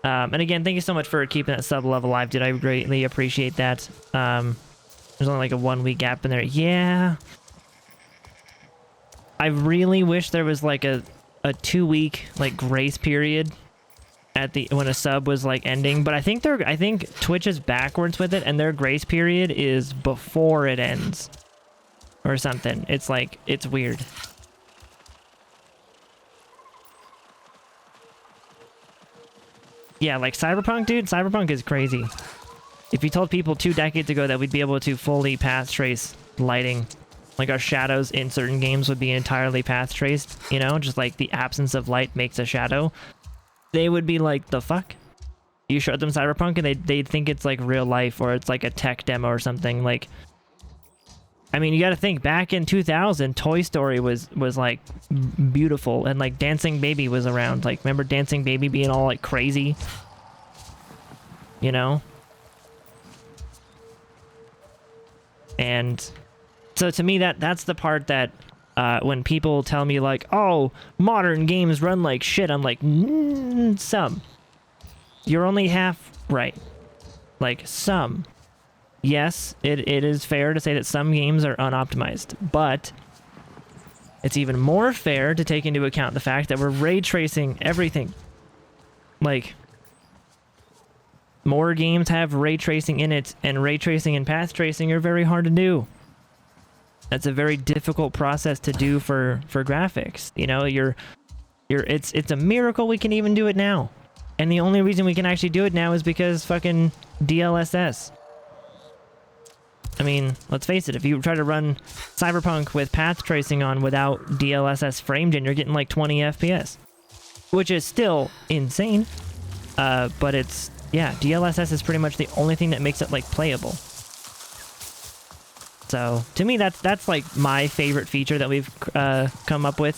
[SPEAKER 1] And again, thank you so much for keeping that sub love alive, dude. I greatly appreciate that. There's only like a 1-week gap in there. Yeah. I really wish there was like a 2-week like grace period at when a sub was like ending, but I think Twitch is backwards with it, and their grace period is before it ends or something. It's like, it's weird. Yeah, like Cyberpunk, dude. Cyberpunk is crazy. If you told people 2 decades ago that we'd be able to fully path trace lighting, like our shadows in certain games would be entirely path traced, you know, just like the absence of light makes a shadow, they would be like, the fuck? You showed them Cyberpunk and they'd think it's like real life, or it's like a tech demo or something. Like, I mean, you gotta think, back in 2000, Toy Story was like beautiful, and like Dancing Baby was around. Like, remember Dancing Baby being all like crazy? You know? And so to me, that's the part that when people tell me like, oh, modern games run like shit, I'm like, some. You're only half right. Like, some. Yes, it is fair to say that some games are unoptimized, but it's even more fair to take into account the fact that we're ray tracing everything. Like, more games have ray tracing in it, and ray tracing and path tracing are very hard to do. That's a very difficult process to do for graphics. You know, it's a miracle we can even do it now. And the only reason we can actually do it now is because fucking DLSS. I mean, let's face it, if you try to run Cyberpunk with path tracing on without DLSS FrameGen, you're getting like 20 FPS. Which is still insane. But it's, yeah, DLSS is pretty much the only thing that makes it like playable. So to me, that's like my favorite feature that we've come up with.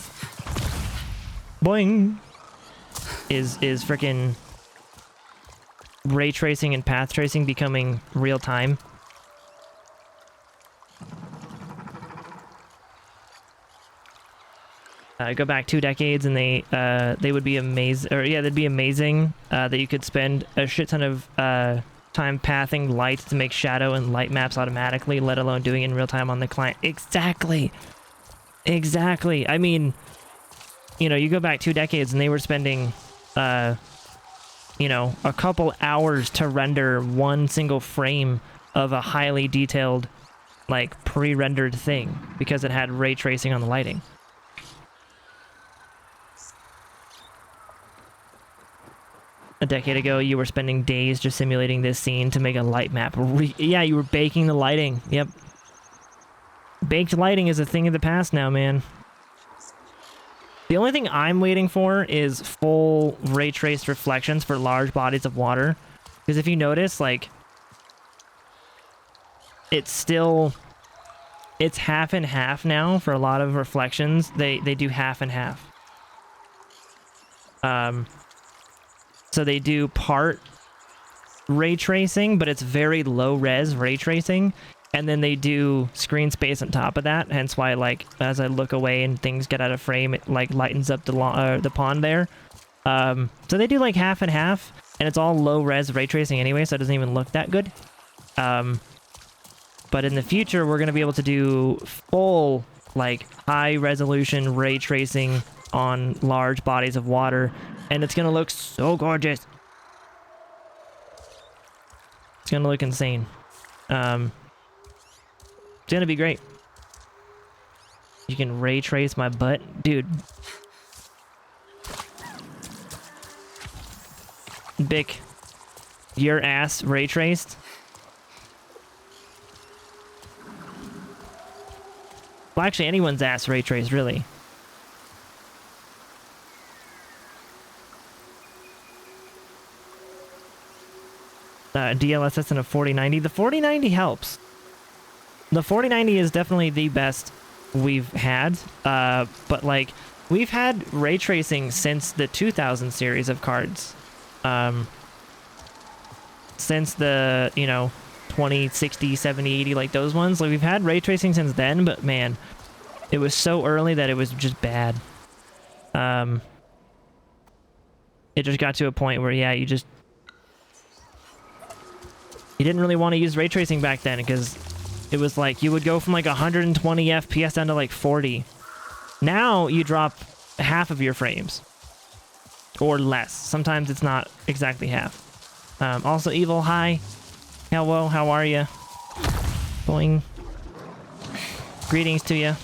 [SPEAKER 1] Boing! Is freaking ray tracing and path tracing becoming real time. Go back 2 decades and they would be amazing, or yeah, they'd be amazing that you could spend a shit ton of time pathing light to make shadow and light maps automatically, let alone doing it in real time on the client. Exactly. I mean, you know, you go back 2 decades and they were spending, you know, a couple hours to render one single frame of a highly detailed, like, pre-rendered thing because it had ray tracing on the lighting. A decade ago, you were spending days just simulating this scene to make a light map. Yeah, you were baking the lighting. Yep. Baked lighting is a thing of the past now, man. The only thing I'm waiting for is full ray traced reflections for large bodies of water. Because if you notice, like, it's half and half now for a lot of reflections. They do half and half. So they do part ray tracing, but it's very low res ray tracing. And then they do screen space on top of that. Hence why, like, as I look away and things get out of frame, it like lightens up the pond there. So they do like half and half, and it's all low res ray tracing anyway, so it doesn't even look that good. But in the future, we're going to be able to do full, like, high resolution ray tracing on large bodies of water, and it's going to look so gorgeous. It's going to look insane. It's going to be great. You can ray trace my butt. Dude. Bick, your ass ray traced? Well, actually, anyone's ass ray traced, really. DLSS in a 4090. The 4090 helps. The 4090 is definitely the best we've had. But, like, we've had ray tracing since the 2000 series of cards. Since the, you know, 20, 60, 70, 80, like those ones. Like, we've had ray tracing since then, but man, it was so early that it was just bad. It just got to a point where, yeah, you didn't really want to use ray tracing back then, because it was like you would go from like 120 FPS down to like 40. Now you drop half of your frames. Or less. Sometimes it's not exactly half. Also, Evil, hi. Hello, how are you? Boing. Greetings to you.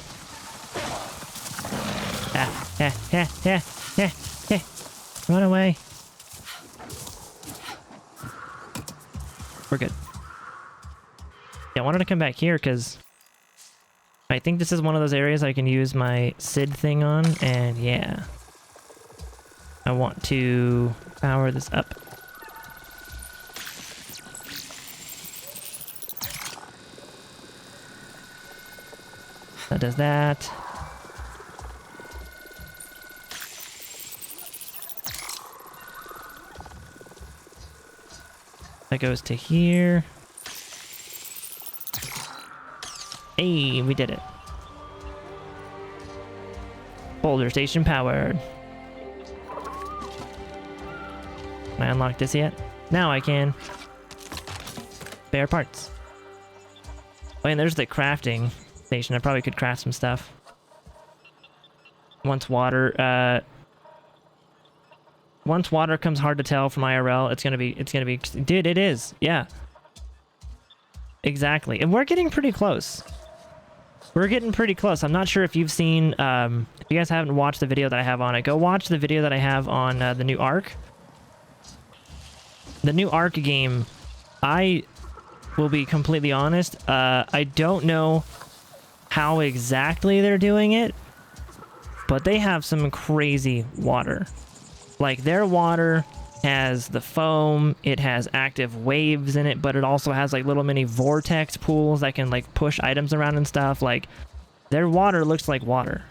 [SPEAKER 1] Run away. We're good. Yeah, I wanted to come back here because I think this is one of those areas I can use my SID thing on, and yeah. I want to power this up. That does that. That goes to here. Hey, we did it. Boulder station powered. Can I unlock this yet? Now I can. Spare parts. Oh, and there's the crafting station. I probably could craft some stuff. Once water comes hard to tell from IRL, it's gonna be, dude, it is, yeah. Exactly, and we're getting pretty close. We're getting pretty close. I'm not sure if you've seen, if you guys haven't watched the video that I have on it, go watch the video that I have on the new Ark. The new Ark game, I will be completely honest, I don't know how exactly they're doing it, but they have some crazy water. Like, their water has the foam, it has active waves in it, but it also has like little mini vortex pools that can like push items around and stuff. Like, their water looks like water.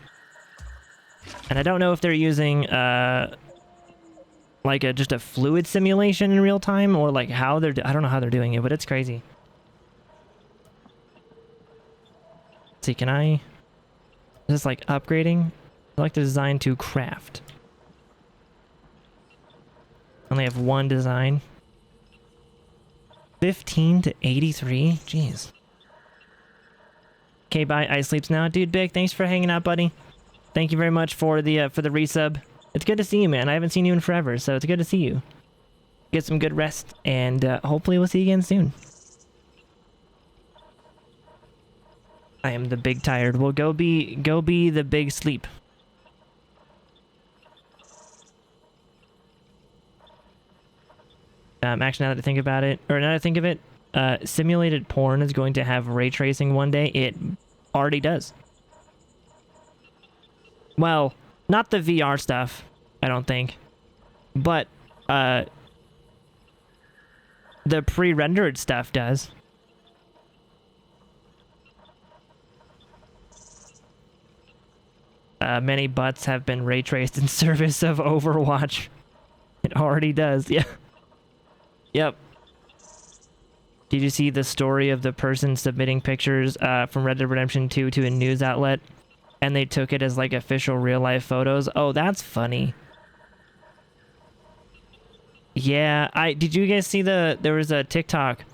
[SPEAKER 1] And I don't know if they're using like just a fluid simulation in real time, or like how they're I don't know how they're doing it, but it's crazy. Let's see, can I is this like upgrading? I like the design to craft. Only have one design. 15 to 83? Jeez. Okay, bye. I sleeps now. Dude, Big, thanks for hanging out, buddy. Thank you very much for the resub. It's good to see you, man. I haven't seen you in forever, so it's good to see you. Get some good rest, and hopefully we'll see you again soon. I am the big tired. Well, go be the big sleep. Actually, now that I think about it, or now that I think of it, simulated porn is going to have ray tracing one day. It already does. Well, Not the VR stuff, I don't think. But the pre-rendered stuff does. Many butts have been ray traced in service of Overwatch. It already does, yeah. Yep. Did you see the story of the person submitting pictures from Red Dead Redemption 2 to a news outlet, and they took it as like official real-life photos? Oh, that's funny. Yeah, did you guys see there was a TikTok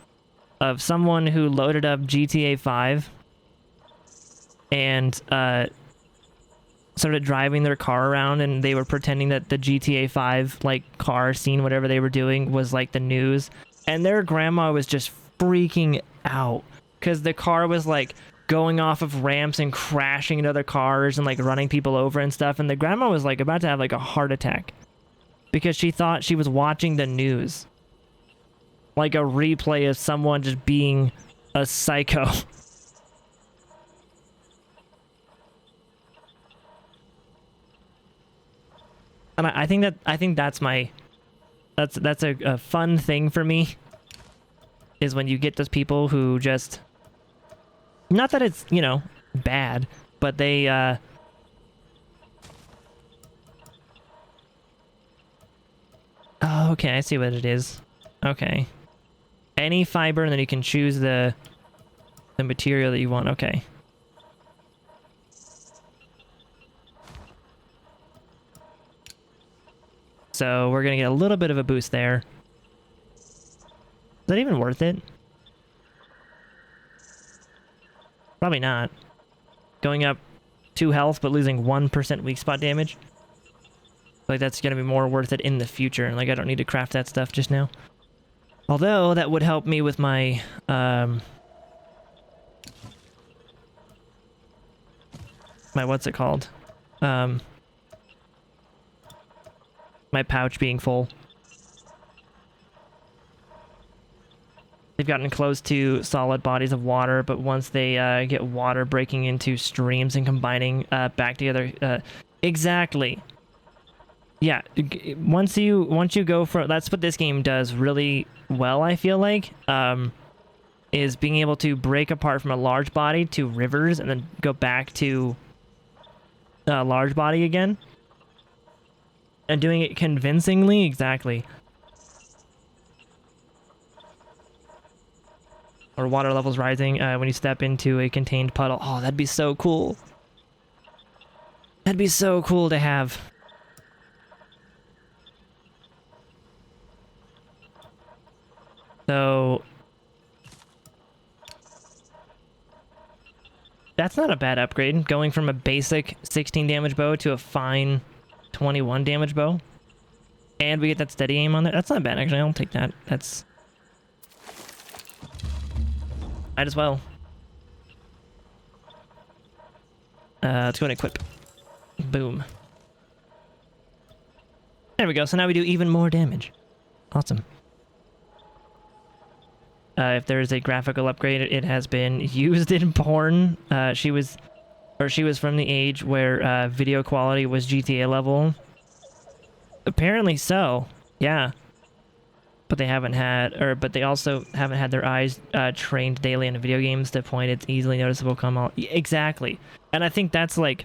[SPEAKER 1] of someone who loaded up GTA 5 and started driving their car around, and they were pretending that the GTA 5 like car scene, whatever they were doing, was like the news, and their grandma was just freaking out because the car was like going off of ramps and crashing into other cars and like running people over and stuff, and the grandma was like about to have like a heart attack because she thought she was watching the news, like a replay of someone just being a psycho. And I think that's a fun thing for me, is when you get those people who just, not that it's, you know, bad, but they oh, okay, I see what it is. Okay. Any fiber, and then you can choose the material that you want. Okay. So we're gonna get a little bit of a boost there. Is that even worth it? Probably not. Going up 2 health, but losing 1% weak spot damage. Like, that's gonna be more worth it in the future. Like, I don't need to craft that stuff just now. Although, that would help me with my, my what's it called? My pouch being full. They've gotten close to solid bodies of water, but once they get water breaking into streams and combining back together, exactly. Yeah, once you go for, that's what this game does really well, I feel like, is being able to break apart from a large body to rivers and then go back to a large body again. And doing it convincingly, exactly. Or water levels rising when you step into a contained puddle. Oh, that'd be so cool. That'd be so cool to have. So that's not a bad upgrade, going from a basic 16 damage bow to a fine 21 damage bow. And we get that steady aim on there. That's not bad, actually. I'll take that. That's... might as well. Let's go and equip. Boom. There we go. So now we do even more damage. Awesome. If there is a graphical upgrade, it has been used in porn. She was from the age where video quality was GTA level. Apparently so, yeah. But they haven't had, but they also haven't had their eyes trained daily in video games to the point it's easily noticeable come out. Exactly. And I think that's like,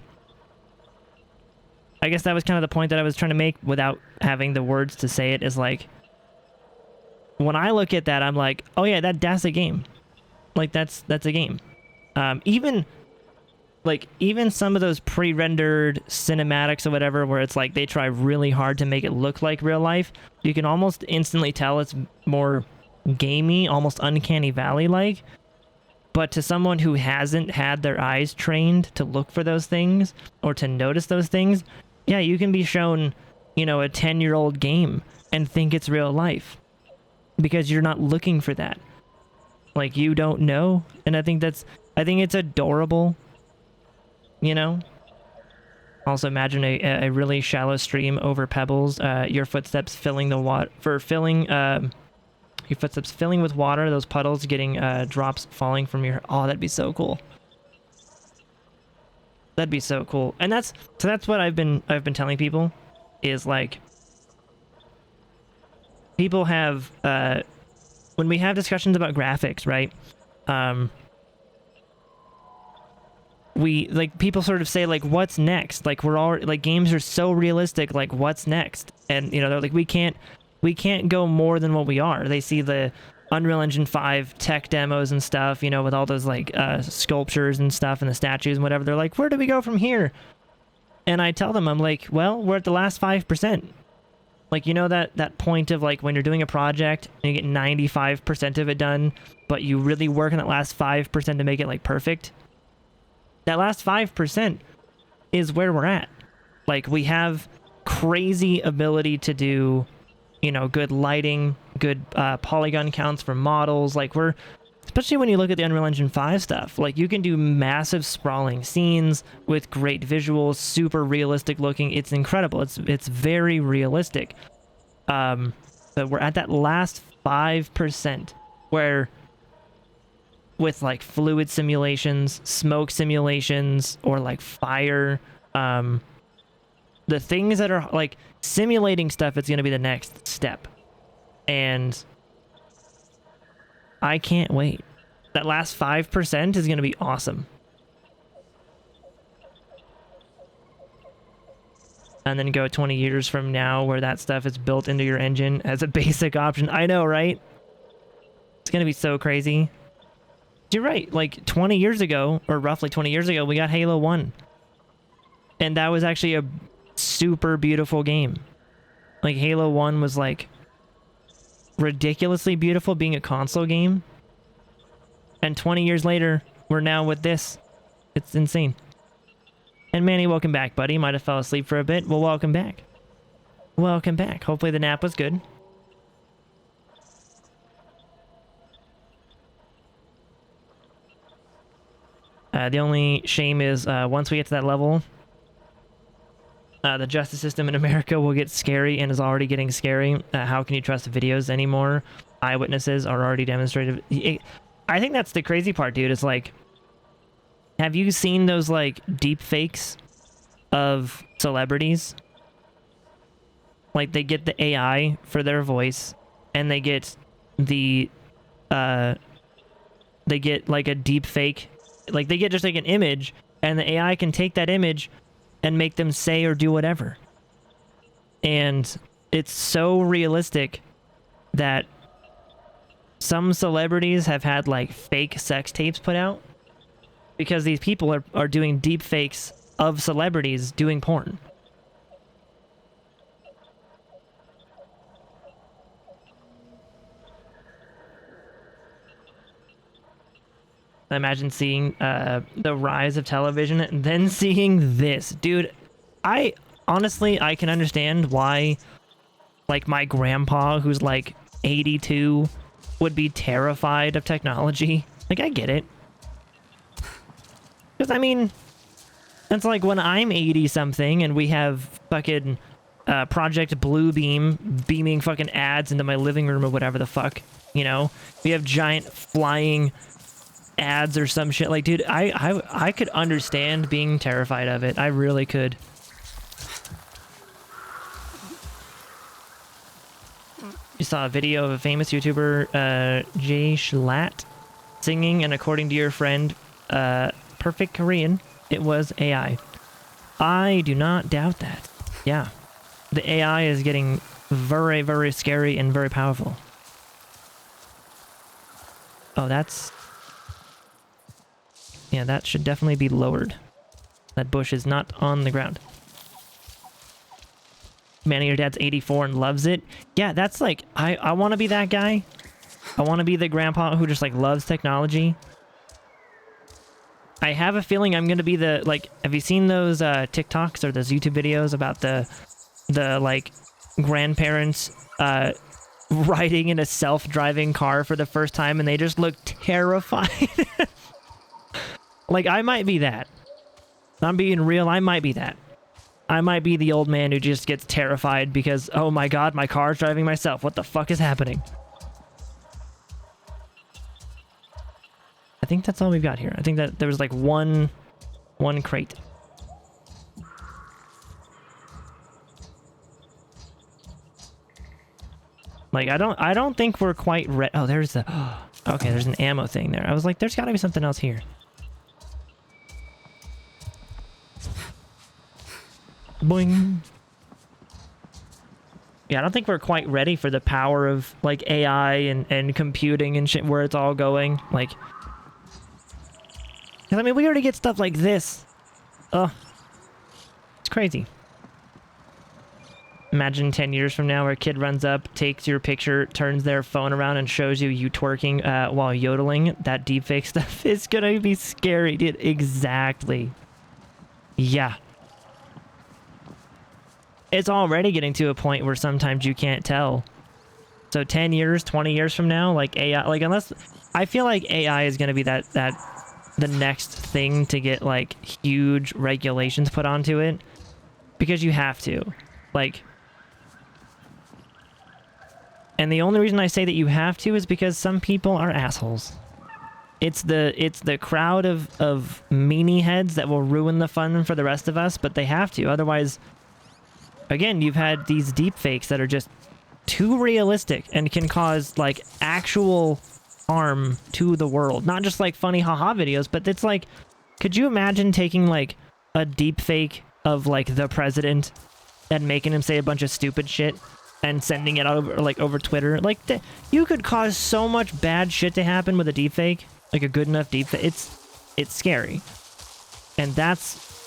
[SPEAKER 1] I guess that was kind of the point that I was trying to make without having the words to say it, is like, when I look at that, I'm like, oh yeah, that's a game. Like, that's a game. Even some of those pre-rendered cinematics or whatever, where it's like they try really hard to make it look like real life, you can almost instantly tell it's more gamey, almost Uncanny Valley-like. But to someone who hasn't had their eyes trained to look for those things or to notice those things, yeah, you can be shown, you know, a 10-year-old game and think it's real life because you're not looking for that. Like, you don't know. And I think it's adorable. You know? Also, imagine a really shallow stream over pebbles, your footsteps filling the water, your footsteps filling with water, those puddles getting drops falling from your, oh, that'd be so cool. That'd be so cool. And that's what I've been telling people is like people have when we have discussions about graphics, right? We like people sort of say like what's next? Like we're all like games are so realistic, like what's next? And you know, they're like we can't go more than what we are. They see the Unreal Engine 5 tech demos and stuff, you know, with all those like sculptures and stuff and the statues and whatever. They're like, where do we go from here? And I tell them, I'm like, well, we're at the last 5%. Like, you know, that point of like when you're doing a project and you get 95% of it done, but you really work on that last 5% to make it like perfect. That last 5% is where we're at. Like we have crazy ability to do, you know, good lighting, good polygon counts for models. Like we're, especially when you look at the Unreal Engine 5 stuff, like you can do massive sprawling scenes with great visuals, super realistic looking. It's incredible. It's very realistic. But we're at that last 5% where with like fluid simulations, smoke simulations, or like fire, the things that are like simulating stuff is going to be the next step. And I can't wait. That last 5% is going to be awesome. And then go 20 years from now where that stuff is built into your engine as a basic option. I know, right? It's going to be so crazy. You're right. Like 20 years ago, or roughly 20 years ago, we got Halo 1. And that was actually a super beautiful game. Like Halo 1 was like ridiculously beautiful being a console game. And 20 years later, we're now with this. It's insane. And Manny, welcome back, buddy. Might have fell asleep for a bit. Well, welcome back. Welcome back. Hopefully the nap was good. The only shame is once we get to that level, the justice system in America will get scary and is already getting scary. How can you trust videos anymore? Eyewitnesses are already demonstrated. I think that's the crazy part, dude. It's like, have you seen those like deep fakes of celebrities? Like they get the AI for their voice and they get the they get like a deep fake, like they get just like an image and the AI can take that image and make them say or do whatever. And it's so realistic that some celebrities have had like fake sex tapes put out because these people are doing deep fakes of celebrities doing porn. I imagine seeing the rise of television and then seeing this. Dude, I honestly can understand why like my grandpa who's like 82 would be terrified of technology. Like I get it. Because I mean, it's like when I'm 80 something and we have fucking Project Bluebeam beaming fucking ads into my living room or whatever the fuck, you know? We have giant flying ads or some shit. Like, dude, I could understand being terrified of it. I really could. You saw a video of a famous YouTuber, Jay Schlatt, singing, and according to your friend, Perfect Korean, it was AI. I do not doubt that. Yeah. The AI is getting very, very scary and very powerful. Oh, that's... yeah, that should definitely be lowered. That bush is not on the ground. Manny, your dad's 84 and loves it. Yeah, that's like, I want to be that guy. I want to be the grandpa who just like loves technology. I have a feeling I'm going to be the, like, have you seen those TikToks or those YouTube videos about the like grandparents riding in a self-driving car for the first time and they just look terrified? Like, I might be that. I'm being real, I might be that. I might be the old man who just gets terrified because, oh my god, my car's driving myself. What the fuck is happening? I think that's all we've got here. I think that there was like one crate. Like, I don't think we're quite ready. Oh, there's the... Okay, there's an ammo thing there. I was like, there's got to be something else here. Boing. Yeah, I don't think we're quite ready for the power of, like, AI and computing and shit, where it's all going. Like... 'Cause, I mean, we already get stuff like this. Ugh. It's crazy. Imagine 10 years from now where a kid runs up, takes your picture, turns their phone around, and shows you twerking while yodeling. That deepfake stuff is gonna be scary, dude. Exactly. Yeah. It's already getting to a point where sometimes you can't tell. So 10 years, 20 years from now, like AI, like unless... I feel like AI is gonna be the next thing to get, like, huge regulations put onto it. Because you have to. Like... And the only reason I say that you have to is because some people are assholes. It's the crowd of meanie heads that will ruin the fun for the rest of us, but they have to. Otherwise, again, you've had these deepfakes that are just too realistic and can cause, like, actual harm to the world. Not just, like, funny haha videos, but it's like, could you imagine taking, like, a deepfake of, like, the president and making him say a bunch of stupid shit? And sending it over, like, over Twitter. Like, you could cause so much bad shit to happen with a deepfake. Like, a good enough deepfake. It's scary. And that's...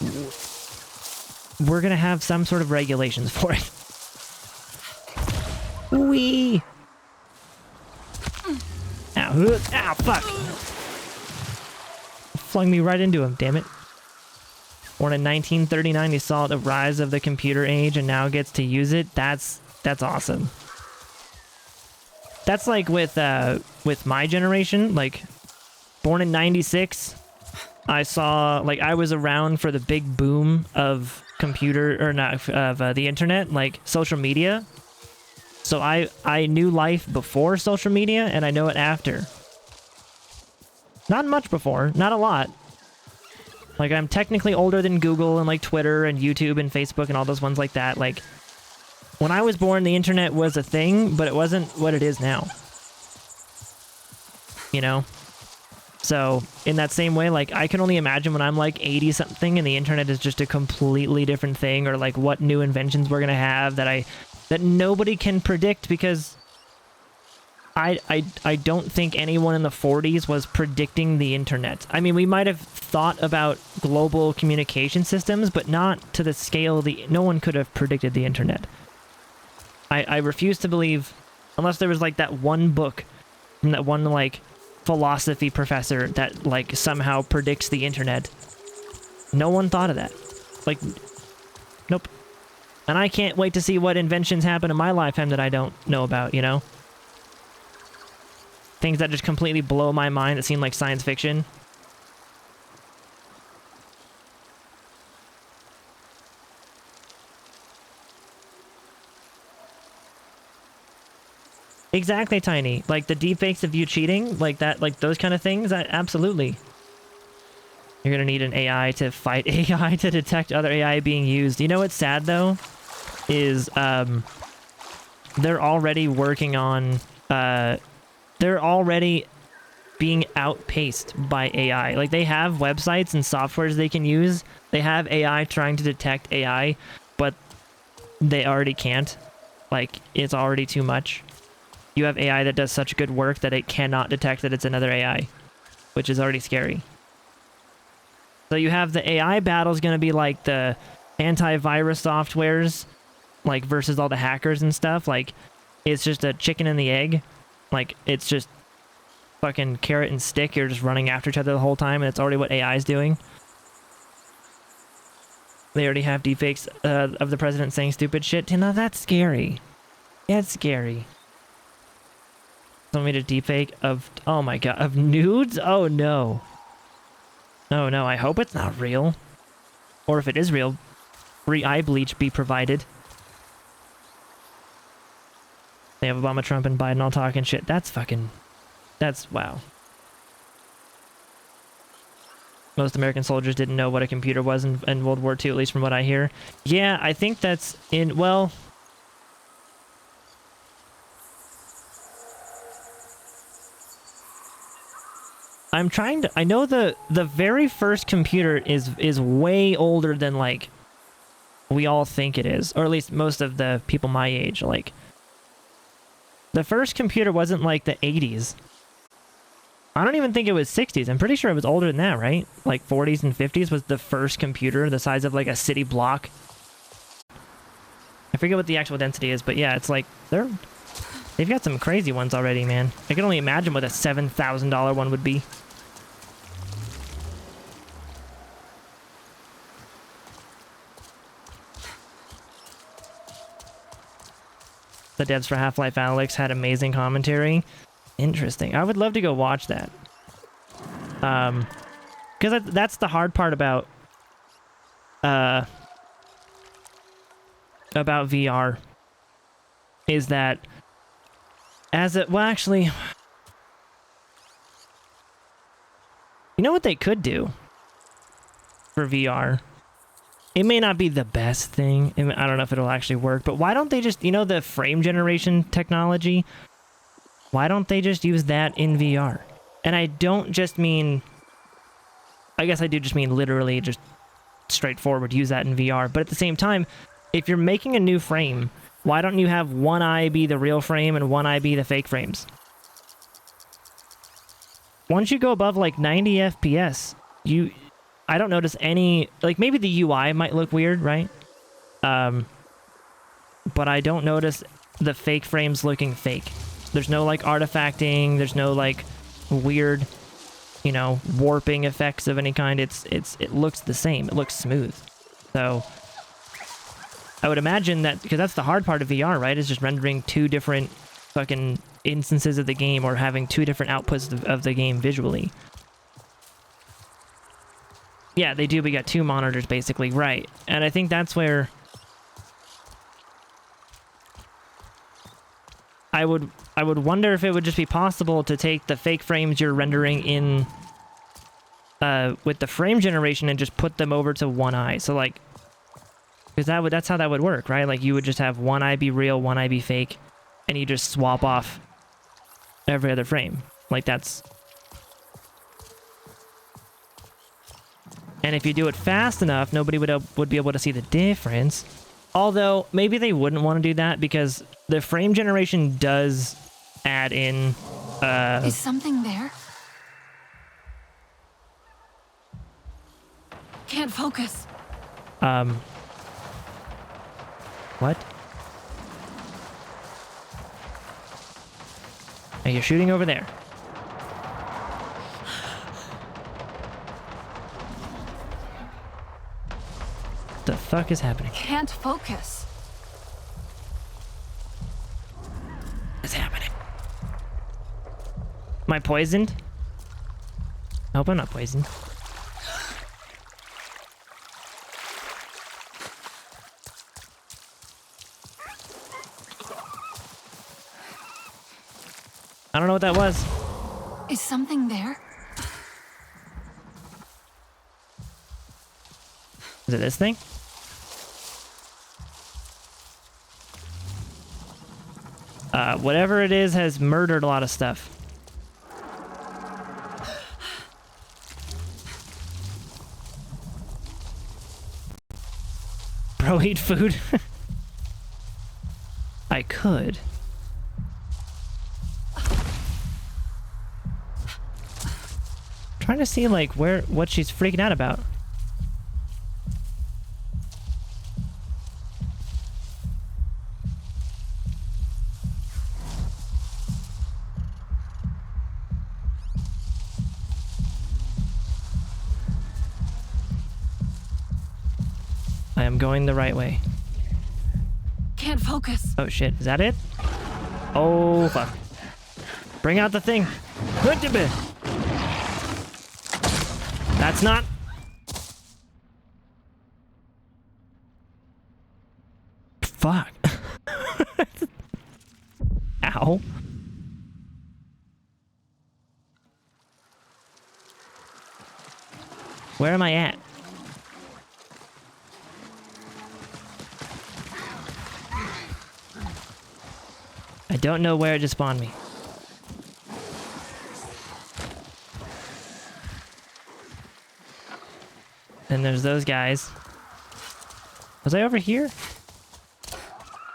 [SPEAKER 1] We're gonna have some sort of regulations for it. Wee! Ow, ow, fuck! Flung me right into him, damn it. Born in 1939, he saw the rise of the computer age and now gets to use it. That's awesome. That's like with my generation, like born in 96, I saw, like, I was around for the big boom of the internet, like social media. So I knew life before social media and I know it after. Not much before, not a lot. Like, I'm technically older than Google and, like, Twitter and YouTube and Facebook and all those ones like that. Like, when I was born, the internet was a thing, but it wasn't what it is now. You know? So, in that same way, like, I can only imagine when I'm, like, 80-something and the internet is just a completely different thing, or, like, what new inventions we're gonna have that nobody can predict, because I don't think anyone in the 40s was predicting the internet. I mean, we might have thought about global communication systems, but not to the scale no one could have predicted the internet. I refuse to believe, unless there was, like, that one book from that one, like, philosophy professor that, like, somehow predicts the internet. No one thought of that. Like, nope. And I can't wait to see what inventions happen in my lifetime that I don't know about, you know? Things that just completely blow my mind that seem like science fiction. Exactly, Tiny. Like, the deepfakes of you cheating, like that, like those kind of things, absolutely. You're gonna need an AI to fight AI to detect other AI being used. You know what's sad, though? Is, they're already working on, they're already being outpaced by AI. Like, they have websites and softwares they can use. They have AI trying to detect AI, but they already can't. Like, it's already too much. You have AI that does such good work that it cannot detect that it's another AI, which is already scary. So you have the AI battle's going to be like the antivirus softwares, like, versus all the hackers and stuff. Like, it's just a chicken and the egg. Like, it's just fucking carrot and stick. You're just running after each other the whole time, and it's already what AI is doing. They already have deepfakes of the president saying stupid shit. You know, that's scary. Yeah, it's scary. Made a deepfake of, oh my god, of nudes? Oh no. Oh no, I hope it's not real. Or if it is real, free eye bleach be provided. They have Obama, Trump, and Biden all talking shit. That's wow. Most American soldiers didn't know what a computer was in World War II, at least from what I hear. Yeah, I think that's in, well... I'm trying to. I know the very first computer is way older than like we all think it is, or at least most of the people my age. Like the first computer wasn't like the 80s. I don't even think it was 60s. I'm pretty sure it was older than that, right? Like 40s and 50s was the first computer the size of like a city block. I forget what the actual density is, but yeah, it's like they've got some crazy ones already, man. I can only imagine what a $7,000 one would be. The devs for Half-Life Alyx had amazing commentary. Interesting. I would love to go watch that. Because that's the hard part about VR is that well, actually, you know what they could do for VR? It may not be the best thing. I don't know if it'll actually work, but why don't they just, you know, the frame generation technology? Why don't they just use that in VR? And I don't just mean, I guess I do just mean literally just straightforward use that in VR. But at the same time, if you're making a new frame, why don't you have one eye be the real frame and one eye be the fake frames? Once you go above like 90 FPS, I don't notice any, like maybe the UI might look weird, right? But I don't notice the fake frames looking fake. There's no like artifacting, there's no like weird, you know, warping effects of any kind. It looks the same. It looks smooth. So I would imagine that, because that's the hard part of VR, right? Is just rendering two different fucking instances of the game or having two different outputs of the game visually. Yeah, they do. We got two monitors, basically. Right. And I think that's where I would wonder if it would just be possible to take the fake frames you're rendering in with the frame generation and just put them over to one eye. So like, because that's how that would work, right? Like you would just have one eye be real, one eye be fake, and you just swap off every other frame. Like that's... And if you do it fast enough, nobody would be able to see the difference. Although, maybe they wouldn't want to do that because the frame generation does add in...
[SPEAKER 2] Is something there? Can't focus.
[SPEAKER 1] What? Hey, you're shooting over there. The fuck is happening?
[SPEAKER 2] Can't focus.
[SPEAKER 1] What's happening? Am I poisoned? I hope I'm not poisoned. I don't know what that was.
[SPEAKER 2] Is something there?
[SPEAKER 1] Is it this thing? Whatever it is has murdered a lot of stuff. Bro, eat food. I could. Trying to see like what she's freaking out about. I am going the right way.
[SPEAKER 2] Can't focus.
[SPEAKER 1] Oh shit, is that it? Oh fuck. Bring out the thing. That's not... Fuck. Ow. Where am I at? I don't know where it just spawned me. Then there's those guys. Was I over here?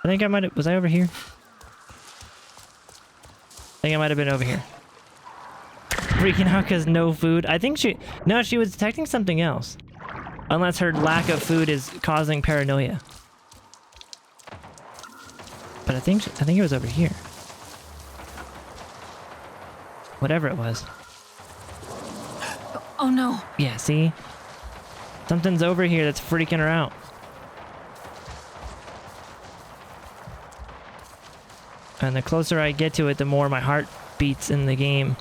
[SPEAKER 1] I think I might have... Was I over here? I think I might have been over here. Freaking out because no food. I think she... No, she was detecting something else. Unless her lack of food is causing paranoia. But I think it was over here. Whatever it was.
[SPEAKER 2] Oh no.
[SPEAKER 1] Yeah, see? Something's over here that's freaking her out. And the closer I get to it, the more my heart beats in the game.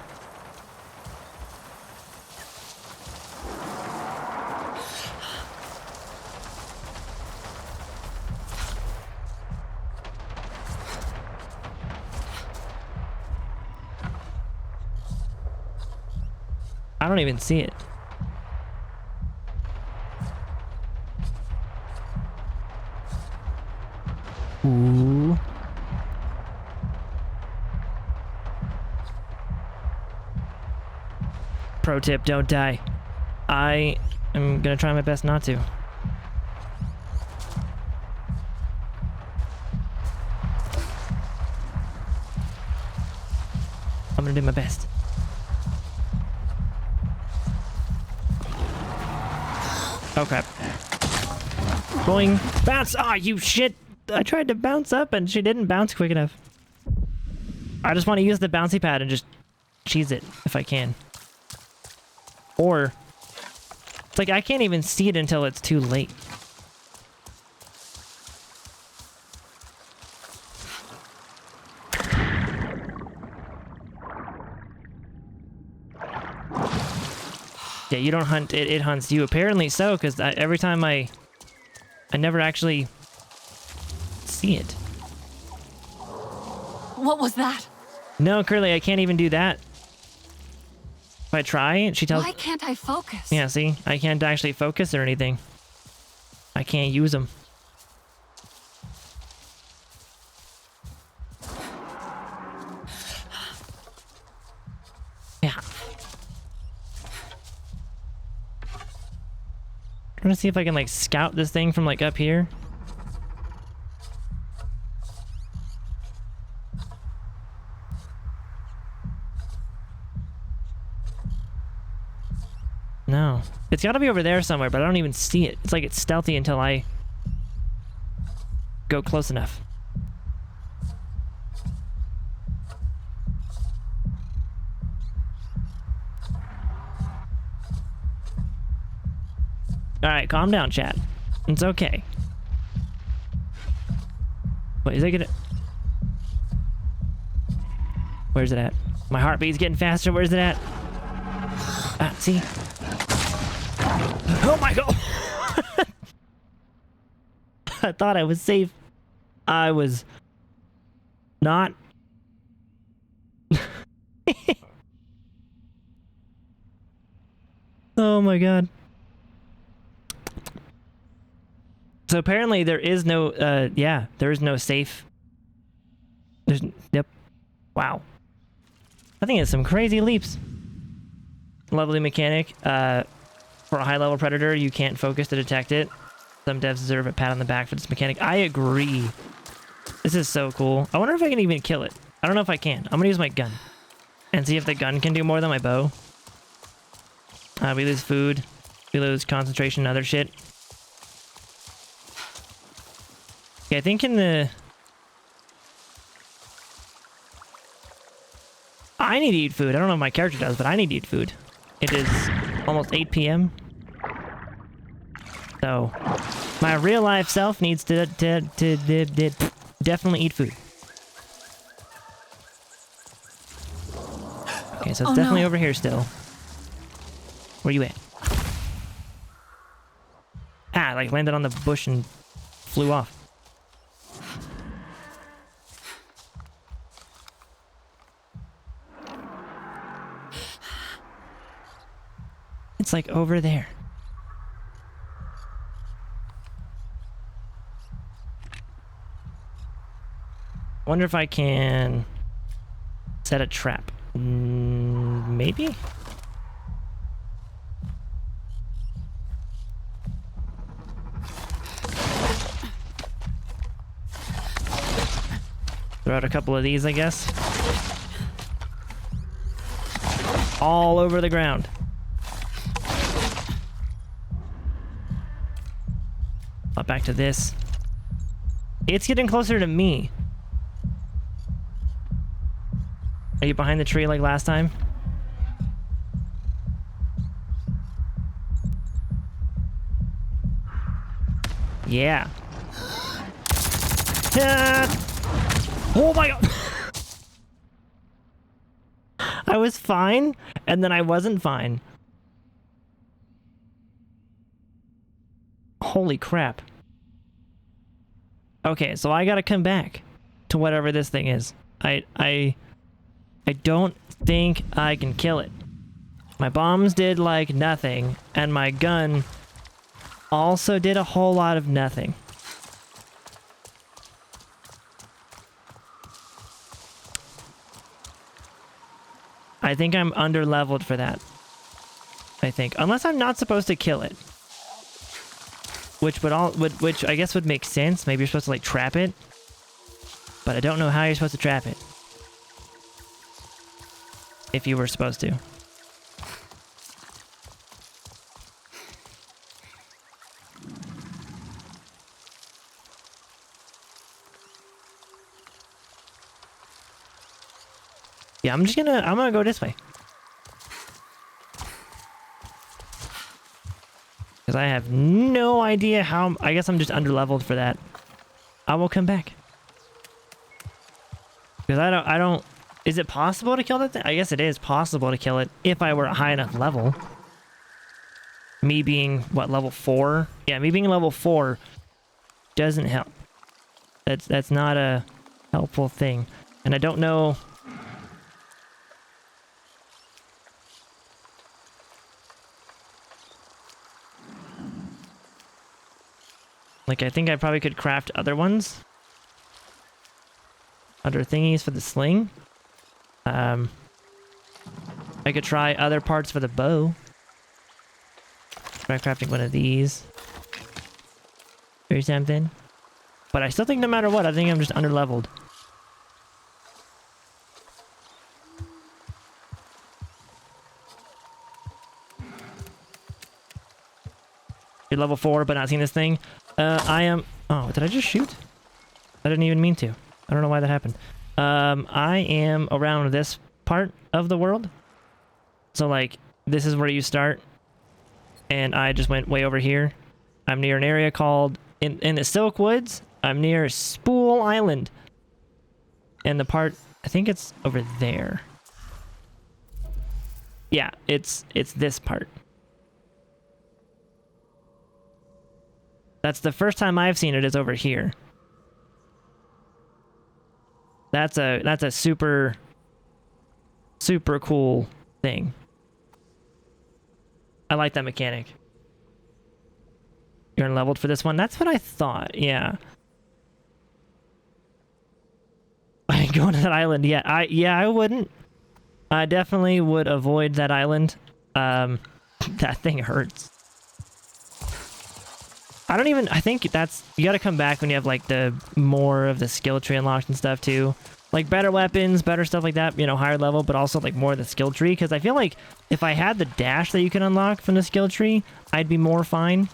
[SPEAKER 1] I don't even see it. Ooh. Pro tip, don't die. I am gonna try my best not to. I'm gonna do my best. Oh crap. Boing. Bounce! Ah, you shit! I tried to bounce up and she didn't bounce quick enough. I just want to use the bouncy pad and just cheese it if I can. Or, it's like I can't even see it until it's too late. Yeah, you don't hunt it, it hunts you. Apparently so, because every time I never actually see it.
[SPEAKER 2] What was that?
[SPEAKER 1] No, Curly, I can't even do that. If I try, she tells...
[SPEAKER 2] Why can't I focus?
[SPEAKER 1] Yeah, see? I can't actually focus or anything. I can't use them. Yeah. I'm gonna see if I can, like, scout this thing from, like, up here. No. It's gotta be over there somewhere, but I don't even see it. It's like it's stealthy until I go close enough. Alright, calm down, chat. It's okay. Wait, is it gonna... Where's it at? My heartbeat's getting faster. Where's it at? Ah, see? Oh my god! I thought I was safe. I was not. Oh my god. So apparently there is no, yeah, there is no safe. There's, yep. Wow. I think it's some crazy leaps. Lovely mechanic. For a high-level predator, you can't focus to detect it. Some devs deserve a pat on the back for this mechanic. I agree. This is so cool. I wonder if I can even kill it. I don't know if I can. I'm gonna use my gun and see if the gun can do more than my bow. We lose food. We lose concentration and other shit. Okay, I think in the... I need to eat food. I don't know if my character does, but I need to eat food. It is almost 8 p.m. So, my real life self needs to definitely eat food. Okay, so it's definitely over here still. Where you at? Ah, like landed on the bush and flew off. It's like over there. Wonder if I can set a trap. Maybe? Throw out a couple of these, I guess. All over the ground. Up back to this. It's getting closer to me. Are you behind the tree like last time? Yeah. Oh my god. I was fine, and then I wasn't fine. Holy crap. Okay, so I gotta come back to whatever this thing is. I don't think I can kill it. My bombs did like nothing, and my gun also did a whole lot of nothing. I think I'm under-leveled for that. I think. Unless I'm not supposed to kill it. Which I guess would make sense. Maybe you're supposed to like trap it. But I don't know how you're supposed to trap it. If you were supposed to. Yeah, I'm gonna go this way. Because I have no idea how, I guess I'm just under-leveled for that. I will come back. Because I don't, is it possible to kill that thing? I guess it is possible to kill it if I were a high enough level. Me being, what, level 4? Yeah, me being level 4 doesn't help. That's not a helpful thing. And I don't know... Like, I think I probably could craft other ones. Other thingies for the sling. I could try other parts for the bow. Try crafting one of these. Or something. But I still think no matter what, I think I'm just under-leveled. You're level 4, but not seeing this thing. I am... Oh, did I just shoot? I didn't even mean to. I don't know why that happened. I am around this part of the world. So, like, this is where you start. And I just went way over here. I'm near an area called... In the Silk Woods, I'm near Spool Island. And the part... I think it's over there. Yeah, it's this part. That's the first time I've seen it is over here. That's a super cool thing. I like that mechanic. You're unleveled for this one? That's what I thought, yeah. Going to that island, yeah. I wouldn't. I definitely would avoid that island. That thing hurts. I think that's, you gotta come back when you have like the more of the skill tree unlocked and stuff too. Like better weapons, better stuff like that, you know, higher level, but also like more of the skill tree. Because I feel like if I had the dash that you can unlock from the skill tree, I'd be more fine.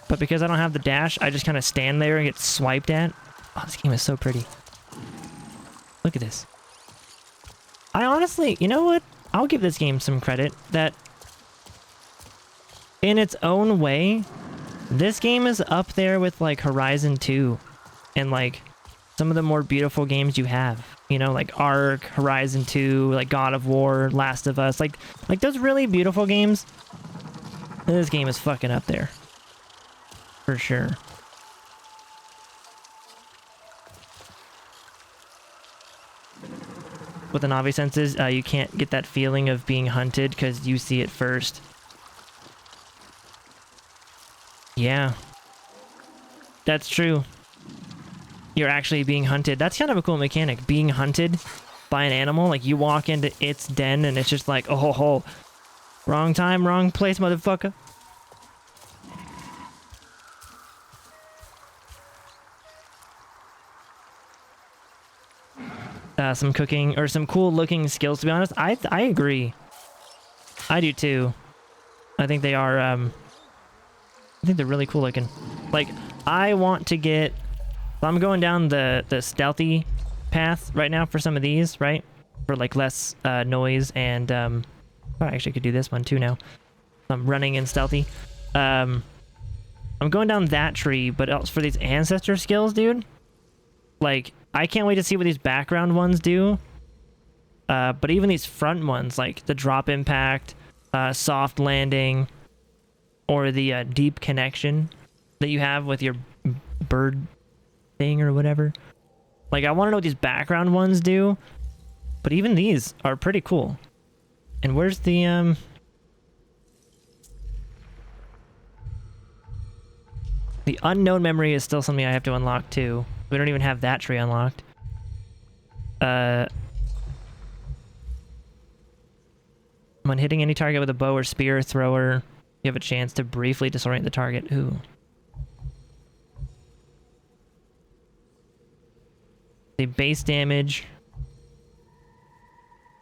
[SPEAKER 1] But because I don't have the dash, I just kind of stand there and get swiped at. Oh, this game is so pretty. Look at this. I honestly, you know what? I'll give this game some credit that in its own way, this game is up there with like Horizon 2 and like some of the more beautiful games you have. You know, like Ark, Horizon 2, like God of War, Last of Us, like those really beautiful games. This game is fucking up there. For sure. With the Navi senses, you can't get that feeling of being hunted because you see it first. Yeah. That's true. You're actually being hunted. That's kind of a cool mechanic. Being hunted by an animal. Like, you walk into its den and it's just like, oh, ho, ho. Wrong time, wrong place, motherfucker. some cooking or some cool looking skills, to be honest. I agree. I do too. I think they are, I think they're really cool looking. Like, I want to get, so I'm going down the stealthy path right now for some of these, right? For like less noise and, oh, I actually could do this one too now. I'm running in stealthy. I'm going down that tree, but also for these ancestor skills, dude, like, I can't wait to see what these background ones do. But even these front ones, like the drop impact, soft landing, or the deep connection that you have with your bird thing or whatever. Like, I want to know what these background ones do, but even these are pretty cool. And where's the, the unknown memory is still something I have to unlock too. We don't even have that tree unlocked. When hitting any target with a bow or spear thrower, you have a chance to briefly disorient the target. Ooh. The base damage.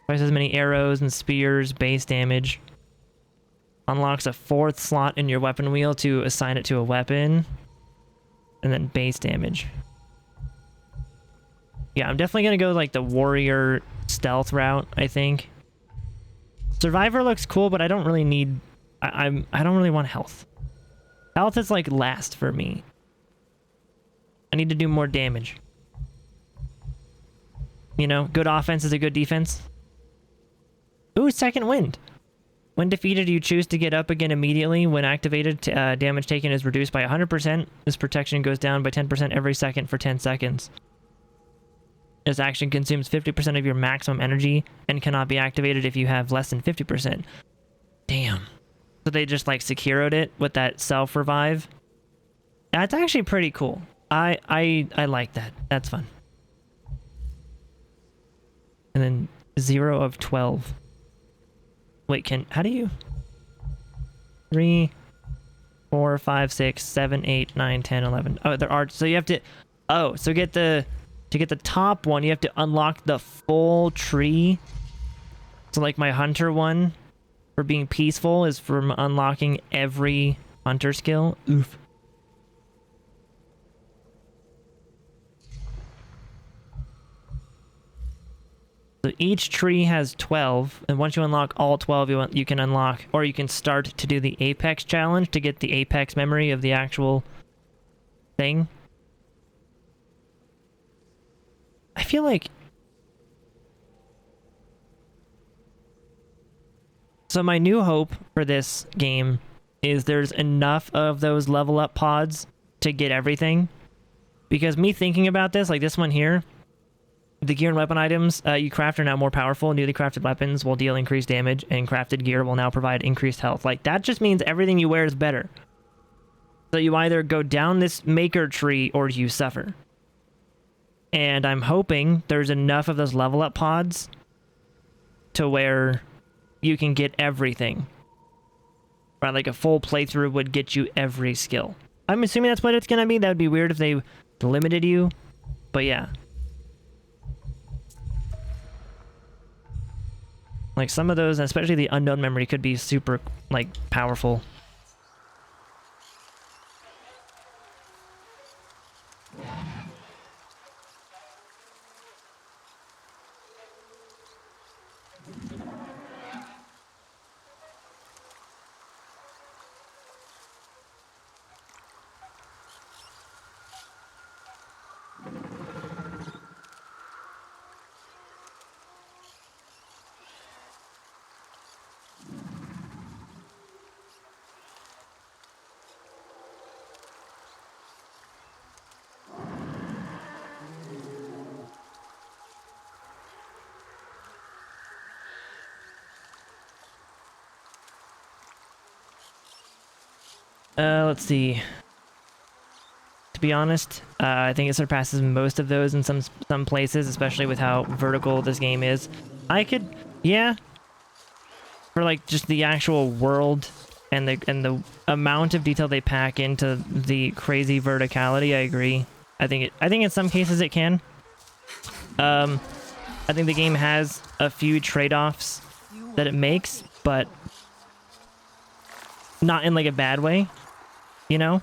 [SPEAKER 1] Twice as many arrows and spears, base damage. Unlocks a 4th slot in your weapon wheel to assign it to a weapon. And then base damage. Yeah, I'm definitely gonna go like the warrior stealth route, I think. Survivor looks cool, but I don't really need... I don't really want health. Health is like last for me. I need to do more damage. You know, good offense is a good defense. Ooh, second wind. When defeated, you choose to get up again immediately. When activated, damage taken is reduced by 100%. This protection goes down by 10% every second for 10 seconds. This action consumes 50% of your maximum energy and cannot be activated if you have less than 50%. Damn. So they just like Sekiro'd it with that self-revive. That's actually pretty cool. I like that. That's fun. And then 0 of 12. Wait, how do you... 3, 4, 5, 6, 7, 8, 9, 10, 11. Oh, there are... So you have to... Oh, so to get the top one, you have to unlock the full tree. So like my hunter one for being peaceful is from unlocking every hunter skill. Oof. So each tree has 12, and once you unlock all 12, you can unlock, or you can start to do the Apex challenge to get the Apex memory of the actual thing. I feel like... So my new hope for this game is there's enough of those level up pods to get everything. Because me thinking about this, like this one here, the gear and weapon items you craft are now more powerful. Newly crafted weapons will deal increased damage, and crafted gear will now provide increased health. Like, that just means everything you wear is better. So you either go down this maker tree or you suffer. And I'm hoping there's enough of those level up pods to where you can get everything. Right, like a full playthrough would get you every skill. I'm assuming that's what it's gonna be. That would be weird if they limited you. But yeah. Like some of those, especially the unknown memory, could be super, like, powerful. Let's see. To be honest, I think it surpasses most of those in some places, especially with how vertical this game is. I could, yeah, for like just the actual world and the amount of detail they pack into the crazy verticality. I agree. I think in some cases it can. I think the game has a few trade-offs that it makes, but not in like a bad way, you know?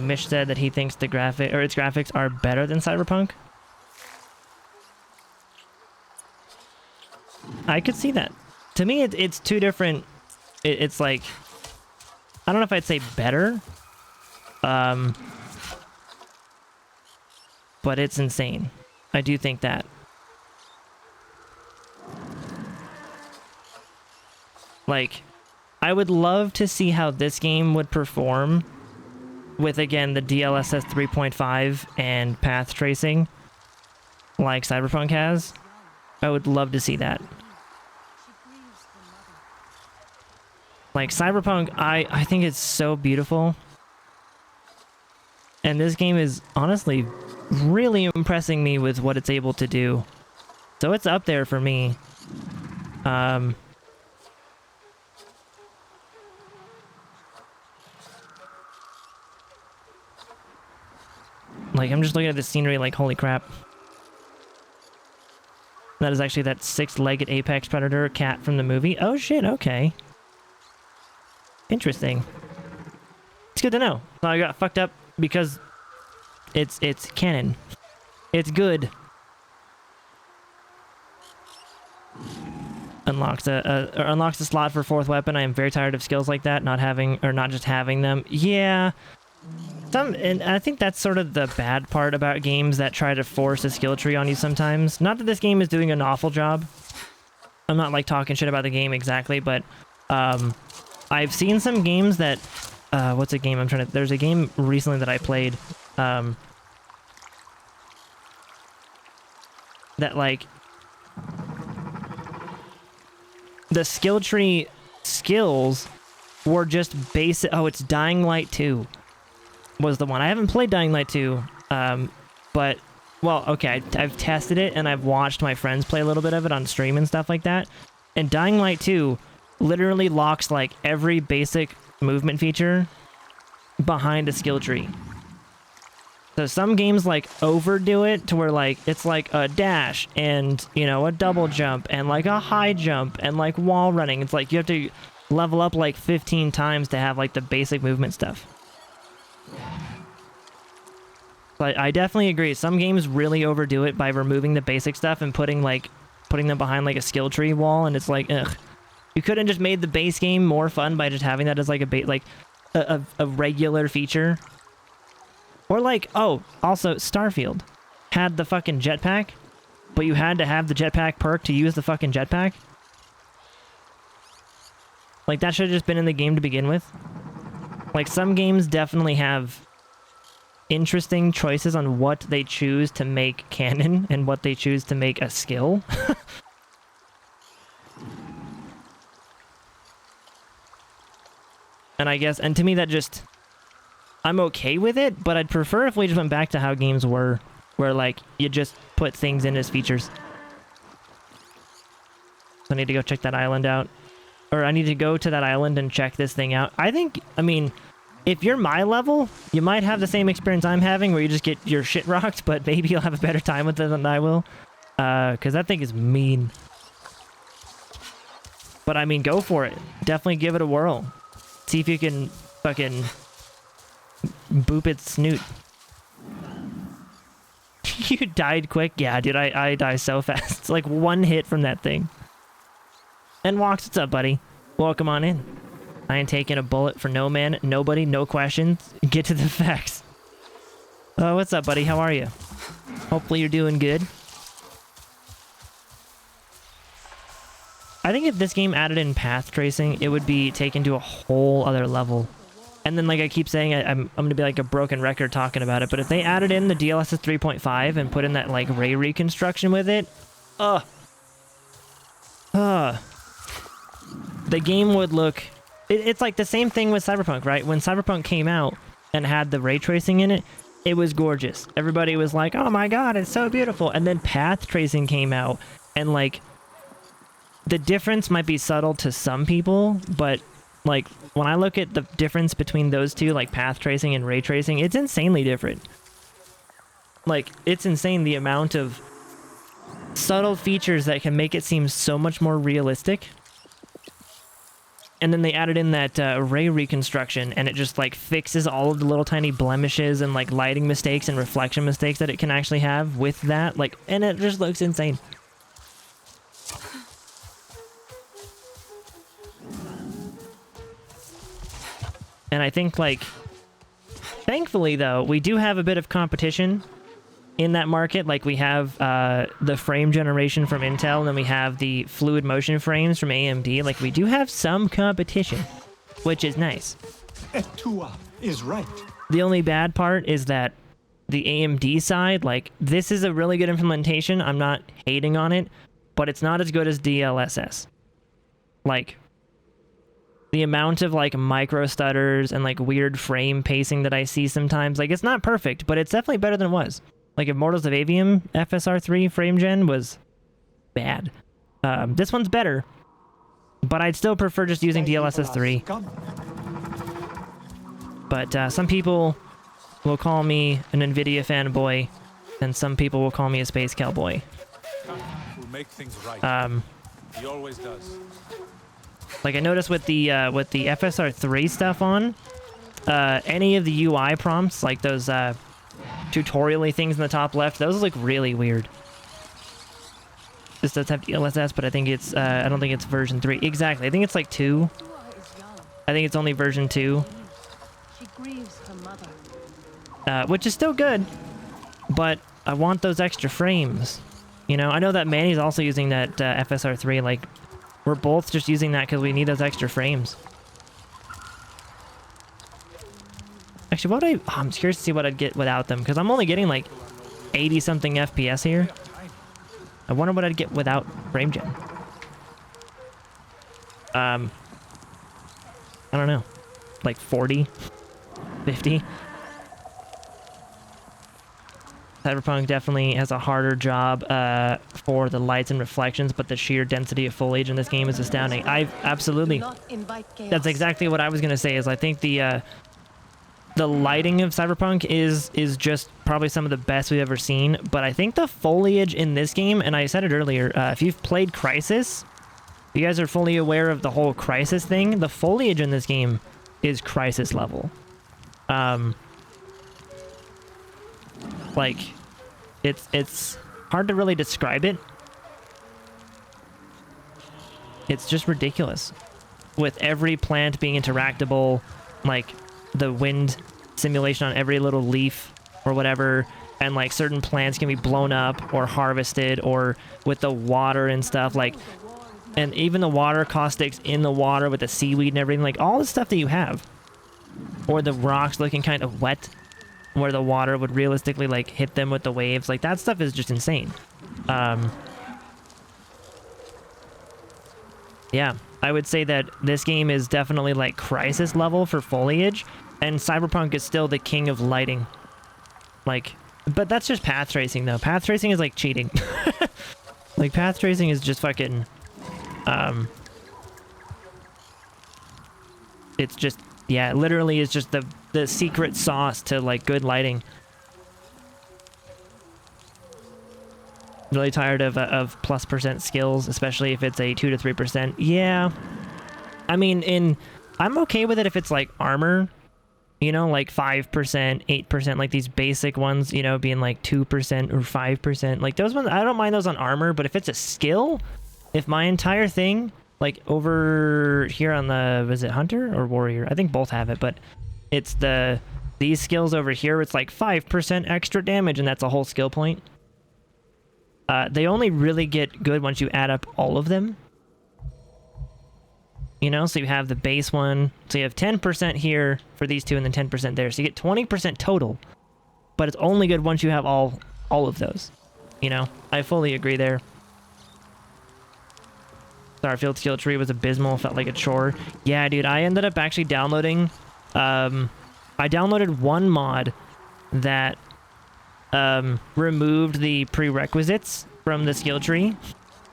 [SPEAKER 1] Mish said that he thinks its graphics are better than Cyberpunk. I could see that. To me, it's two different. It's like, I don't know if I'd say better, but it's insane. I do think that. Like, I would love to see how this game would perform with, again, the DLSS 3.5 and path tracing like Cyberpunk has. I would love to see that. Like, Cyberpunk, I think it's so beautiful. And this game is honestly really impressing me with what it's able to do. So it's up there for me. Like, I'm just looking at the scenery like, holy crap. That is actually that six-legged apex predator cat from the movie. Oh shit, okay. Interesting. It's good to know. So I got fucked up because it's canon. It's good. Unlocks a slot for fourth weapon. I am very tired of skills like that, not just having them. Yeah. And I think that's sort of the bad part about games that try to force a skill tree on you sometimes. Not that this game is doing an awful job. I'm not like talking shit about the game exactly, but I've seen some games that what's a game there's a game recently that I played that like the skill tree skills were just basic. Oh, it's Dying Light 2 was the one. I haven't played Dying Light 2, but, well, okay, I've tested it, and I've watched my friends play a little bit of it on stream and stuff like that, and Dying Light 2 literally locks, like, every basic movement feature behind a skill tree. So some games, like, overdo it to where, like, it's like a dash and, you know, a double jump and, like, a high jump and, like, wall running. It's like you have to level up, like, 15 times to have, like, the basic movement stuff. But I definitely agree. Some games really overdo it by removing the basic stuff and putting them behind like a skill tree wall, and it's like, ugh. You couldn't just made the base game more fun by just having that as like a regular feature. Or like, oh, also Starfield had the fucking jetpack, but you had to have the jetpack perk to use the fucking jetpack. Like that should have just been in the game to begin with. Like, some games definitely have interesting choices on what they choose to make canon and what they choose to make a skill. And I guess, and to me that just, I'm okay with it, but I'd prefer if we just went back to how games were, where like, you just put things in as features. So I need to go check that island out. Or I need to go to that island and check this thing out. I mean, if you're my level, you might have the same experience I'm having where you just get your shit rocked, but maybe you'll have a better time with it than I will. Because that thing is mean. But I mean, go for it. Definitely give it a whirl. See if you can fucking boop its snoot. You died quick? Yeah, dude, I die so fast. It's like one hit from that thing. And Walks, what's up, buddy? Welcome on in. I ain't taking a bullet for no man, nobody, no questions. Get to the facts. What's up, buddy? How are you? Hopefully you're doing good. I think if this game added in path tracing, it would be taken to a whole other level. And then, like I keep saying, I'm going to be like a broken record talking about it, but if they added in the DLSS 3.5 and put in that, like, ray reconstruction with it, the game would look... It's like the same thing with Cyberpunk, right? When Cyberpunk came out and had the ray tracing in it, it was gorgeous. Everybody was like, oh my god, it's so beautiful. And then path tracing came out, and like, the difference might be subtle to some people, but like, when I look at the difference between those two, like path tracing and ray tracing, it's insanely different. Like, it's insane the amount of subtle features that can make it seem so much more realistic. And then they added in that ray reconstruction, and it just like fixes all of the little tiny blemishes and like lighting mistakes and reflection mistakes that it can actually have with that. Like, and it just looks insane. And I think, like, thankfully though, we do have a bit of competition in that market. Like, we have the frame generation from Intel, and then we have the fluid motion frames from AMD. Like, we do have some competition, which is nice.
[SPEAKER 7] Etua is right.
[SPEAKER 1] The only bad part is that the AMD side, like, this is a really good implementation. I'm not hating on it, but it's not as good as DLSS. Like, the amount of like micro stutters and like weird frame pacing that I see sometimes, like, it's not perfect, but it's definitely better than it was. Like, Immortals of Avium FSR3 frame gen was bad. This one's better, but I'd still prefer just using DLSS 3. But some people will call me an NVIDIA fanboy, and some people will call me a space cowboy.
[SPEAKER 4] We'll make things right. He always does.
[SPEAKER 1] Like, I noticed with the FSR3 stuff on, any of the UI prompts, like those tutorial-y things in the top left, those look really weird. This does have DLSS, but I think it's I don't think it's version 3. Exactly, I think it's like 2. I think it's only version 2.
[SPEAKER 6] She grieves her mother.
[SPEAKER 1] Which is still good, but I want those extra frames. You know, I know that Manny's also using that FSR3. Like, we're both just using that because we need those extra frames. Actually, what would I'm curious to see what I'd get without them, because I'm only getting like 80-something FPS here. I wonder what I'd get without frame gen. I don't know. Like 40? 50? Cyberpunk definitely has a harder job for the lights and reflections, but the sheer density of foliage in this game is astounding. Absolutely. That's exactly what I was gonna say. Is I think the lighting of Cyberpunk is just probably some of the best we've ever seen. But I think the foliage in this game, and I said it earlier, if you've played Crysis, you guys are fully aware of the whole Crysis thing. The foliage in this game is Crysis level. Like, it's hard to really describe it. It's just ridiculous. With every plant being interactable, like the wind simulation on every little leaf or whatever, and like certain plants can be blown up or harvested, or with the water and stuff, like, and even the water caustics in the water with the seaweed and everything, like all the stuff that you have. Or the rocks looking kind of wet, where the water would realistically like hit them with the waves. Like, that stuff is just insane. Yeah, I would say that this game is definitely like Crysis level for foliage, and Cyberpunk is still the king of lighting. Like, but that's just path tracing though. Path tracing is like cheating. Like, path tracing is just fucking it's just, yeah, literally is just the secret sauce to like good lighting. Really tired of +% skills, especially if it's a 2 to 3%. Yeah, I mean, I'm okay with it if it's like armor, you know, like 5%, 8%, like these basic ones, you know, being like 2% or 5%. Like those ones, I don't mind those on armor, but if it's a skill, if my entire thing, like over here on the, was it Hunter or Warrior? I think both have it, but it's these skills over here, it's like 5% extra damage, and that's a whole skill point. They only really get good once you add up all of them. You know, so you have the base one, so you have 10% here for these two, and then 10% there. So you get 20% total, but it's only good once you have all of those. You know, I fully agree there. Starfield skill tree was abysmal, felt like a chore. Yeah, dude, I ended up actually downloading, I downloaded one mod that removed the prerequisites from the skill tree,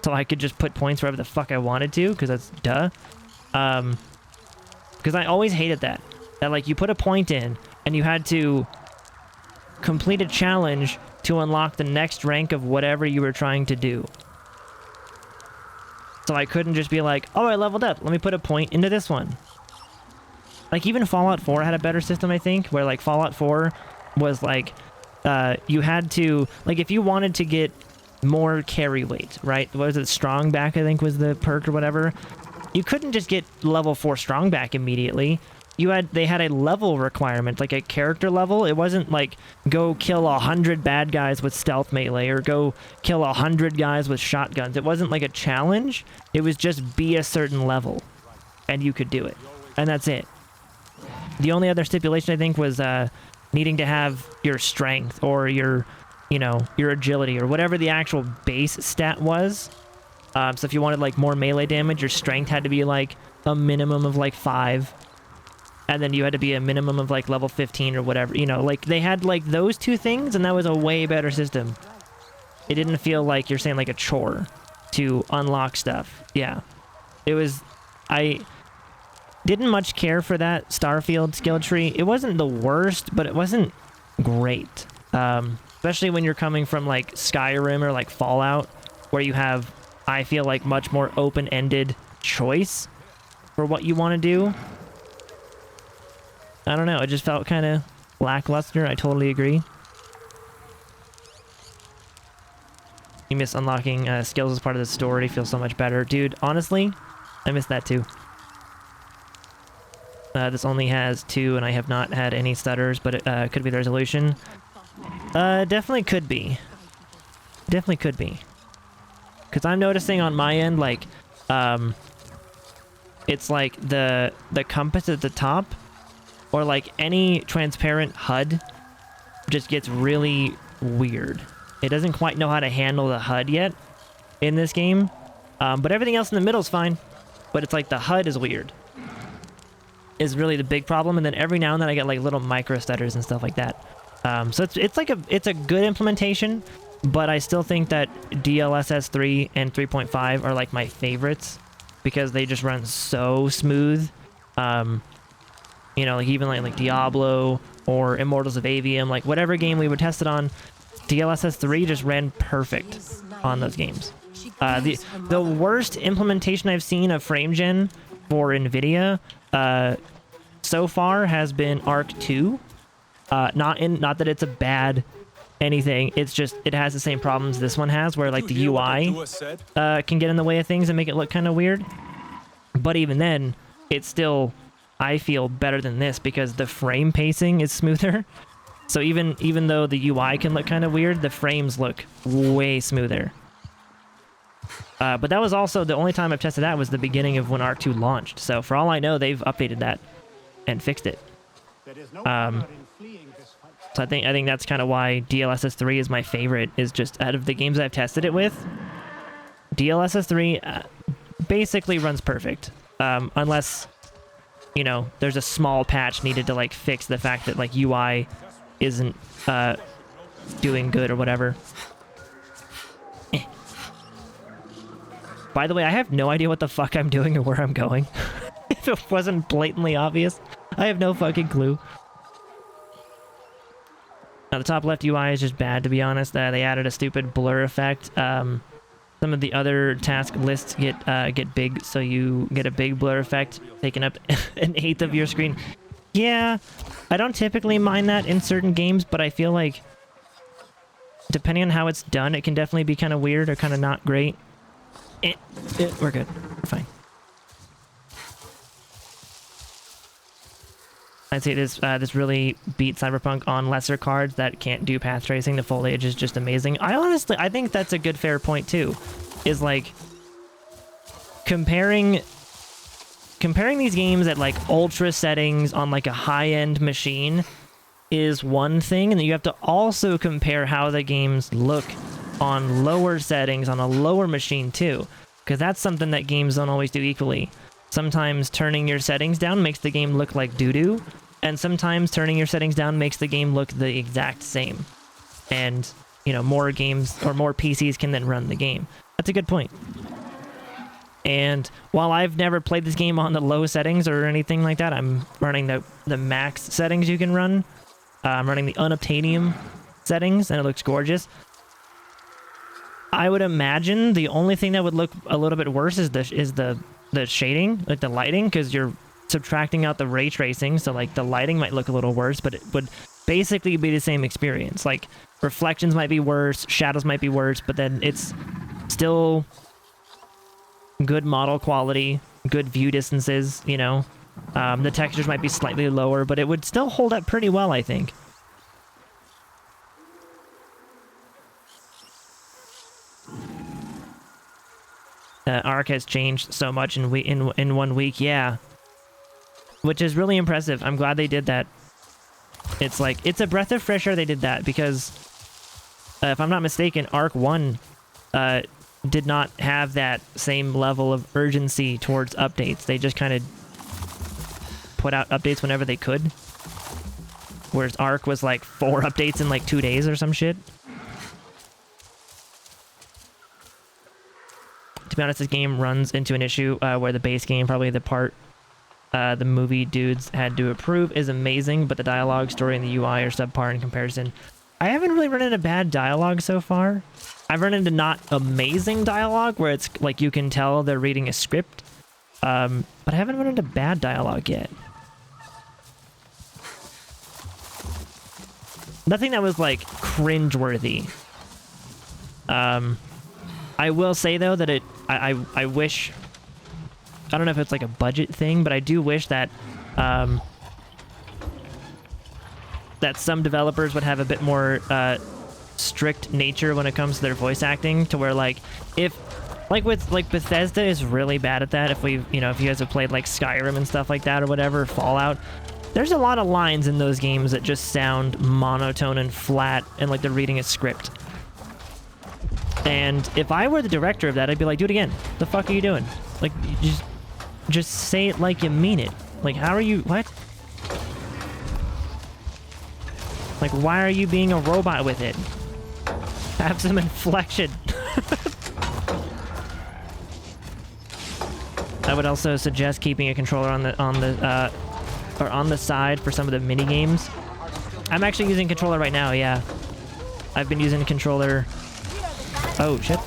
[SPEAKER 1] so I could just put points wherever the fuck I wanted to, because that's duh. Because I always hated that like you put a point in and you had to complete a challenge to unlock the next rank of whatever you were trying to do. So I couldn't just be like, oh, I leveled up, let me put a point into this one. Like, even Fallout 4 had a better system, I think, where, like, Fallout 4 was, like, you had to, like, if you wanted to get more carry weight, right? What was it, strong back, I think, was the perk or whatever? You couldn't just get level 4 strong back immediately. They had a level requirement, like a character level. It wasn't like, go kill 100 bad guys with stealth melee, or go kill 100 guys with shotguns. It wasn't like a challenge. It was just be a certain level, and you could do it. And that's it. The only other stipulation, I think, was needing to have your strength or your, you know, your agility or whatever the actual base stat was. So if you wanted, like, more melee damage, your strength had to be, like, a minimum of, like, 5. And then you had to be a minimum of, like, level 15 or whatever. You know, like, they had, like, those two things, and that was a way better system. It didn't feel like you're saying, like, a chore to unlock stuff. Yeah. It was... I didn't much care for that Starfield skill tree. It wasn't the worst, but it wasn't great. Especially when you're coming from, like, Skyrim or, like, Fallout, where you have, I feel like, much more open-ended choice for what you want to do. I don't know, it just felt kind of lackluster. I totally agree. You miss unlocking skills as part of the story. Feels so much better. Dude, honestly, I miss that too. This only has 2, and I have not had any stutters, but it could be the resolution. Definitely could be. Definitely could be. Because I'm noticing on my end, like, it's like the compass at the top, or like any transparent HUD, just gets really weird. It doesn't quite know how to handle the HUD yet in this game, but everything else in the middle is fine. But it's like the HUD is weird. Is really the big problem, and then every now and then I get like little micro stutters and stuff like that. So it's a good implementation, but I still think that DLSS 3 and 3.5 are like my favorites because they just run so smooth. You know, like even like Diablo or Immortals of Avium, like whatever game we would test it on, DLSS 3 just ran perfect on those games. The worst implementation I've seen of frame gen for NVIDIA so far has been Arc 2. Not that it's a bad anything, it's just it has the same problems this one has, where like the UI can get in the way of things and make it look kind of weird. But even then, it's still, I feel, better than this because the frame pacing is smoother. So even though the UI can look kind of weird, the frames look way smoother. But that was also the only time I've tested that was the beginning of when Arc 2 launched. So for all I know, they've updated that and fixed it. So I think that's kind of why DLSS 3 is my favorite, is just out of the games I've tested it with, DLSS 3 basically runs perfect. Unless, you know, there's a small patch needed to like fix the fact that like UI isn't doing good or whatever. By the way, I have no idea what the fuck I'm doing or where I'm going. If it wasn't blatantly obvious, I have no fucking clue. Now, the top left UI is just bad, to be honest. They added a stupid blur effect. Some of the other task lists get big, so you get a big blur effect, taking up 1/8 of your screen. Yeah, I don't typically mind that in certain games, but I feel like depending on how it's done, it can definitely be kind of weird or kind of not great. We're good. We're fine. I'd say this really beat Cyberpunk on lesser cards that can't do path tracing. The foliage is just amazing. I think that's a good fair point too. Is like comparing these games at like ultra settings on like a high-end machine is one thing, and then you have to also compare how the games look on lower settings on a lower machine too, because that's something that games don't always do equally. Sometimes turning your settings down makes the game look like doo-doo, and sometimes turning your settings down makes the game look the exact same. And, you know, more games or more PCs can then run the game. That's a good point. And while I've never played this game on the low settings or anything like that, I'm running the max settings you can run. I'm running the unobtainium settings, and it looks gorgeous. I would imagine the only thing that would look a little bit worse is the shading, like the lighting, because you're subtracting out the ray tracing, so like the lighting might look a little worse, but it would basically be the same experience. Like reflections might be worse, shadows might be worse, but then it's still good model quality, good view distances, you know. The textures might be slightly lower, but it would still hold up pretty well, I think. Arc has changed so much in 1 week, yeah. Which is really impressive. I'm glad they did that. It's like, it's a breath of fresh air they did that, because if I'm not mistaken, Arc 1 did not have that same level of urgency towards updates. They just kind of put out updates whenever they could. Whereas Arc was like 4 updates in like 2 days or some shit. To be honest, this game runs into an issue where the base game, probably the part the movie dudes had to approve, is amazing, but the dialogue, story, and the UI are subpar in comparison. I haven't really run into bad dialogue so far. I've run into not amazing dialogue where it's like you can tell they're reading a script, but I haven't run into bad dialogue yet. Nothing that was like cringeworthy. I will say though that I wish, I don't know if it's like a budget thing, but I do wish that that some developers would have a bit more strict nature when it comes to their voice acting, to where like if like Bethesda is really bad at that. If we, you know, if you guys have played like Skyrim and stuff like that or whatever, Fallout, there's a lot of lines in those games that just sound monotone and flat and like they're reading a script. And if I were the director of that, I'd be like, do it again. The fuck are you doing? Like, you just say it like you mean it. Like, how are you, what? Like, why are you being a robot with it? Have some inflection. I would also suggest keeping a controller on the side for some of the mini games. I'm actually using a controller right now, yeah. I've been using a controller. Oh shit.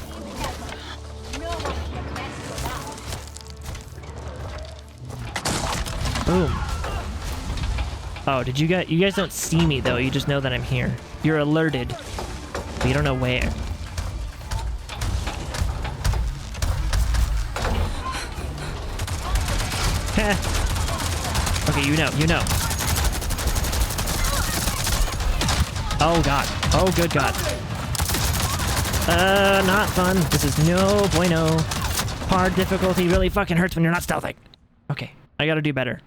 [SPEAKER 1] Boom. Oh, did you guys don't see me though, you just know that I'm here. You're alerted, but you don't know where. Okay, you know. Oh god. Oh good god. Not fun. This is no bueno. Hard difficulty really fucking hurts when you're not stealthing. Okay, I gotta do better.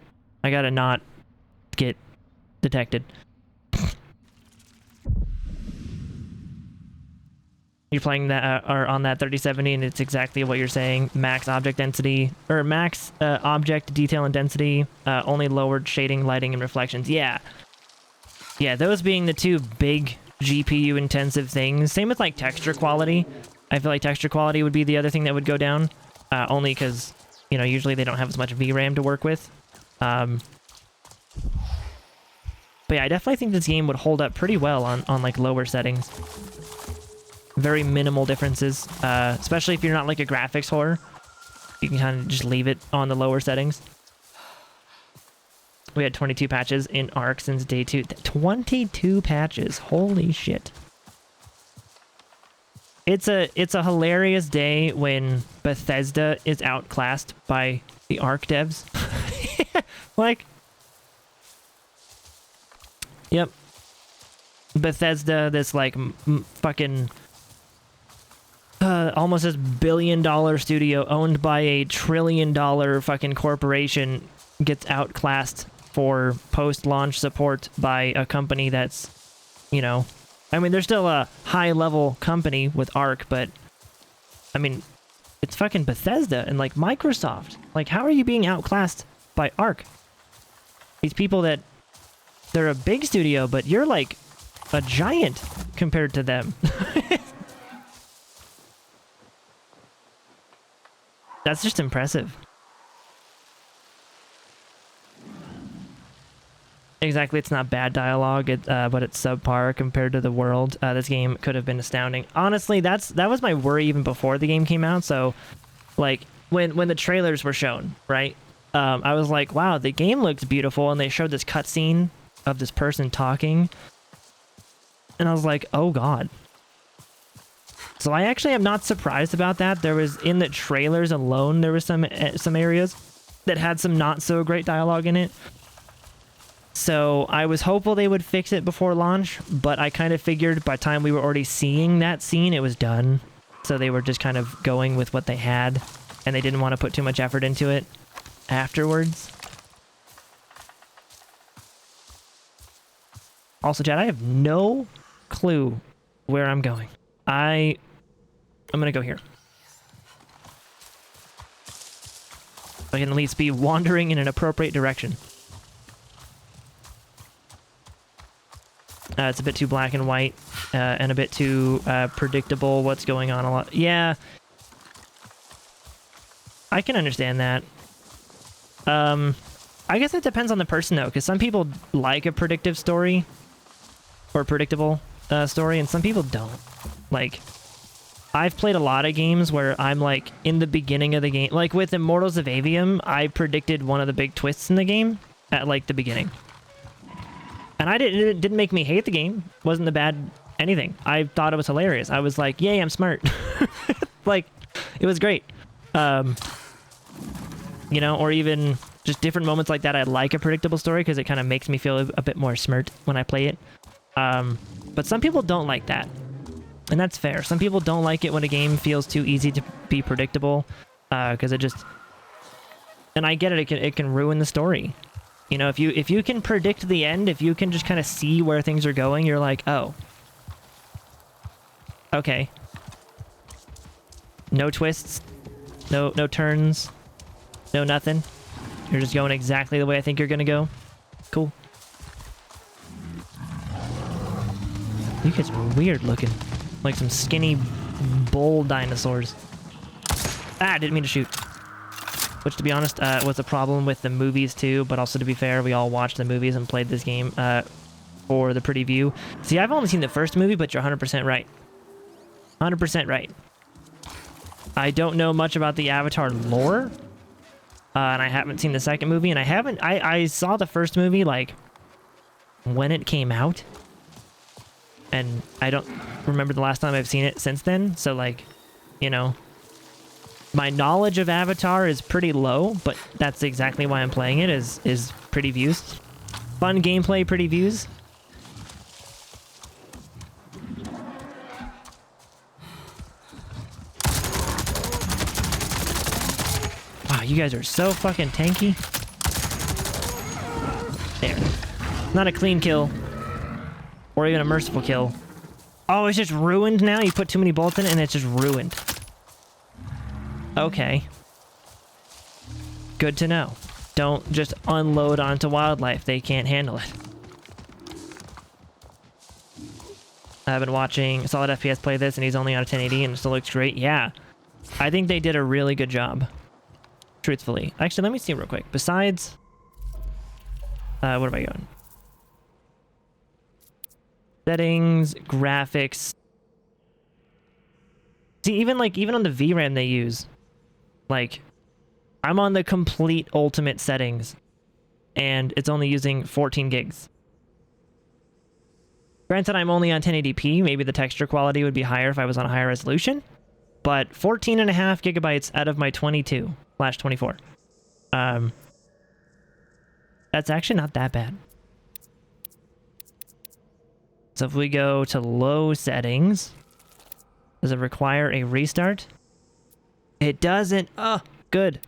[SPEAKER 1] I gotta not get detected. You're playing that or on that 3070 and it's exactly what you're saying. Max object density, or max object detail and density, only lowered shading, lighting, and reflections. Yeah, those being the two big GPU intensive things. Same with like texture quality. I feel like texture quality would be the other thing that would go down, only because, you know, usually they don't have as much VRAM to work with. But yeah, I definitely think this game would hold up pretty well on like lower settings. Very minimal differences, especially if you're not like a graphics whore. You can kind of just leave it on the lower settings. We had 22 patches in Arc since day 2. 22 patches. Holy shit. It's a hilarious day when Bethesda is outclassed by the Arc devs. Like, yep. Bethesda, this like fucking almost this billion-dollar studio owned by a trillion-dollar fucking corporation, gets outclassed for post-launch support by a company that's, you know, I mean, they're still a high-level company with Arc, but I mean, it's fucking Bethesda and like Microsoft. Like, how are you being outclassed by Arc? These people that, they're a big studio, but you're like a giant compared to them. That's just impressive. Exactly, it's not bad dialogue, but it's subpar compared to the world. This game could have been astounding. Honestly, that was my worry even before the game came out. So, like, when the trailers were shown, right? I was like, wow, the game looks beautiful, and they showed this cutscene of this person talking, and I was like, oh god. So I actually am not surprised about that. There was, in the trailers alone, there was some areas that had some not so great dialogue in it. So I was hopeful they would fix it before launch, but I kind of figured by the time we were already seeing that scene, it was done. So they were just kind of going with what they had, and they didn't want to put too much effort into it afterwards. Also, Chad, I have no clue where I'm going. I'm gonna go here. I can at least be wandering in an appropriate direction. It's a bit too black and white, and a bit too predictable what's going on a lot. Yeah. I can understand that. I guess it depends on the person, though, because some people like a predictive story, or predictable story, and some people don't. Like, I've played a lot of games where I'm, like, in the beginning of the game. Like, with Immortals of Avium, I predicted one of the big twists in the game at, like, the beginning. And it didn't make me hate the game. Wasn't a bad anything. I thought it was hilarious. I was like, yay, I'm smart. Like, it was great. You know, or even just different moments like that. I like a predictable story because it kind of makes me feel a bit more smart when I play it. But some people don't like that. And that's fair. Some people don't like it when a game feels too easy to be predictable, because it just... And I get it. It can ruin the story. You know, if you can predict the end, if you can just kind of see where things are going, you're like, oh, okay. No twists, no turns, no nothing. You're just going exactly the way I think you're gonna go. Cool. You guys are weird looking, like some skinny bull dinosaurs. Ah, I didn't mean to shoot. Which, to be honest, was a problem with the movies, too. But also, to be fair, we all watched the movies and played this game for the pretty view. See, I've only seen the first movie, but you're 100% right. 100% right. I don't know much about the Avatar lore. And I haven't seen the second movie. And I saw the first movie, like, when it came out. And I don't remember the last time I've seen it since then. So, like, you know... My knowledge of Avatar is pretty low, but that's exactly why I'm playing it, is pretty views. Fun gameplay, pretty views. Wow, you guys are so fucking tanky. There. Not a clean kill. Or even a merciful kill. Oh, it's just ruined now? You put too many bullets in it and it's just ruined. Okay. Good to know. Don't just unload onto wildlife. They can't handle it. I've been watching Solid FPS play this, and he's only on a 1080, and it still looks great. Yeah. I think they did a really good job. Truthfully. Actually, let me see real quick. Besides... what am I going? Settings, graphics. See, even on the VRAM they use... Like, I'm on the complete ultimate settings, and it's only using 14 gigs. Granted, I'm only on 1080p. Maybe the texture quality would be higher if I was on a higher resolution, but 14.5 gigabytes out of my 22/24. That's actually not that bad. So if we go to low settings, does it require a restart? It doesn't. Oh, good.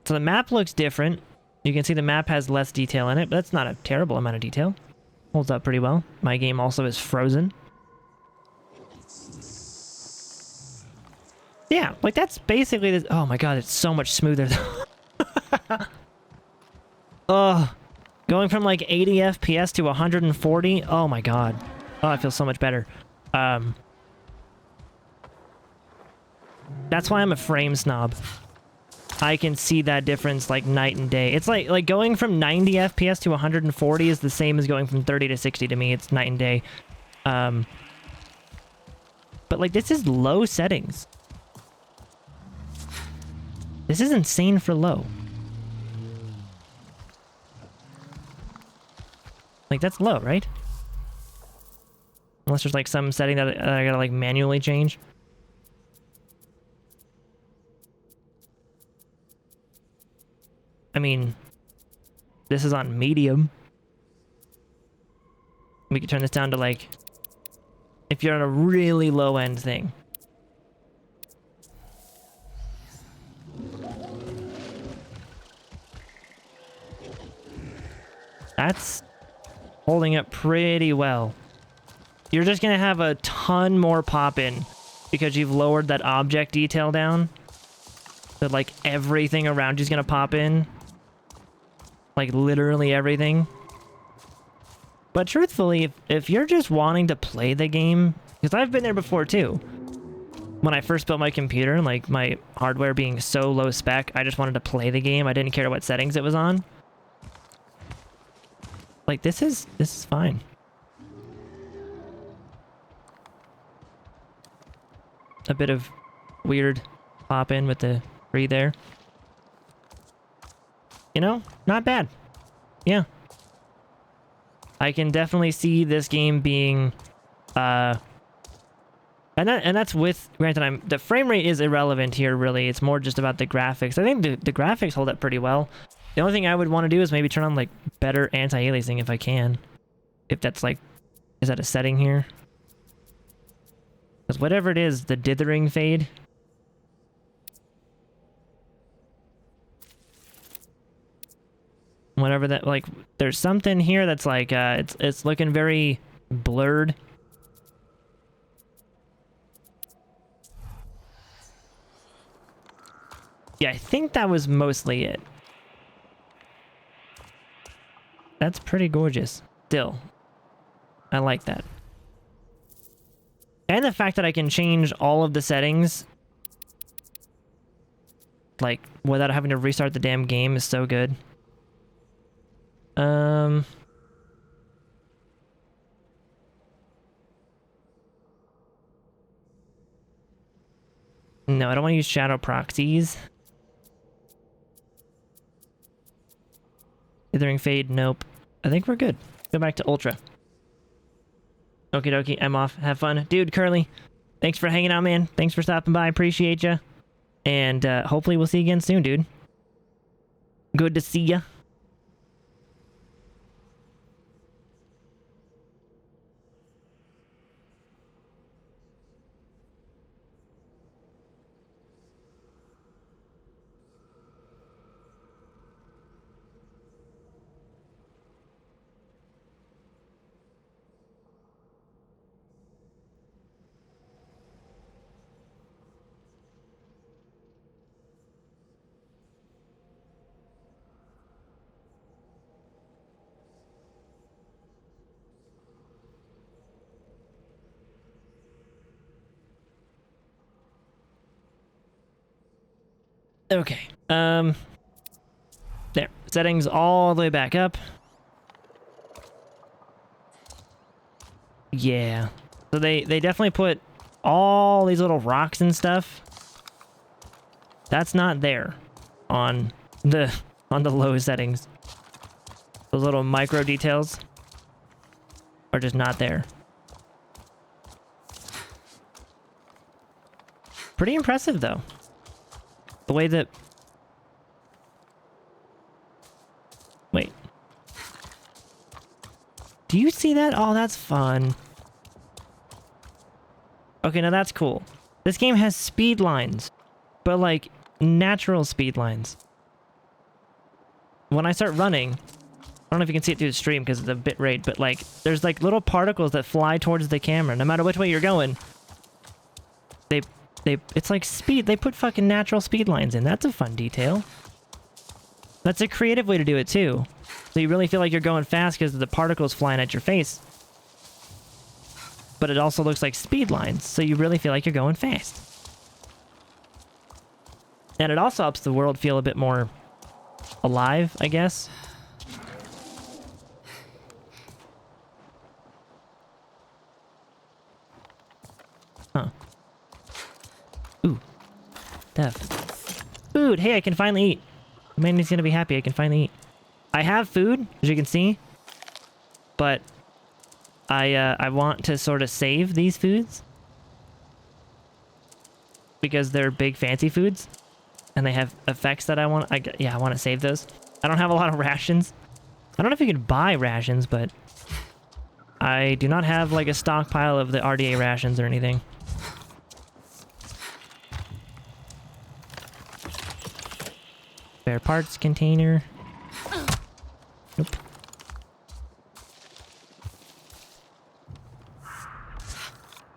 [SPEAKER 1] So the map looks different. You can see the map has less detail in it, but that's not a terrible amount of detail. Holds up pretty well. My game also is frozen. Yeah, like that's basically this. Oh my god, it's so much smoother. Oh, going from like 80 FPS to 140. Oh my god. Oh, I feel so much better. That's why I'm a frame snob. I can see that difference like night and day. It's like going from 90 FPS to 140 is the same as going from 30 to 60 to me. It's night and day. But like this is low settings. This is insane for low. Like that's low, right? Unless there's like some setting that I gotta like manually change. I mean, this is on medium. We could turn this down to like, if you're on a really low end thing. That's holding up pretty well. You're just gonna have a ton more pop in because you've lowered that object detail down. So like everything around you is gonna pop in. Like literally everything. But truthfully, if you're just wanting to play the game, because I've been there before too. When I first built my computer, like my hardware being so low spec, I just wanted to play the game. I didn't care what settings it was on. Like this is fine. A bit of weird pop in with the tree there. You know, not bad. Yeah. I can definitely see this game being and that's with, granted, the frame rate is irrelevant here really. It's more just about the graphics. I think the graphics hold up pretty well. The only thing I would want to do is maybe turn on like better anti-aliasing if I can. If that's like, is that a setting here? Because whatever it is, the dithering fade. Whatever that, like, there's something here that's like, it's looking very blurred. Yeah, I think that was mostly it. That's pretty gorgeous. Still. I like that. And the fact that I can change all of the settings, like, without having to restart the damn game is so good. No, I don't want to use shadow proxies. Dithering fade, nope. I think we're good. Go back to ultra. Okie dokie, I'm off. Have fun. Dude, Curly, thanks for hanging out, man. Thanks for stopping by. Appreciate you. And hopefully we'll see you again soon, dude. Good to see ya. Okay. There. Settings all the way back up. Yeah. So they definitely put all these little rocks and stuff. That's not there on the low settings. Those little micro details are just not there. Pretty impressive though. The way that... Wait. Do you see that? Oh, that's fun. Okay, now that's cool. This game has speed lines, but like natural speed lines. When I start running, I don't know if you can see it through the stream because of the bit rate, but like there's like little particles that fly towards the camera. No matter which way you're going, it's like speed. They put fucking natural speed lines in. That's a fun detail. That's a creative way to do it too. So you really feel like you're going fast because of the particles flying at your face. But it also looks like speed lines, so you really feel like you're going fast. And it also helps the world feel a bit more alive, I guess. Huh. Ooh. Dev. Food! Hey, I can finally eat. Manny's gonna be happy I can finally eat. I have food, as you can see. But I want to sort of save these foods. Because they're big fancy foods. And they have effects that I want to save those. I don't have a lot of rations. I don't know if you can buy rations, but I do not have like a stockpile of the RDA rations or anything. Spare parts container. Nope.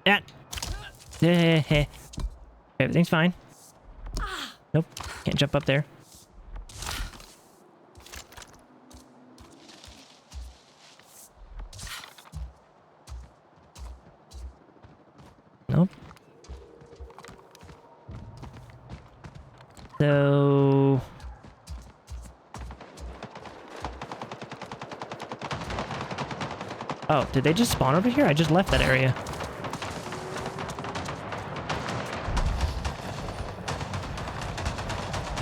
[SPEAKER 1] Ah. Everything's fine. Nope. Can't jump up there. Nope. So... Oh, did they just spawn over here? I just left that area.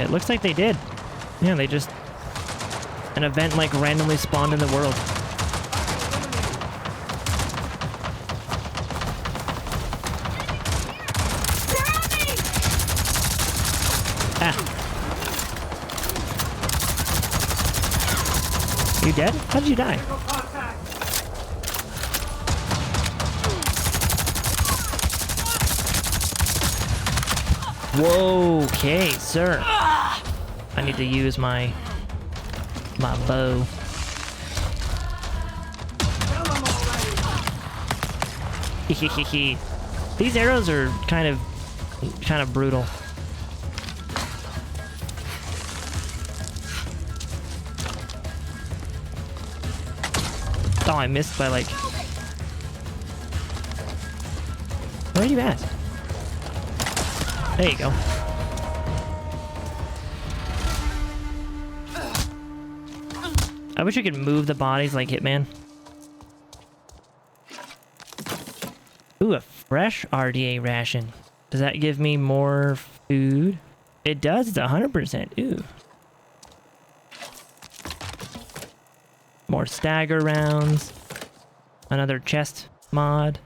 [SPEAKER 1] It looks like they did. Yeah, they just... An event like randomly spawned in the world. Ah. You dead? How did you die? Whoa, okay, sir. I need to use my bow. These arrows are kind of brutal. Oh, I missed by like... Where are you at? There you go. I wish I could move the bodies like Hitman. Ooh, a fresh RDA ration. Does that give me more food? It does, it's 100%. Ooh. More stagger rounds. Another chest mod.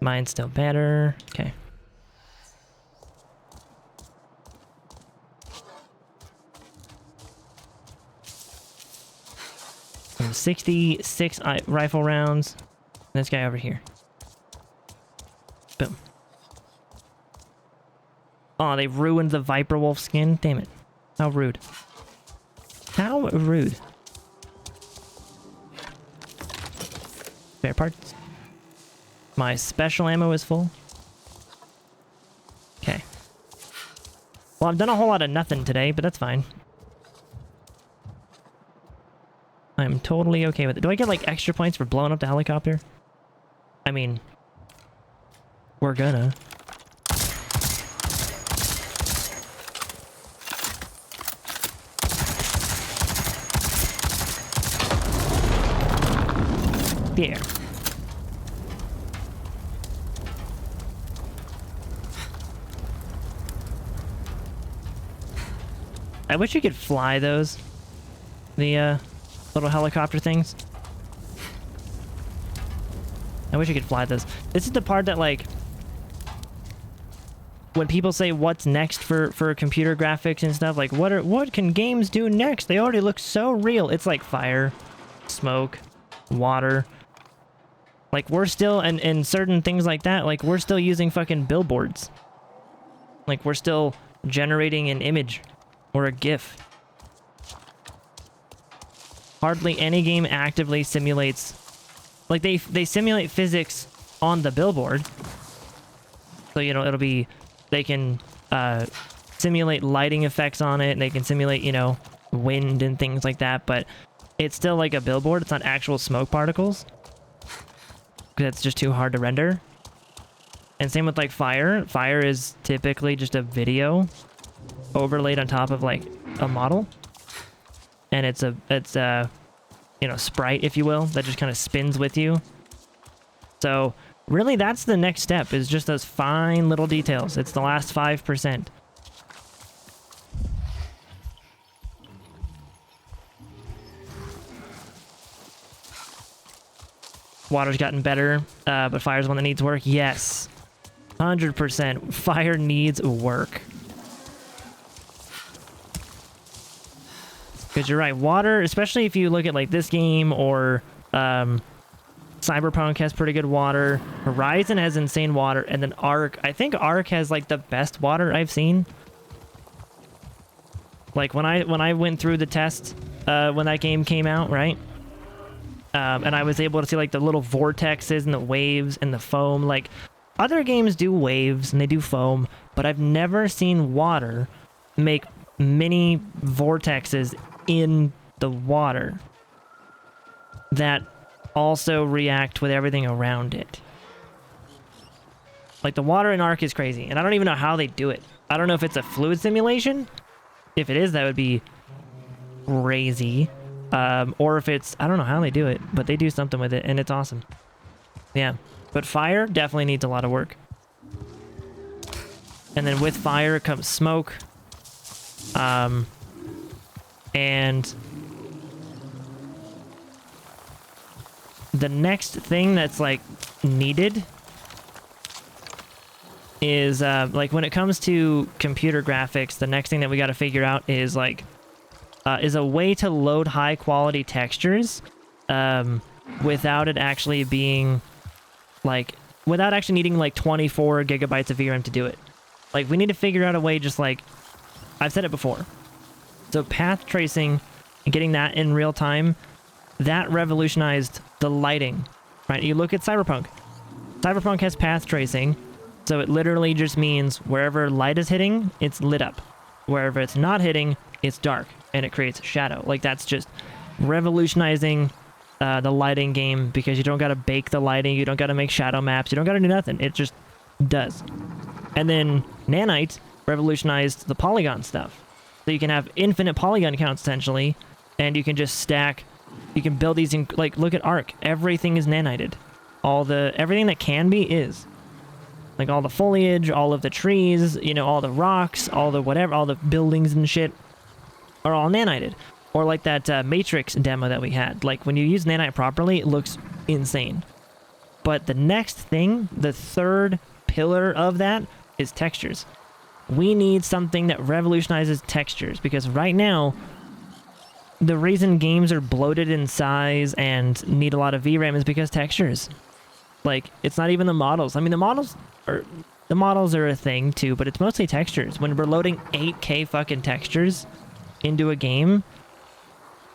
[SPEAKER 1] Mine's still better. Okay. 66 rifle rounds. This guy over here. Boom. Oh, they ruined the Viper Wolf skin. Damn it. How rude. How rude. Spare parts. My special ammo is full. Okay. Well, I've done a whole lot of nothing today, but that's fine. I'm totally okay with it. Do I get, like, extra points for blowing up the helicopter? I mean... We're gonna. There. I wish you could fly those. The, little helicopter things. I wish you could fly those. This is the part that, like... When people say what's next for computer graphics and stuff, like, what can games do next? They already look so real. It's like fire, smoke, water. Like, we're still, and certain things like that, like, we're still using fucking billboards. Like, we're still generating an image or a GIF. Hardly any game actively simulates... Like, they simulate physics on the billboard. So, you know, it'll be... They can simulate lighting effects on it, and they can simulate, you know, wind and things like that, but it's still like a billboard. It's not actual smoke particles. Because it's just too hard to render. And same with like fire. Fire is typically just a video overlaid on top of like a model. And it's a you know, sprite, if you will, that just kind of spins with you. So really that's the next step, is just those fine little details. It's the last 5%. Water's gotten better, but fire's one that needs work. Yes, 100%. Fire needs work. Because you're right, water, especially if you look at like this game or Cyberpunk has pretty good water. Horizon has insane water, and then Ark. I think Ark has like the best water I've seen. Like when I went through the test when that game came out, right? And I was able to see like the little vortexes and the waves and the foam. Like other games do waves and they do foam, but I've never seen water make mini vortexes in the water that also react with everything around it. Like the water in Ark is crazy, and I don't even know how they do it. I don't know if it's a fluid simulation. If it is, that would be crazy. Or if it's, I don't know how they do it, but they do something with it, and it's awesome. Yeah, but fire definitely needs a lot of work. And then with fire comes smoke. And the next thing that's like needed is like when it comes to computer graphics, the next thing that we got to figure out is like is a way to load high quality textures without it actually being like, without actually needing like 24 gigabytes of VRAM to do it. Like we need to figure out a way, just like I've said it before. So path tracing and getting that in real time, that revolutionized the lighting, right? You look at Cyberpunk. Cyberpunk has path tracing, so it literally just means wherever light is hitting, it's lit up. Wherever it's not hitting, it's dark, and it creates shadow. Like that's just revolutionizing the lighting game, because you don't got to bake the lighting, you don't got to make shadow maps, you don't got to do nothing. It just does. And then Nanite revolutionized the polygon stuff. So you can have infinite polygon counts essentially, and you can just stack. You can build these in, like, look at Ark. Everything is nanited. Everything that can be is. Like all the foliage, all of the trees, you know, all the rocks, all the whatever, all the buildings and shit are all nanited. Or like that Matrix demo that we had. Like when you use nanite properly, it looks insane. But the next thing, the third pillar of that, is textures. We need something that revolutionizes textures, because right now, the reason games are bloated in size and need a lot of VRAM is because textures. Like, it's not even the models. I mean, the models are a thing too, but it's mostly textures. When we're loading 8K fucking textures into a game,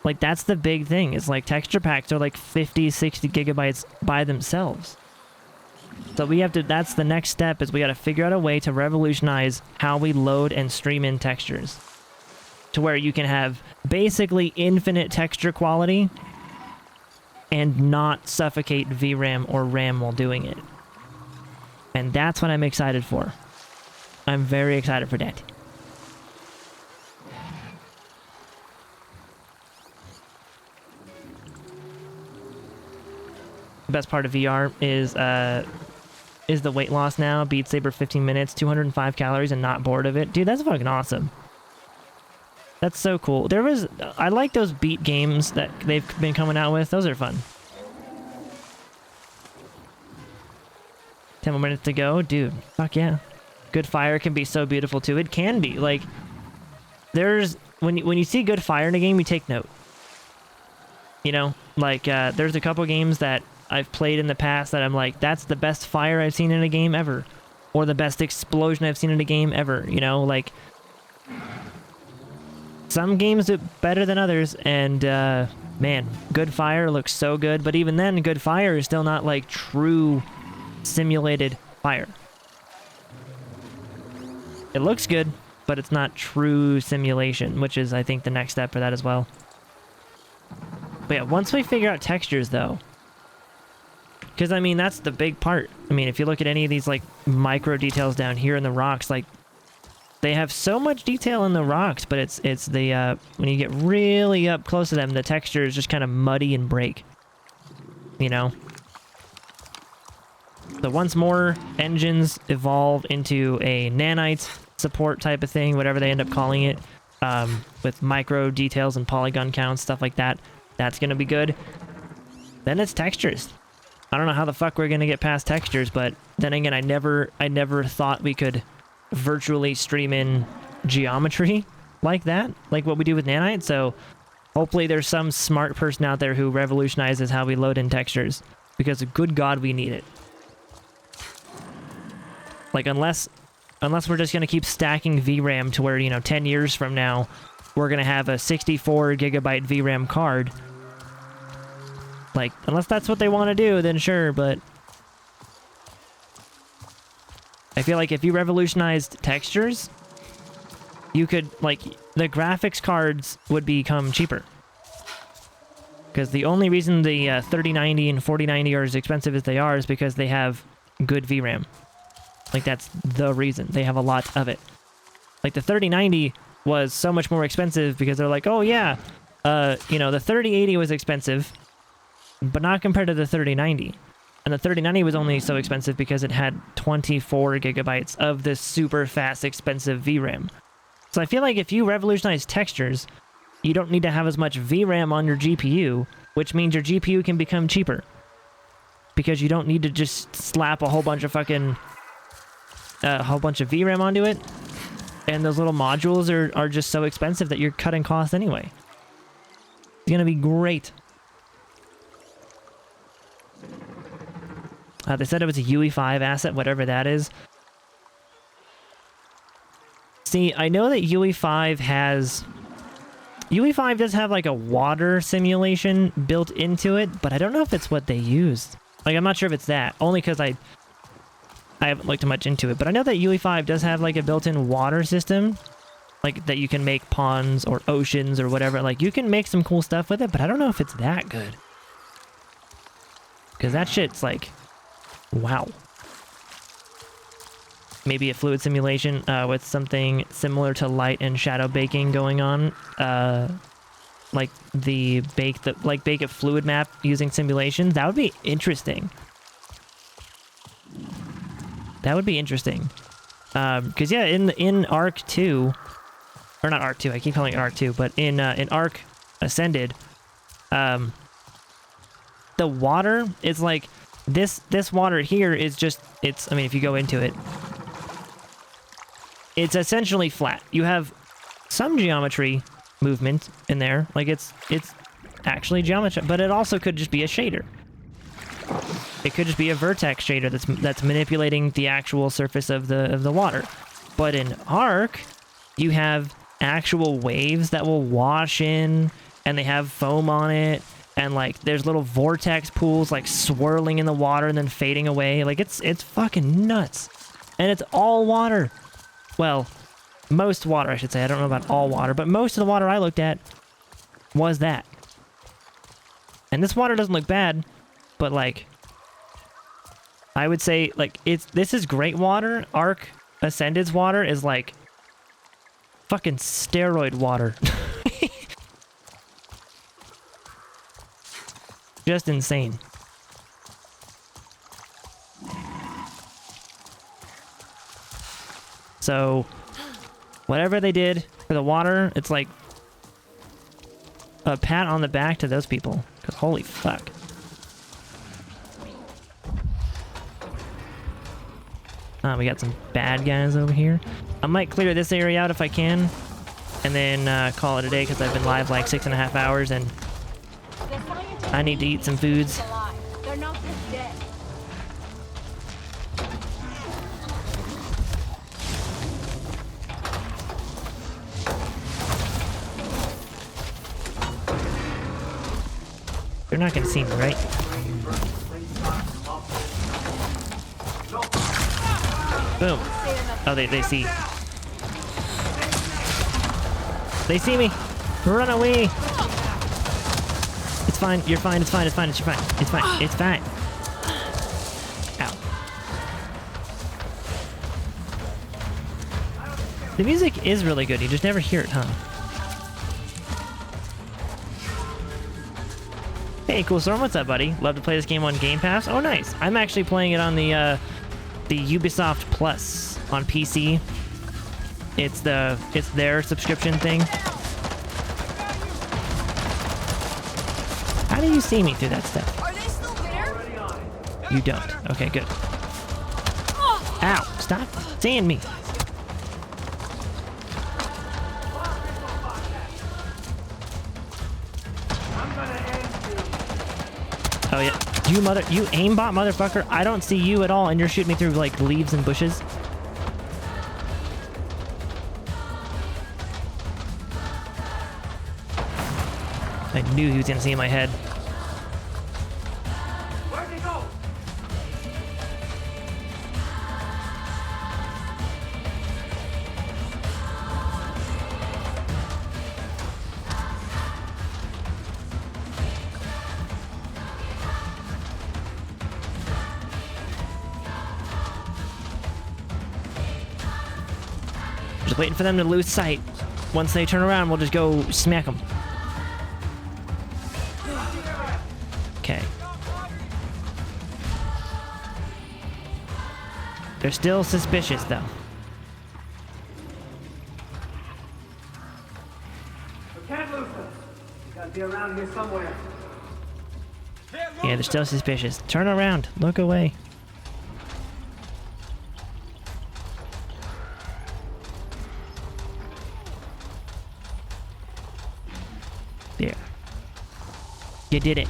[SPEAKER 1] like that's the big thing. It's like texture packs are like 50, 60 gigabytes by themselves. So we have to, that's the next step, is we got to figure out a way to revolutionize how we load and stream in textures. To where you can have basically infinite texture quality and not suffocate VRAM or RAM while doing it. And that's what I'm excited for. I'm very excited for that. The best part of VR is the weight loss now. Beat Saber 15 minutes, 205 calories, and not bored of it. Dude, that's fucking awesome. That's so cool. I like those beat games that they've been coming out with. Those are fun. 10 more minutes to go. Dude, fuck yeah. Good fire can be so beautiful too. It can be. Like, when you see good fire in a game, you take note. You know? Like, there's a couple games that I've played in the past that I'm like, that's the best fire I've seen in a game ever. Or the best explosion I've seen in a game ever. You know, like, some games do better than others, and man, good fire looks so good, but even then, good fire is still not like true simulated fire. It looks good, but it's not true simulation, which is, I think, the next step for that as well. But yeah, once we figure out textures, though, Because, I mean, that's the big part. I mean, if you look at any of these, like, micro details down here in the rocks, like, they have so much detail in the rocks, but it's the, when you get really up close to them, the texture is just kind of muddy and break. You know? So once more engines evolve into a nanite support type of thing, whatever they end up calling it, with micro details and polygon counts, stuff like that, that's going to be good. Then it's textures. I don't know how the fuck we're going to get past textures, but then again, I never thought we could virtually stream in geometry like that, like what we do with nanite. So hopefully there's some smart person out there who revolutionizes how we load in textures, because good God, we need it. Like, unless we're just going to keep stacking VRAM to where, you know, 10 years from now, we're going to have a 64 gigabyte VRAM card. Like, unless that's what they want to do, then sure, but I feel like if you revolutionized textures, you could, like, the graphics cards would become cheaper. Because the only reason the 3090 and 4090 are as expensive as they are is because they have good VRAM. Like, that's the reason. They have a lot of it. Like, the 3090 was so much more expensive because they're like, oh yeah, you know, the 3080 was expensive, but not compared to the 3090. And the 3090 was only so expensive because it had 24 gigabytes of this super fast, expensive VRAM. So I feel like if you revolutionize textures, you don't need to have as much VRAM on your GPU, which means your GPU can become cheaper. Because you don't need to just slap a whole bunch of fucking... a whole bunch of VRAM onto it. And those little modules are just so expensive that you're cutting costs anyway. It's gonna be great. They said it was a UE5 asset, whatever that is. See, I know that UE5 has... UE5 does have like a water simulation built into it, but I don't know if it's what they used. Like, I'm not sure if it's that, only because I haven't looked much into it, but I know that UE5 does have like a built-in water system, like that you can make ponds or oceans or whatever. Like, you can make some cool stuff with it, but I don't know if it's that good. Because that shit's like... wow. Maybe a fluid simulation with something similar to light and shadow baking going on. Like bake a fluid map using simulations. That would be interesting. That would be interesting. Because yeah, in Arc 2, or not Arc 2, I keep calling it Arc 2, but in Arc Ascended, the water is like this water here is just, I mean, if you go into it, it's essentially flat. You have some geometry movement in there, like it's actually geometry, but it also could just be a shader. It could just be a vertex shader that's manipulating the actual surface of the water. But in Arc, you have actual waves that will wash in, and they have foam on it, and like there's little vortex pools like swirling in the water and then fading away. Like it's fucking nuts. And it's all water. Well, most water, I should say. I don't know about all water, but most of the water I looked at was that. And this water doesn't look bad, but like I would say like this is great water. Arc Ascended's water is like fucking steroid water. Just insane. So, whatever they did for the water, it's like a pat on the back to those people. Because holy fuck. We got some bad guys over here. I might clear this area out if I can. And then call it a day because I've been live like 6.5 hours and I need to eat some foods.
[SPEAKER 6] They're not just dead.
[SPEAKER 1] They're not gonna see me, right? Boom. Oh, they see. They see me. Run away. It's fine. You're fine. It's fine. It's fine. It's fine. It's fine. It's fine. The music is really good. You just never hear it, huh? Hey, Cool Storm, what's up, buddy? Love to play this game on Game Pass. Oh, nice. I'm actually playing it on the Ubisoft Plus on PC. It's their subscription thing. How do you see me through that stuff?
[SPEAKER 6] Are they still there?
[SPEAKER 1] You don't. Okay, good. Ow! Stop seeing me. Oh yeah, you aimbot motherfucker! I don't see you at all, and you're shooting me through like leaves and bushes. I knew he was gonna see my head.
[SPEAKER 4] Where'd he go?
[SPEAKER 1] Just waiting for them to lose sight. Once they turn around, we'll just go smack them. Okay. They're still suspicious, though.
[SPEAKER 4] We can't lose them. They gotta be around here somewhere.
[SPEAKER 1] Yeah, they're still suspicious. Turn around. Look away. There. You did it.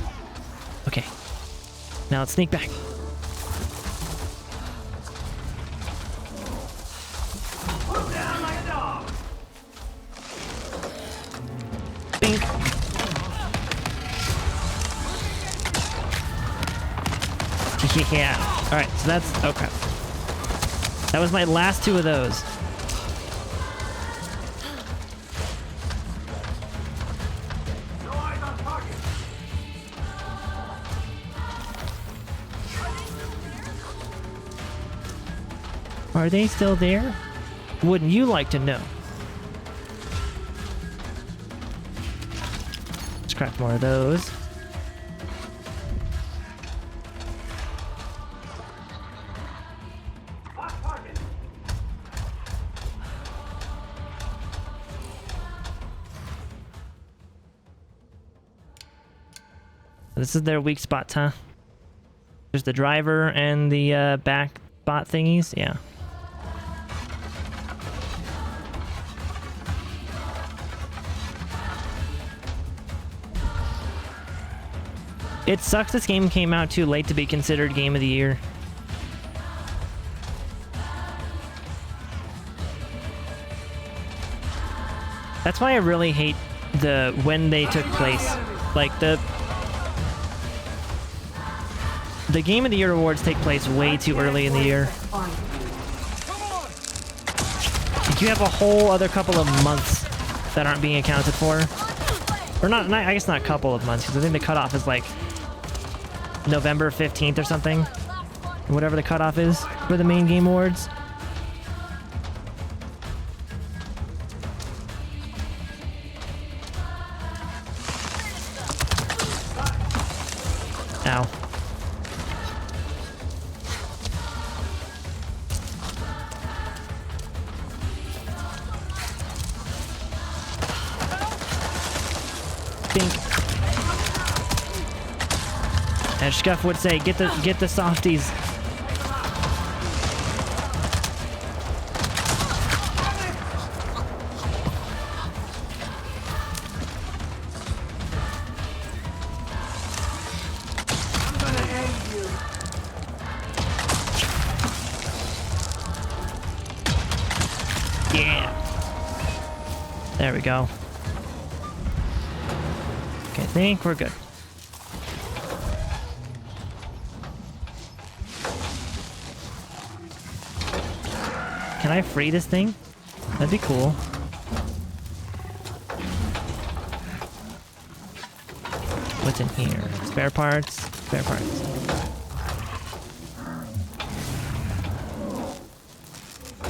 [SPEAKER 1] Okay. Now let's sneak back.
[SPEAKER 4] Put down like a dog.
[SPEAKER 1] Bink. Yeah. Alright, so that's... Okay. That was my last two of those.
[SPEAKER 4] No eyes on target.
[SPEAKER 1] Are they still there? Wouldn't you like to know? Let's craft more of those.
[SPEAKER 4] Hot target.
[SPEAKER 1] This is their weak spots, huh? There's the driver and the back spot thingies. Yeah. It sucks this game came out too late to be considered Game of the Year. That's why I really hate when they took place. Like the Game of the Year awards take place way too early in the year. Like you have a whole other couple of months that aren't being accounted for. Or not I guess not a couple of months, because I think the cutoff is like November 15th or something. Whatever the cutoff is for the main game awards. Ow. Think. As Scuff would say, get the softies.
[SPEAKER 4] I'm gonna end you.
[SPEAKER 1] Yeah. There we go. Okay, I think we're good. Can I free this thing? That'd be cool. What's in here? Spare parts? Spare parts.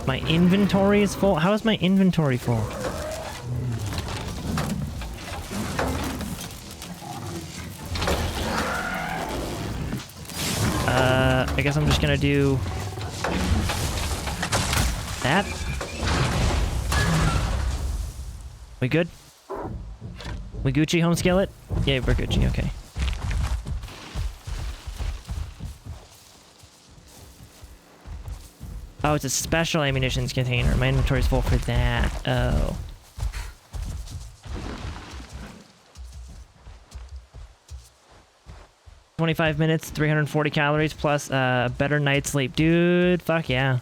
[SPEAKER 1] My inventory is full? How is my inventory full? I guess I'm just gonna do that. We good? We Gucci, home skillet? Yeah, we're Gucci, okay. Oh, it's a special ammunitions container. My inventory's full for that. Oh. $25 minutes, 340 calories, plus better night's sleep. Dude, fuck yeah.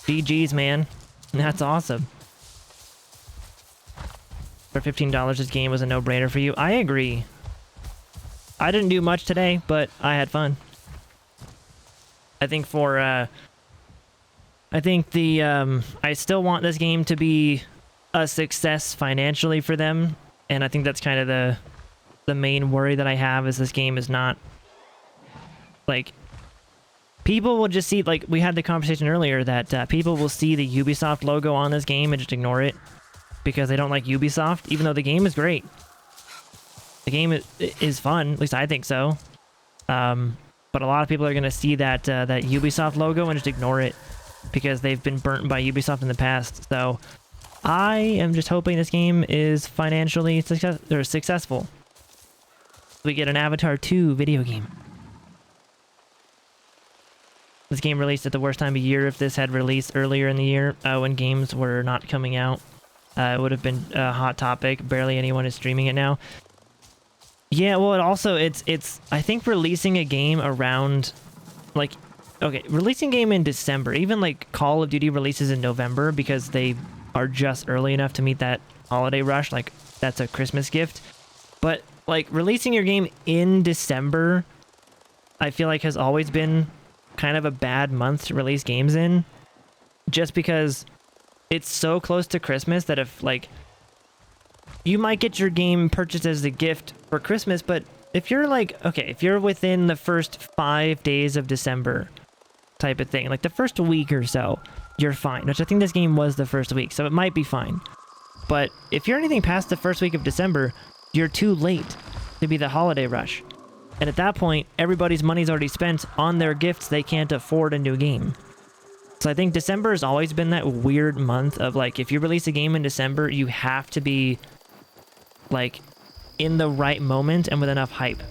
[SPEAKER 1] GG's, man. That's awesome. For $15, this game was a no-brainer for you. I agree. I didn't do much today, but I had fun. I think for, I think the, I still want this game to be a success financially for them, and I think that's kind of the main worry that I have is this game is not, like, people will just see, like, we had the conversation earlier that people will see the Ubisoft logo on this game and just ignore it because they don't like Ubisoft, even though the game is great. The game is fun, at least I think so. But a lot of people are going to see that that Ubisoft logo and just ignore it because they've been burnt by Ubisoft in the past. So I am just hoping this game is financially successful. We get an Avatar 2 video game. This game released at the worst time of year. If this had released earlier in the year when games were not coming out, it would have been a hot topic. Barely anyone is streaming it now. Yeah, well, it's I think releasing a game around, like, okay, releasing a game in December, even like Call of Duty releases in November because they are just early enough to meet that holiday rush, like that's a Christmas gift. But like releasing your game in December, I feel like has always been kind of a bad month to release games in, just because it's so close to Christmas that if like you might get your game purchased as a gift for Christmas, but if you're like, okay, if you're within the first 5 days of December type of thing, like the first week or so, you're fine, which I think this game was the first week, so it might be fine. But if you're anything past the first week of December, you're too late to be the holiday rush. And at that point, everybody's money's already spent on their gifts. They can't afford a new game. So I think December has always been that weird month of like, if you release a game in December, you have to be like in the right moment and with enough hype.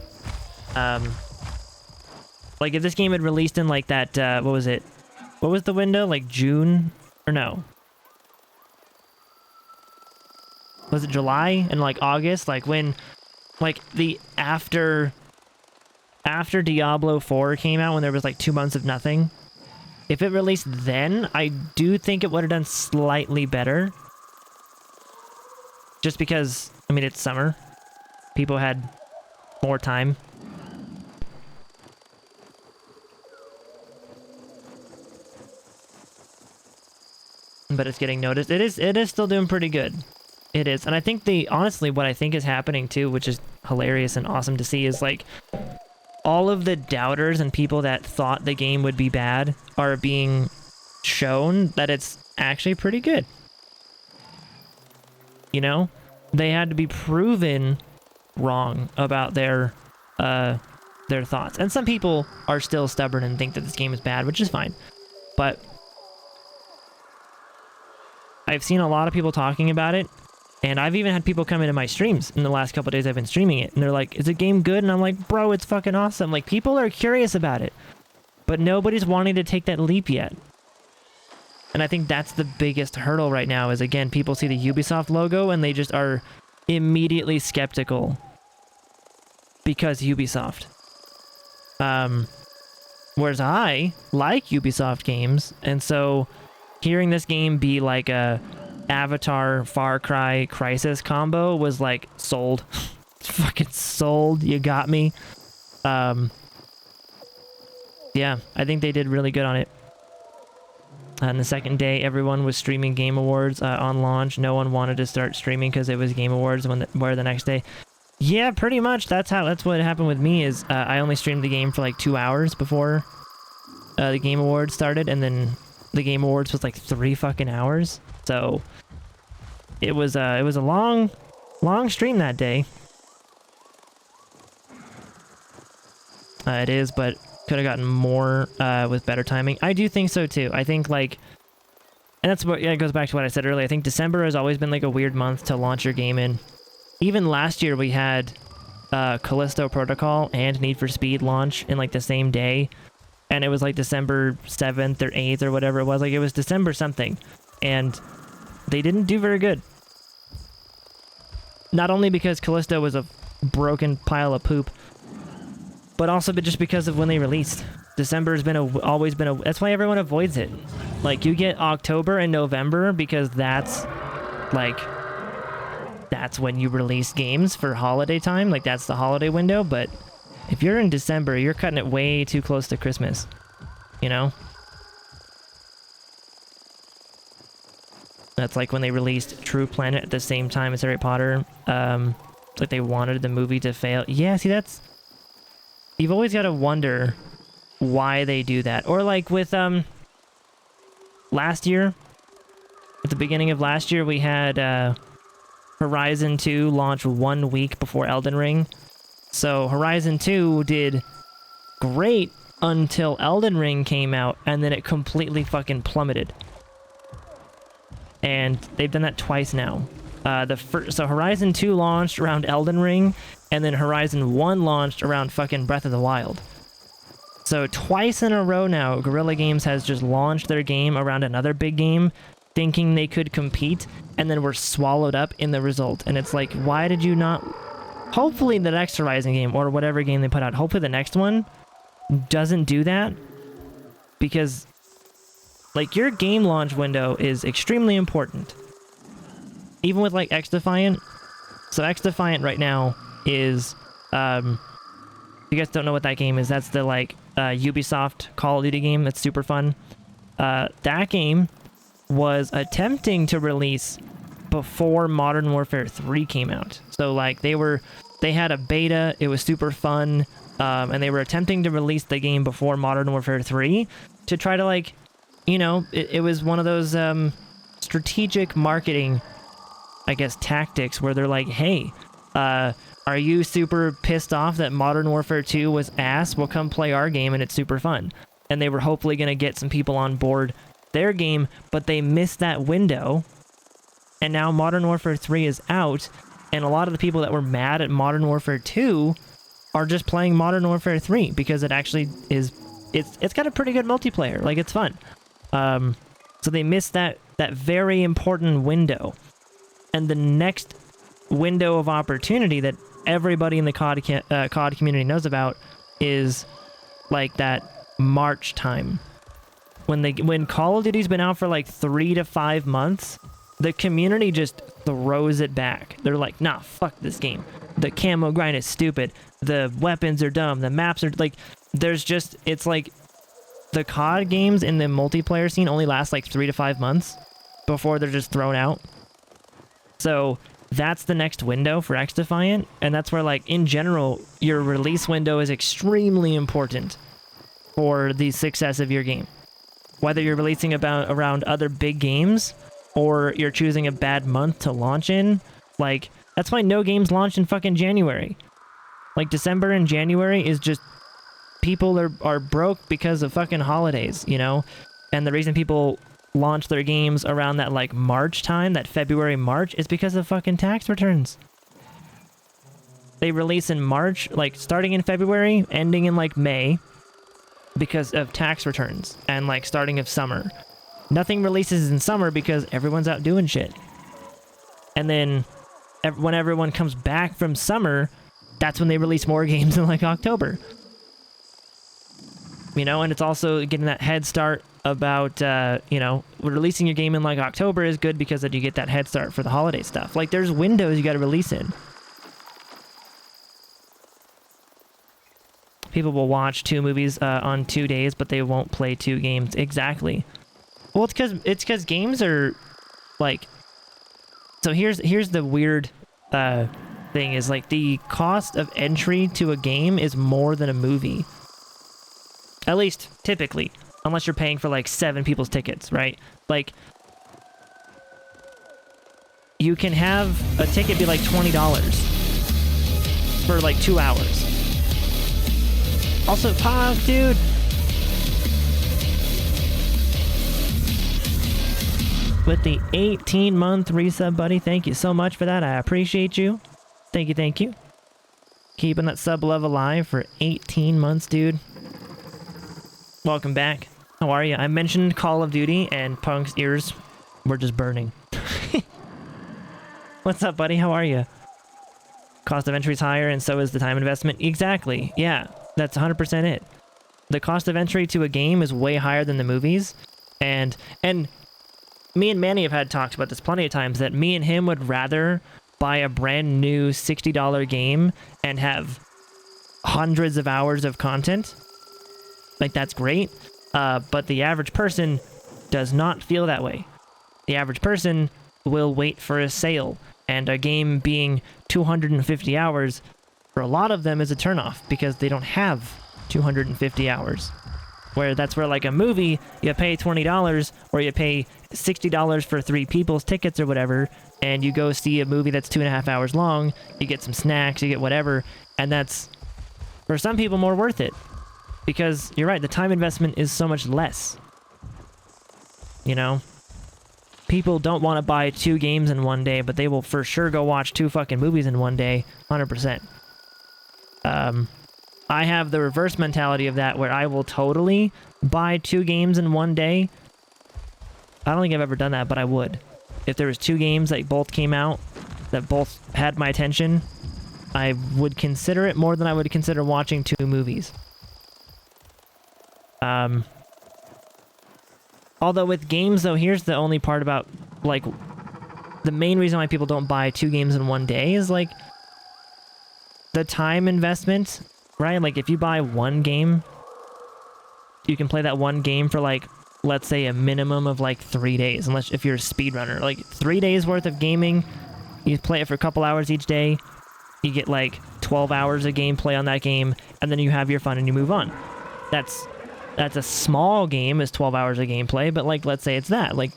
[SPEAKER 1] Like if this game had released in like that, what was it? What was the window? Like June? Or no? Was it July and like August? Like when, like the after Diablo 4 came out, when there was like 2 months of nothing. If it released then, I do think it would have done slightly better. Just because, I mean, it's summer. People had more time. But it's getting noticed. It is still doing pretty good. It is. And I think honestly, what I think is happening too, which is hilarious and awesome to see, is like all of the doubters and people that thought the game would be bad are being shown that it's actually pretty good. You know, they had to be proven wrong about their thoughts. And some people are still stubborn and think that this game is bad, which is fine. But I've seen a lot of people talking about it, and I've even had people come into my streams in the last couple of days I've been streaming it, and they're like, is the game good? And I'm like, bro, it's fucking awesome. Like, people are curious about it, but nobody's wanting to take that leap yet. And I think that's the biggest hurdle right now is, again, people see the Ubisoft logo and they just are immediately skeptical because Ubisoft. Whereas I like Ubisoft games, and so hearing this game be like a Avatar, Far Cry, Crysis combo was like sold. Fucking sold. You got me. Yeah, I think they did really good on it. On the second day, everyone was streaming Game Awards on launch. No one wanted to start streaming because it was Game Awards where the next day. Yeah, pretty much. That's what happened with me. Is I only streamed the game for like 2 hours before the Game Awards started, and then the Game Awards was like 3 fucking hours. So it was a long stream that day. It is, but could have gotten more with better timing. I do think so too. I think like, and that's what, yeah, it goes back to what I said earlier. I think December has always been like a weird month to launch your game in. Even last year we had Callisto Protocol and Need for Speed launch in like the same day. And it was like December 7th or 8th or whatever it was. Like it was December something. And they didn't do very good. Not only because Callisto was a broken pile of poop, but also just because of when they released. December has been always been a... That's why everyone avoids it. Like, you get October and November because that's, like... That's when you release games for holiday time. Like, that's the holiday window. But if you're in December, you're cutting it way too close to Christmas. You know? That's like when they released True Planet at the same time as Harry Potter. Like, they wanted the movie to fail. Yeah, see, that's... You've always got to wonder why they do that. Or like with last year, at the beginning of last year, we had Horizon 2 launch 1 week before Elden Ring. So Horizon 2 did great until Elden Ring came out, and then it completely fucking plummeted. And they've done that twice now. So Horizon 2 launched around Elden Ring, and then Horizon 1 launched around fucking Breath of the Wild. So twice in a row now, Guerrilla Games has just launched their game around another big game, thinking they could compete, and then were swallowed up in the result. And it's like, why did you not... Hopefully the next Horizon game, or whatever game they put out, hopefully the next one doesn't do that. Because, like, your game launch window is extremely important. Even with, like, X-Defiant. So X-Defiant right now is... if you guys don't know what that game is, that's the, like, Ubisoft Call of Duty game that's super fun. That game was attempting to release before Modern Warfare 3 came out. So, like, they had a beta, it was super fun, and they were attempting to release the game before Modern Warfare 3 to try to, like, you know, it was one of those strategic marketing, I guess, tactics where they're like, hey, are you super pissed off that Modern Warfare 2 was ass? Well, come play our game and it's super fun. And they were hopefully going to get some people on board their game, but they missed that window. And now Modern Warfare 3 is out, and a lot of the people that were mad at Modern Warfare 2 are just playing Modern Warfare 3 because it actually is... It's got a pretty good multiplayer. Like, it's fun. So they missed that very important window. And the next window of opportunity that everybody in the COD community knows about is like that March time. When Call of Duty's been out for like 3 to 5 months, the community just throws it back. They're like, nah, fuck this game. The camo grind is stupid. The weapons are dumb. The maps are like, it's like the COD games in the multiplayer scene only last like 3 to 5 months before they're just thrown out. So that's the next window for X-Defiant, and that's where, like, in general, your release window is extremely important for the success of your game. Whether you're releasing around other big games, or you're choosing a bad month to launch in, like, that's why no games launch in fucking January. Like, December and January is just... People are broke because of fucking holidays, you know? And the reason people launch their games around that, like, March time, that February, March, is because of fucking tax returns. They release in March, like, starting in February, ending in, like, May, because of tax returns, and, like, starting of summer. Nothing releases in summer because everyone's out doing shit. And then, when everyone comes back from summer, that's when they release more games in, like, October. You know, and it's also getting that head start about, you know, releasing your game in, like, October is good because then you get that head start for the holiday stuff. Like, there's windows you gotta release in. People will watch 2 movies on 2 days, but they won't play 2 games. Exactly. Well, it's because games are, like... So here's the weird thing, is, like, the cost of entry to a game is more than a movie. At least, typically. unless you're paying for like 7 people's tickets, right? Like, you can have a ticket be like $20 for like 2 hours. Also, Pog, dude. With the 18-month resub, buddy. Thank you so much for that. I appreciate you. Thank you, thank you. Keeping that sub love alive for 18 months, dude. Welcome back. How are you? I mentioned Call of Duty and Punk's ears were just burning. What's up, buddy? How are you? Cost of entry is higher and so is the time investment. Exactly. Yeah, that's 100% it. The cost of entry to a game is way higher than the movies. And me and Manny have had talks about this plenty of times, that me and him would rather buy a brand new $60 game and have hundreds of hours of content. Like, that's great. But the average person does not feel that way. The average person will wait for a sale, and a game being 250 hours for a lot of them is a turnoff because they don't have 250 hours. Where that's where, like, a movie, you pay $20 or you pay $60 for 3 people's tickets or whatever, and you go see a movie that's 2.5 hours long, you get some snacks, you get whatever, and that's, for some people, more worth it. Because, you're right, the time investment is so much less. You know? People don't want to buy 2 games in one day, but they will for sure go watch 2 fucking movies in one day, 100%. I have the reverse mentality of that, where I will totally buy 2 games in one day. I don't think I've ever done that, but I would. If there was 2 games that both came out, that both had my attention, I would consider it more than I would consider watching 2 movies. Although with games, though, here's the only part about, like, the main reason why people don't buy 2 games in one day is, like, the time investment. Right? Like, if you buy 1 game, you can play that 1 game for, like, let's say a minimum of, like, 3 days. Unless, if you're a speedrunner. Like, 3 days worth of gaming, you play it for a couple hours each day, you get, like, 12 hours of gameplay on that game, and then you have your fun and you move on. That's a small game, is 12 hours of gameplay, but, like, let's say it's that. Like,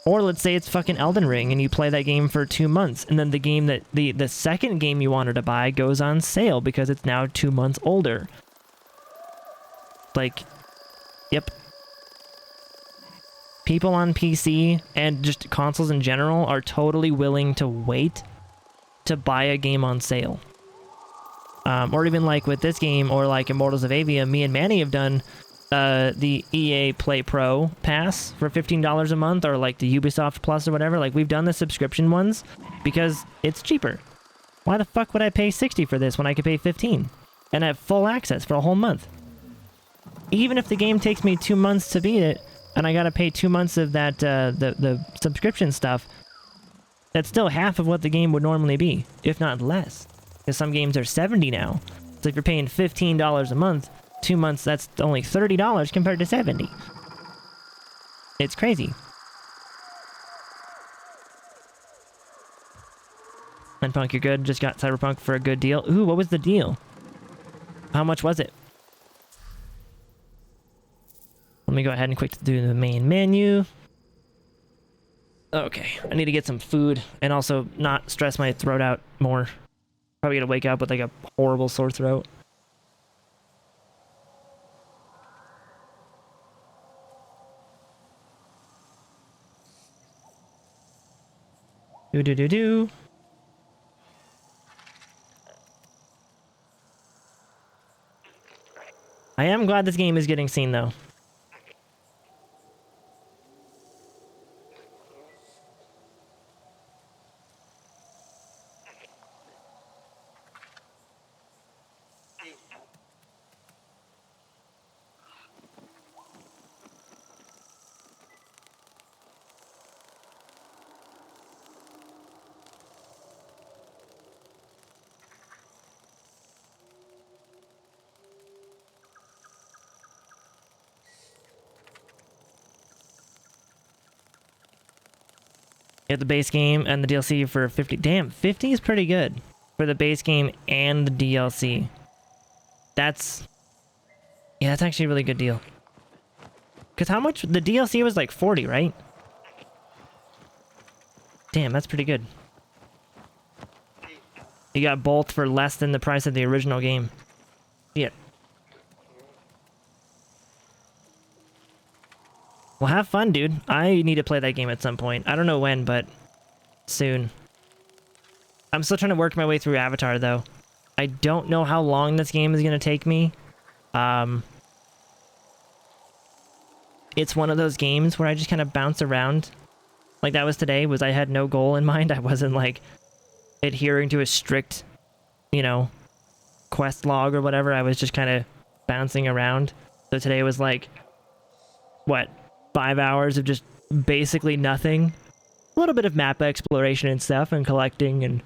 [SPEAKER 1] or let's say it's fucking Elden Ring, and you play that game for 2 months, and then the game that the second game you wanted to buy goes on sale because it's now 2 months older. Like, yep. People on PC and just consoles in general are totally willing to wait to buy a game on sale. Or even like with this game, or like Immortals of Avia, me and Manny have done the EA Play Pro pass for $15 a month, or like the Ubisoft Plus or whatever. Like, we've done the subscription ones because it's cheaper. Why the fuck would I pay $60 for this when I could pay $15 and have full access for a whole month? Even if the game takes me 2 months to beat it, and I gotta pay 2 months of that the subscription stuff, that's still half of what the game would normally be, if not less. Because some games are $70 now. So if you're paying $15 a month, 2 months, that's only $30 compared to $70. It's crazy. And Punk, you're good. Just got Cyberpunk for a good deal. Ooh, what was the deal? How much was it? Let me go ahead and quick do the main menu. Okay, I need to get some food and also not stress my throat out more. Probably gonna wake up with like a horrible sore throat. Do. I am glad this game is getting seen, though. Get the base game and the DLC for 50. Damn, 50 is pretty good for the base game and the DLC. Yeah, that's actually a really good deal. Because how much? The DLC was like 40, right? Damn, that's pretty good. You got both for less than the price of the original game. Yeah. Well, have fun, dude. I need to play that game at some point. I don't know when, but soon. I'm still trying to work my way through Avatar, though. I don't know how long this game is going to take me. It's one of those games where I just kind of bounce around. Like that was today, was I had no goal in mind. I wasn't, like, adhering to a strict, you know, quest log or whatever. I was just kind of bouncing around. So today was like, what, 5 hours of just basically nothing. A little bit of map exploration and stuff and collecting and